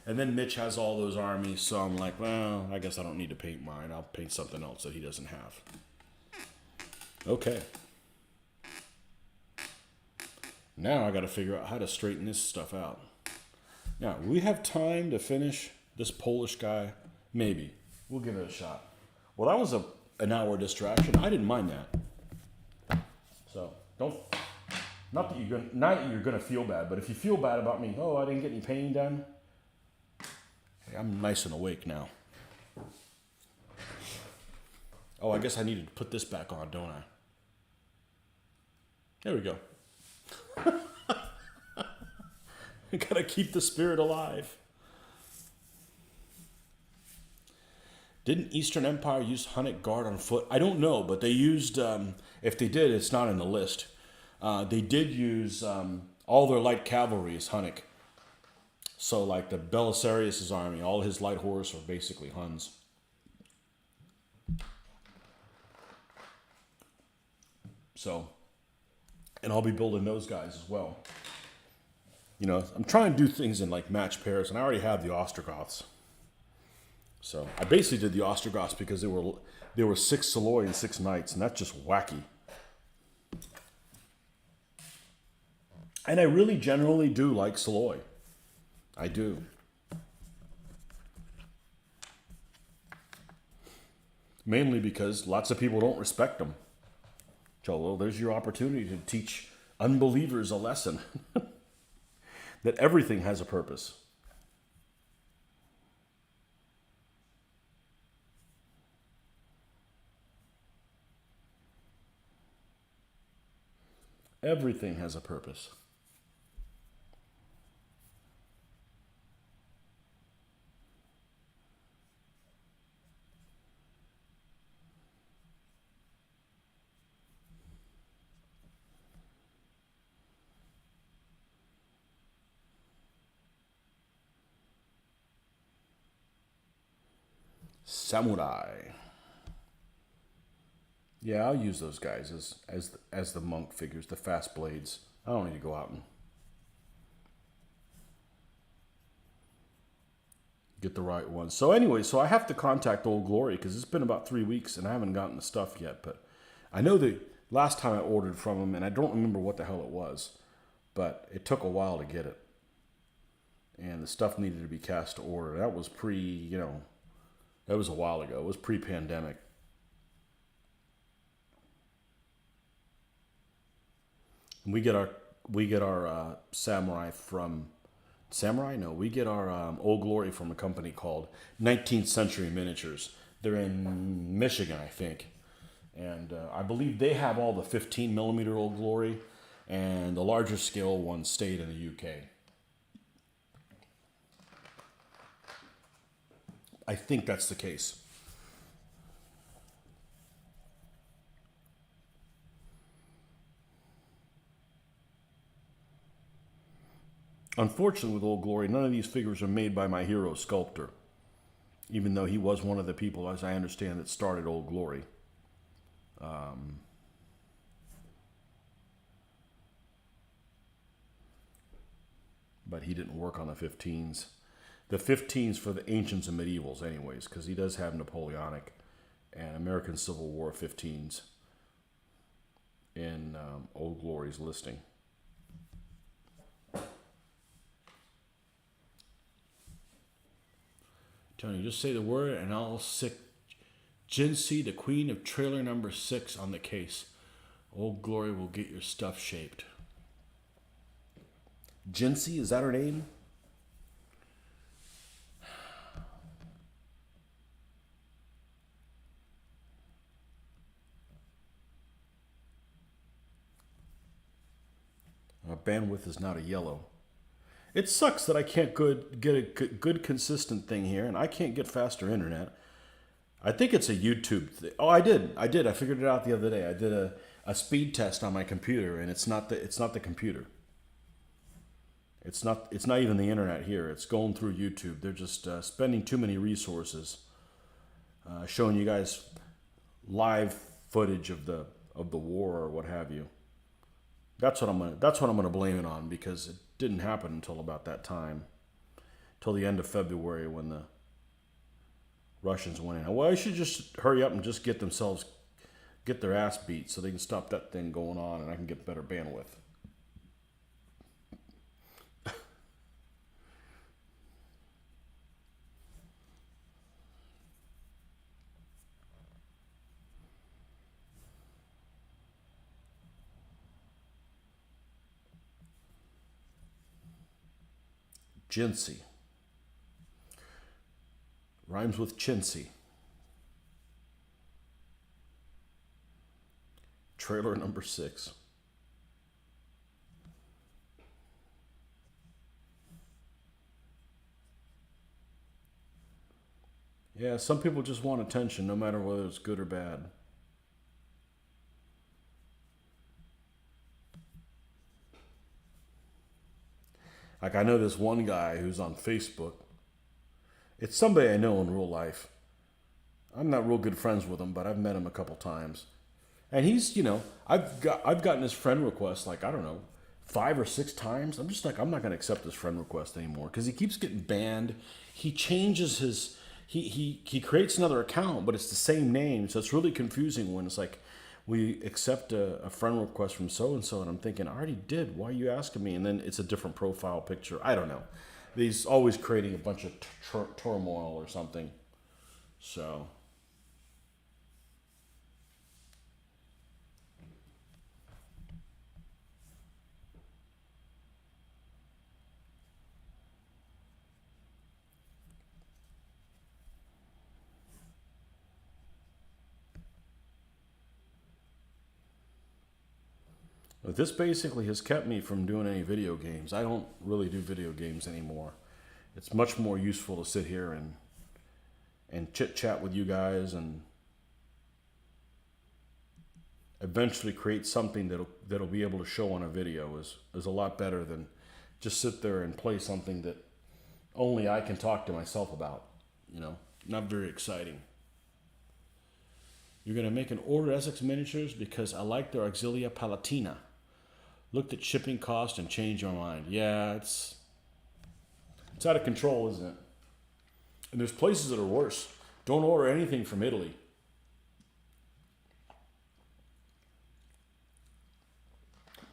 and then Mitch has all those armies, so I'm like, well, I guess I don't need to paint mine. I'll paint something else that he doesn't have. Okay. Now I got to figure out how to straighten this stuff out. Now, we have time to finish this Polish guy? Maybe. We'll give it a shot. Well, that was an hour distraction. I didn't mind that. So, not that you're gonna feel bad, but if you feel bad about me, oh, I didn't get any painting done, hey, I'm nice and awake now. Oh, I guess I needed to put this back on, don't I? There we go. I gotta keep the spirit alive. Didn't Eastern Empire use Hunnic Guard on foot? I don't know, but they used, if they did, it's not in the list. They did use all their light cavalry is Hunnic. So like the Belisarius' army, all his light horse are basically Huns. So, and I'll be building those guys as well. You know, I'm trying to do things in like match pairs, and I already have the Ostrogoths. So I basically did the Ostrogoths because there were 6 Saloy and 6 knights, and that's just wacky. And I really generally do like Saloy. I do. Mainly because lots of people don't respect them. So, well, there's your opportunity to teach unbelievers a lesson. That everything has a purpose. Everything has a purpose. Samurai. Yeah, I'll use those guys as the monk figures, the fast blades. I don't need to go out and get the right ones. So anyway, so I have to contact Old Glory because it's been about 3 weeks and I haven't gotten the stuff yet. But I know the last time I ordered from them, and I don't remember what the hell it was, but it took a while to get it. And the stuff needed to be cast to order. That was that was a while ago. It was pre-pandemic. And we get our samurai from Samurai? No, we get our Old Glory from a company called 19th Century Miniatures. They're in Michigan, I think. And I believe they have all the 15 millimeter Old Glory, and the larger scale ones stayed in the UK. I think that's the case. Unfortunately, with Old Glory, none of these figures are made by my hero sculptor. even though he was one of the people, as I understand, that started Old Glory. But he didn't work on the 15s. The 15s for the ancients and medievals anyways, because he does have Napoleonic and American Civil War 15s in Old Glory's listing. Tony, just say the word and I'll sick Jinsey, the queen of trailer number 6 on the case. Old Glory will get your stuff shaped. Jinsey, is that her name? Bandwidth is not a yellow. It sucks that I can't get a good consistent thing here, and I can't get faster internet. I think it's a YouTube thing. Oh, I did. I figured it out the other day. I did a speed test on my computer, and it's not the computer. It's not even the internet here. It's going through YouTube. They're just spending too many resources showing you guys live footage of the war or what have you. That's what I'm gonna blame it on, because it didn't happen until about that time, till the end of February when the Russians went in. Well, I should just hurry up and just get their ass beat so they can stop that thing going on and I can get better bandwidth. Jinsey. Rhymes with chintzy. Trailer number 6. Yeah, some people just want attention, no matter whether it's good or bad. Like, I know this one guy who's on Facebook. It's somebody I know in real life. I'm not real good friends with him, but I've met him a couple times. And he's, I've gotten his friend request, like, I don't know, 5 or 6 times. I'm just like, I'm not going to accept his friend request anymore, because he keeps getting banned. He changes his, he creates another account, but it's the same name. So it's really confusing when it's like, we accept a friend request from so-and-so, and I'm thinking, I already did. Why are you asking me? And then it's a different profile picture. I don't know. He's always creating a bunch of turmoil or something. So. But this basically has kept me from doing any video games. I don't really do video games anymore. It's much more useful to sit here and chit-chat with you guys and eventually create something that'll be able to show on a video is a lot better than just sit there and play something that only I can talk to myself about. Not very exciting. You're going to make an order Essex miniatures because I like their Auxilia Palatina. Looked at shipping cost and changed your mind. Yeah, it's out of control, isn't it? And there's places that are worse. Don't order anything from Italy.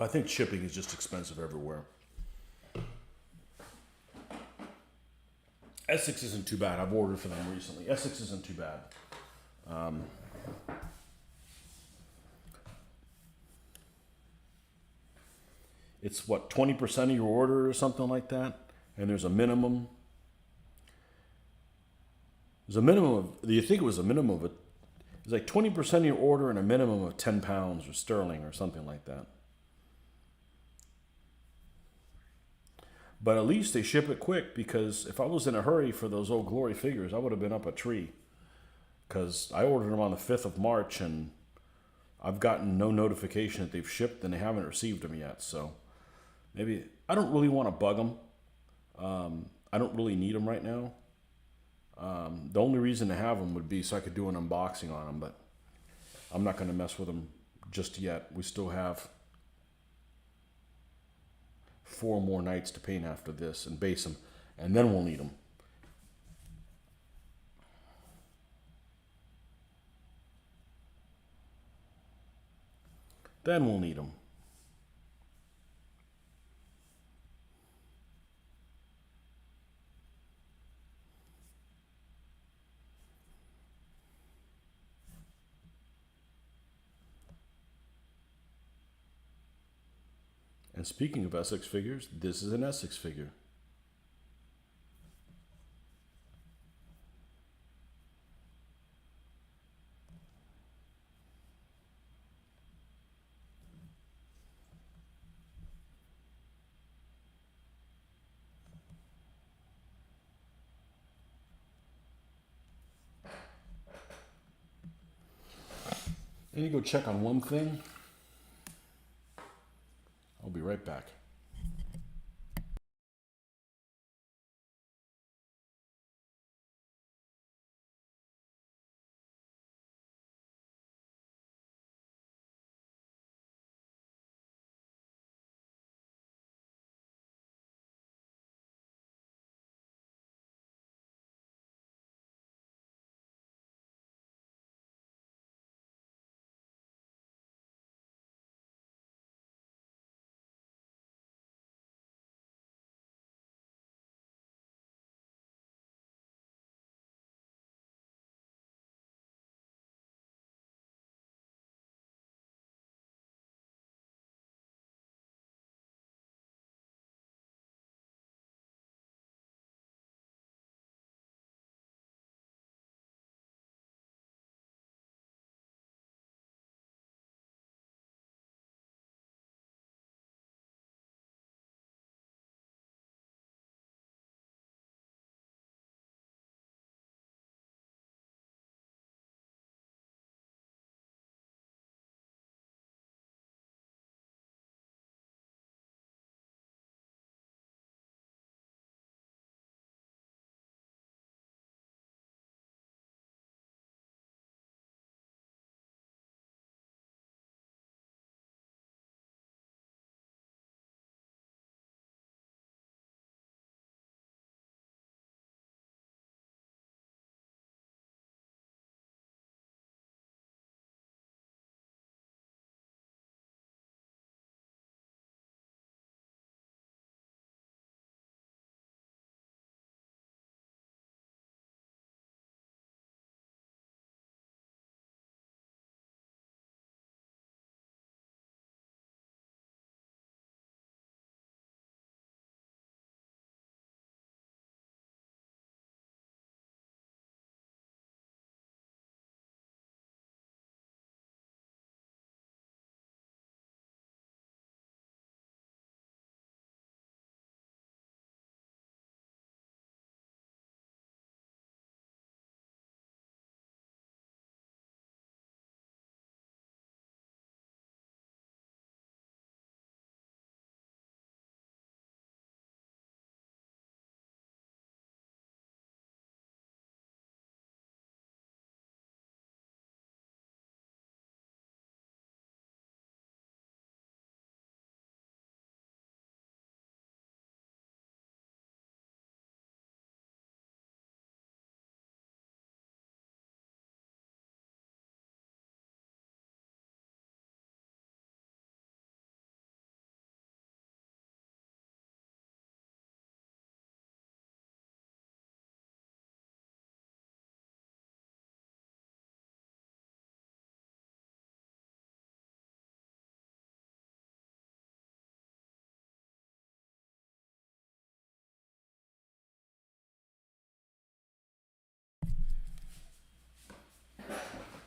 I think shipping is just expensive everywhere. Essex isn't too bad. I've ordered for them recently. Essex isn't too bad. It's 20% of your order or something like that, and there's a minimum. There's a minimum of, you think it was a minimum of, it's like 20% of your order and a minimum of 10 pounds or sterling or something like that. But at least they ship it quick, because if I was in a hurry for those Old Glory figures, I would have been up a tree. Because I ordered them on the 5th of March, and I've gotten no notification that they've shipped, and they haven't received them yet. So maybe, I don't really want to bug them. I don't really need them right now. The only reason to have them would be so I could do an unboxing on them, but I'm not going to mess with them just yet. We still have 4 more nights to paint after this and base them, and then we'll need them. Then we'll need them. And speaking of Essex figures, this is an Essex figure. I need to go check on one thing. I'll be right back.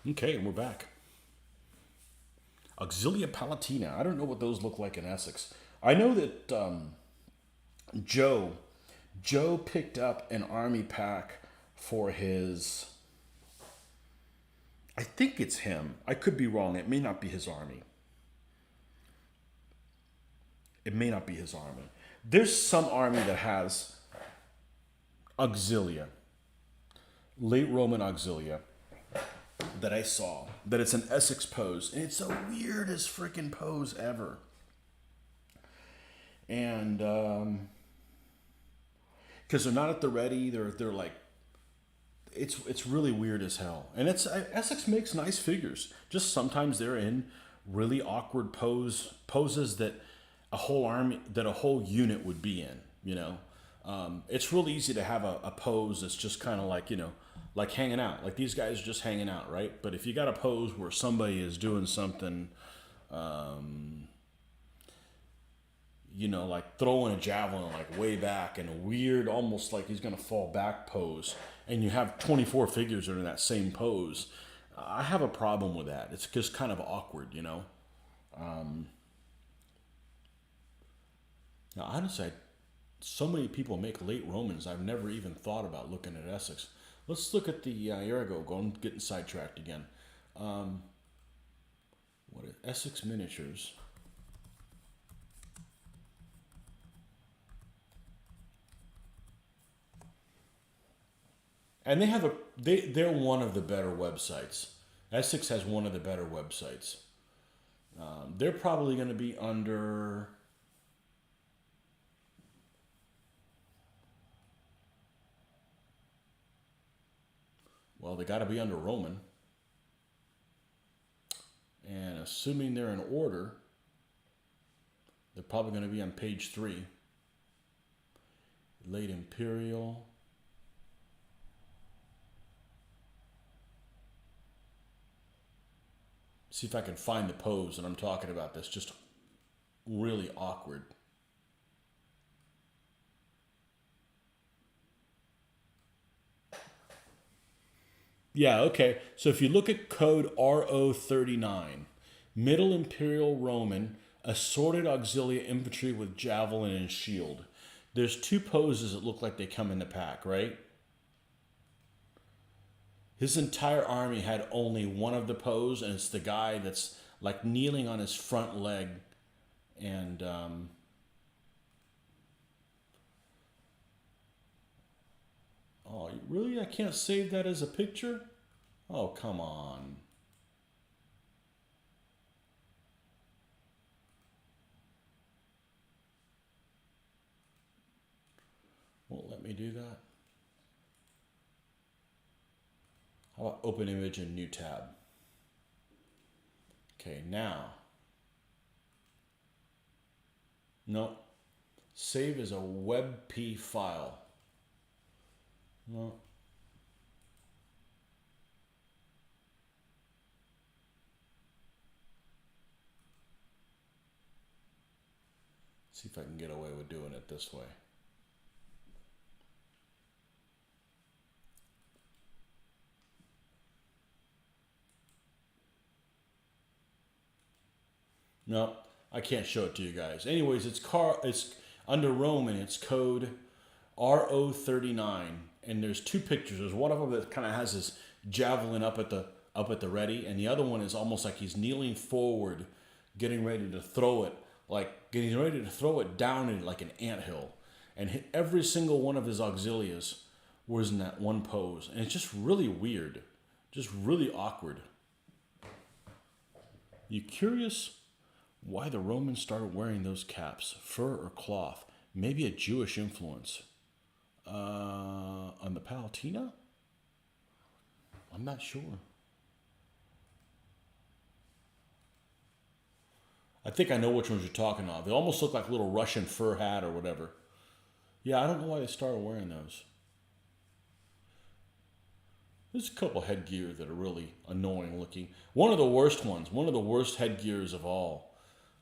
Okay, and we're back. Auxilia Palatina. I don't know what those look like in Essex. I know that Joe picked up an army pack for his. I think it's him. I could be wrong. It may not be his army. It may not be his army. There's some army that has Auxilia. late Roman Auxilia that I saw, that it's an Essex pose, and it's the weirdest freaking pose ever. And because they're not at the ready, they're like, it's really weird as hell. And it's Essex makes nice figures. Just sometimes they're in really awkward poses that a whole army, that a whole unit would be in. You know, it's real easy to have a pose that's just kind of like, you know, like hanging out. Like these guys are just hanging out, right? But if you got a pose where somebody is doing something, you know, like throwing a javelin like way back in a weird, almost like he's gonna fall back pose, and you have 24 figures that are in that same pose, I have a problem with that. It's just kind of awkward, you know. Now, honestly, so many people make late Romans. I've never even thought about looking at Essex. Let's look at the here I go. I'm getting sidetracked again. What is Essex miniatures? And they have they're one of the better websites. Essex has one of the better websites. They're probably going to be under. Well, they got to be under Roman. And assuming they're in order, they're probably going to be on page 3. Late Imperial. See if I can find the pose that I'm talking about that's just really awkward. Yeah, okay. So if you look at code RO39, Middle Imperial Roman, assorted Auxilia Infantry with javelin and shield. There's 2 poses that look like they come in the pack, right? His entire army had only one of the pose, and it's the guy that's like kneeling on his front leg, and oh, really? I can't save that as a picture? Oh, come on. Won't let me do that. How about open image and new tab? Okay, now. No. Save as a WebP file. No. See if I can get away with doing it this way. No, I can't show it to you guys. Anyways, it's under Roman. It's code RO39, and there's 2 pictures. There's one of them that kind of has his javelin up at the ready, and the other one is almost like he's kneeling forward, getting ready to throw it, down in like an anthill. And every single one of his auxilias was in that one pose, and it's just really weird, just really awkward. You curious why the Romans started wearing those caps, fur or cloth? Maybe a Jewish influence. On the Palatina? I'm not sure. I think I know which ones you're talking about. They almost look like a little Russian fur hat or whatever. Yeah, I don't know why they started wearing those. There's a couple headgear that are really annoying looking. One of the worst ones, one of the worst headgears of all,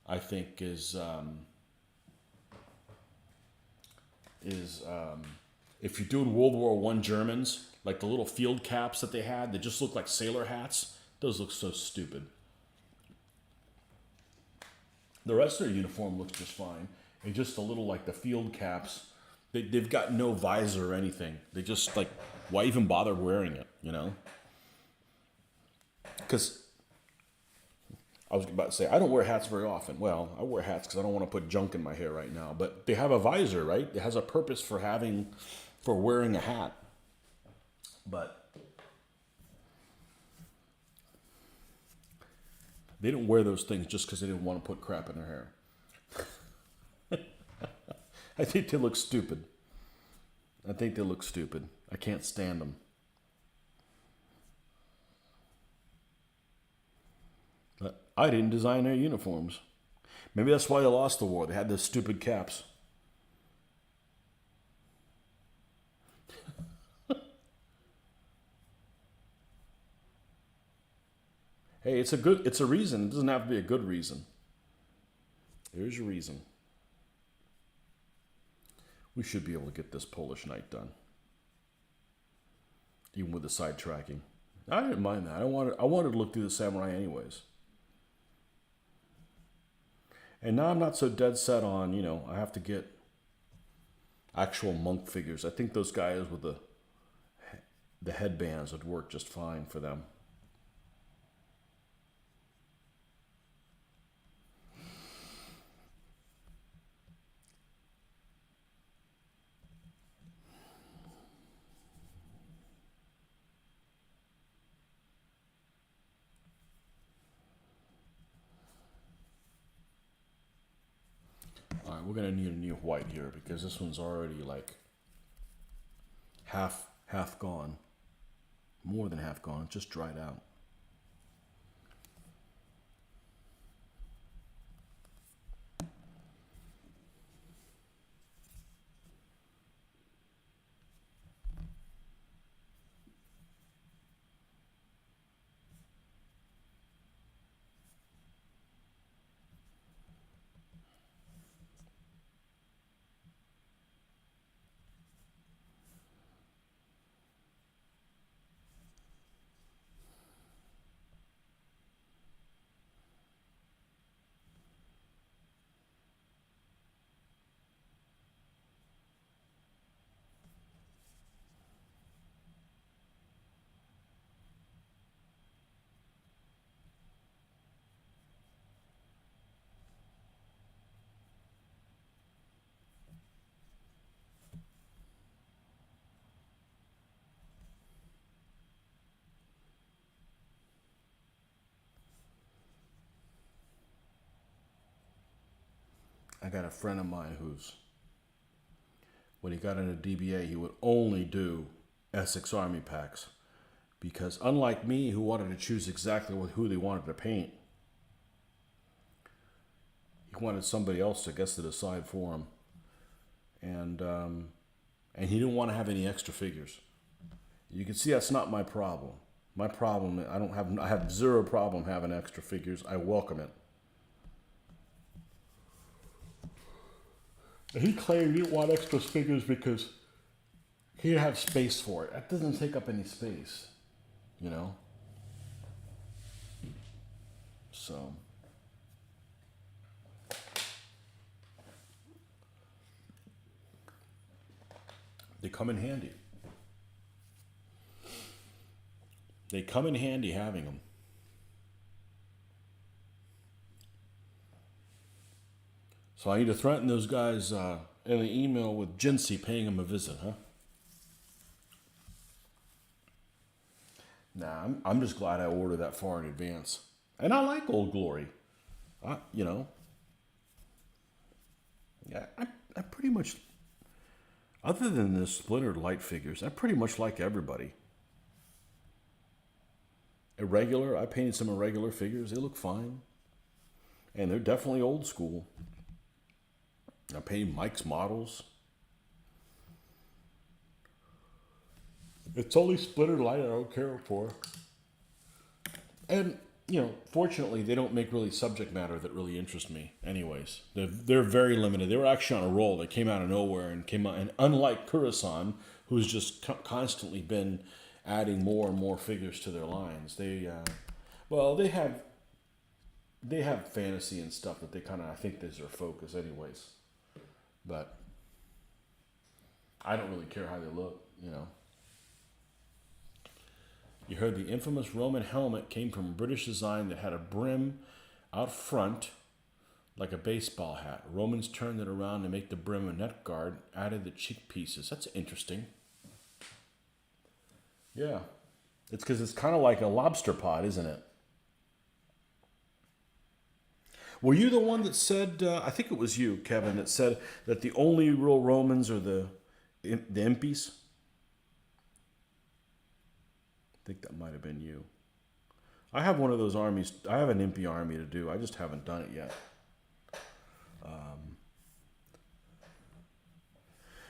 I think, is if you're doing World War I Germans, like the little field caps that they had that just look like sailor hats. Those look so stupid. The rest of their uniform looks just fine. And just the little, like the field caps, they've got no visor or anything. They just, like, why even bother wearing it, you know? Because I was about to say, I don't wear hats very often. Well, I wear hats because I don't want to put junk in my hair right now. But they have a visor, right? It has a purpose for wearing a hat. But They didn't wear those things just because they didn't want to put crap in their hair. I think they look stupid. I can't stand them. But I didn't design their uniforms. Maybe that's why they lost the war. They had those stupid caps. Hey, it's a reason. It doesn't have to be a good reason. Here's your reason. We should be able to get this Polish Knight done. Even with the side tracking. I didn't mind that. I wanted to look through the samurai anyways. And now I'm not so dead set on, I have to get actual monk figures. I think those guys with the headbands would work just fine for them. All right, we're gonna need a new white here because this one's already like half gone, more than half gone. It just dried out. I got a friend of mine who's, when he got into DBA, he would only do Essex Army packs. Because unlike me, who wanted to choose exactly who they wanted to paint, he wanted somebody else, I guess, to decide for him. And he didn't want to have any extra figures. You can see that's not my problem. My problem, I have zero problem having extra figures. I welcome it. He claimed he didn't want extra figures because he didn't have space for it. That doesn't take up any space, So. They come in handy. They come in handy having them. So I need to threaten those guys in an email with Jinsey paying them a visit, huh? Nah, I'm just glad I ordered that far in advance. And I like Old Glory. Yeah, I pretty much, other than the splintered light figures, I pretty much like everybody. I painted some irregular figures. They look fine. And they're definitely old school. I painted Mike's models. It's only splintered light I don't care for. And, fortunately, they don't make really subject matter that really interests me anyways. They're very limited. They were actually on a roll. They came out of nowhere and unlike Kurasan, who's just constantly been adding more and more figures to their lines, they have fantasy and stuff that I think is their focus anyways. But I don't really care how they look, You heard the infamous Roman helmet came from a British design that had a brim out front like a baseball hat. Romans turned it around to make the brim a net guard, added the cheek pieces. That's interesting. Yeah. It's because it's kind of like a lobster pot, isn't it? Were you the one that said? I think it was you, Kevin, that said that the only real Romans are the impies. I think that might have been you. I have one of those armies. I have an impy army to do. I just haven't done it yet.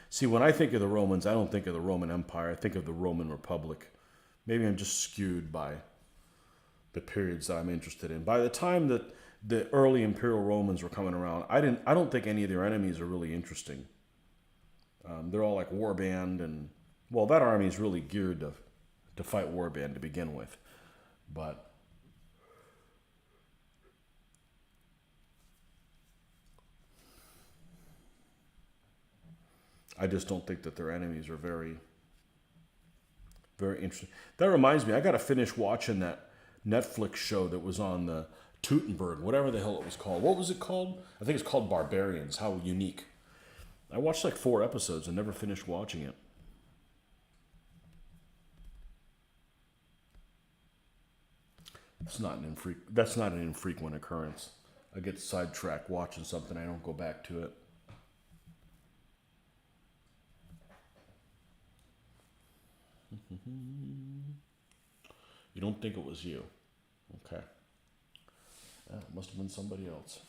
See, when I think of the Romans, I don't think of the Roman Empire. I think of the Roman Republic. Maybe I'm just skewed by the periods that I'm interested in. By the time that the early Imperial Romans were coming around, I don't think any of their enemies are really interesting. They're all like Warband, and well, that army is really geared to fight Warband to begin with, but I just don't think that their enemies are very, very interesting. That reminds me, I got to finish watching that Netflix show that was on the Teutonberg, whatever the hell it was called. What was it called? I think it's called Barbarians. How unique. I watched like 4 episodes and never finished watching it. That's not an infrequent occurrence. I get sidetracked watching something, I don't go back to it. You don't think it was you? Okay. Yeah, it must have been somebody else.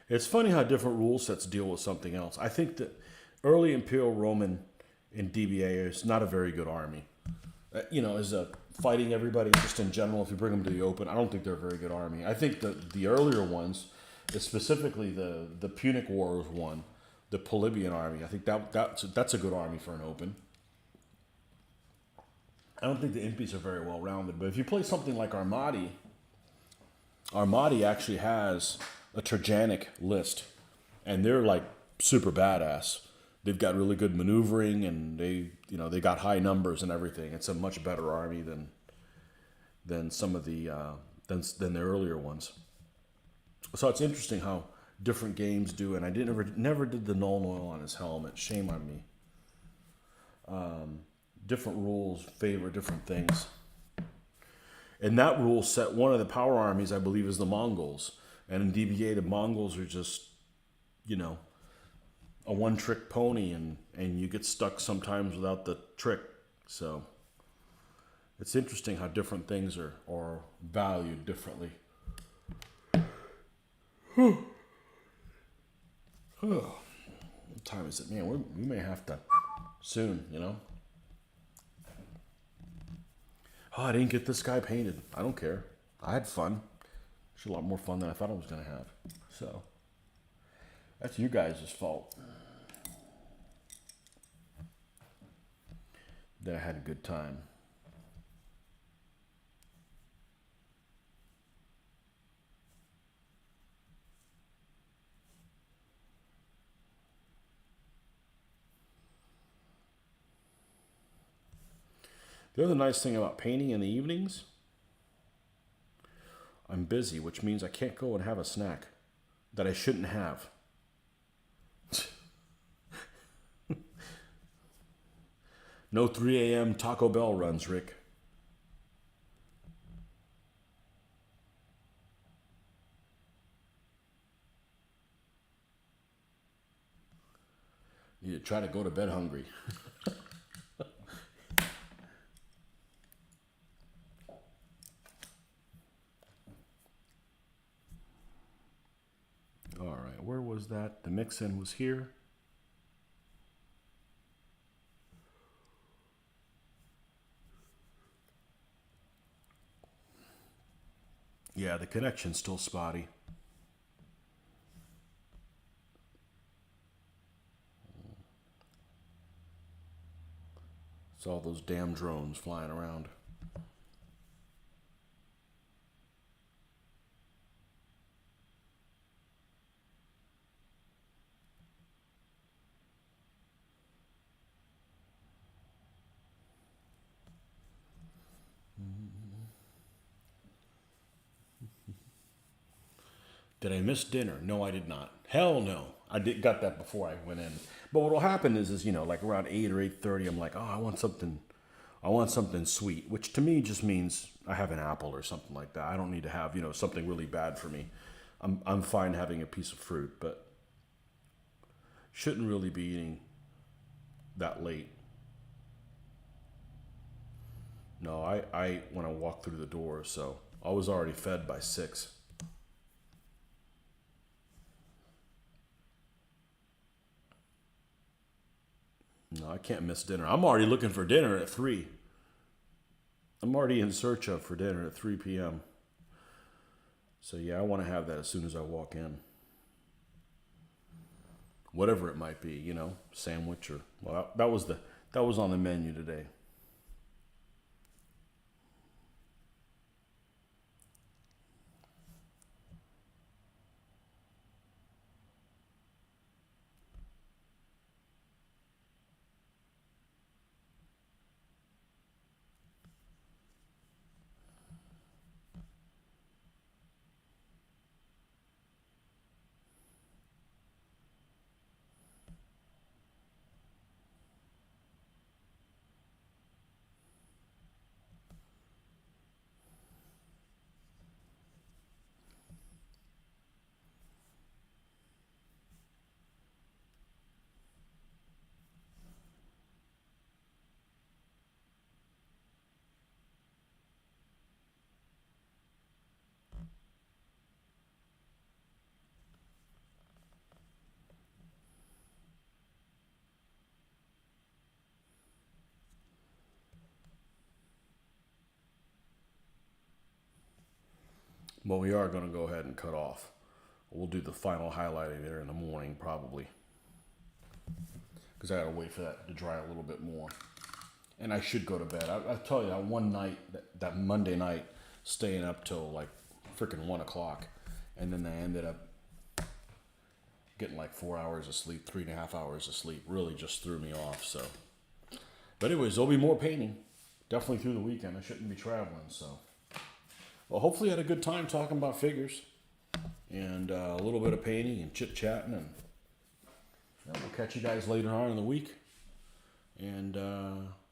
It's funny how different rule sets deal with something else. I think that early Imperial Roman in DBA is not a very good army. As a fighting everybody just in general, if you bring them to the open, I don't think they're a very good army. I think the earlier ones, specifically the Punic Wars one, the Polybian army, I think that's a good army for an open. I don't think the impies are very well rounded, but if you play something like Armadi actually has a Trajanic list, and they're like super badass. They've got really good maneuvering, and they got high numbers and everything. It's a much better army than some of the than the earlier ones. So it's interesting how different games do, and I never did the null oil on his helmet. Shame on me. Different rules favor different things. And that rule set, one of the power armies, I believe, is the Mongols. And in DBA, the Mongols are just, a one-trick pony, and you get stuck sometimes without the trick. So it's interesting how different things are valued differently. What time is it? Man, we may have to soon, Oh, I didn't get this guy painted. I don't care. I had fun. It's a lot more fun than I thought I was going to have. So that's you guys' fault that I had a good time. The other nice thing about painting in the evenings, I'm busy, which means I can't go and have a snack that I shouldn't have. No 3 a.m. Taco Bell runs, Rick. You try to go to bed hungry. All right, where was that? The mix-in was here. Yeah, the connection's still spotty. It's all those damn drones flying around. Did I miss dinner? No, I did not. Hell no. got that before I went in. But what'll happen is like around 8 or 8:30, I'm like, oh, I want something sweet, which to me just means I have an apple or something like that. I don't need to have, something really bad for me. I'm fine having a piece of fruit, but shouldn't really be eating that late. No, I when I walked through the door, so I was already fed by 6. No, I can't miss dinner. I'm already looking for dinner at 3. I'm already in search of for dinner at 3 p.m. So yeah, I want to have that as soon as I walk in. Whatever it might be, sandwich or well, that was on the menu today. Well, we are going to go ahead and cut off. We'll do the final highlighting there in the morning, probably. Because I got to wait for that to dry a little bit more. And I should go to bed. I tell you, that one night, that Monday night, staying up till like freaking 1 o'clock. And then I ended up getting like 4 hours of sleep, 3.5 hours of sleep. Really just threw me off, so. But anyways, there'll be more painting. Definitely through the weekend. I shouldn't be traveling, so. Well, hopefully you had a good time talking about figures and a little bit of painting and chit-chatting. And we'll catch you guys later on in the week. And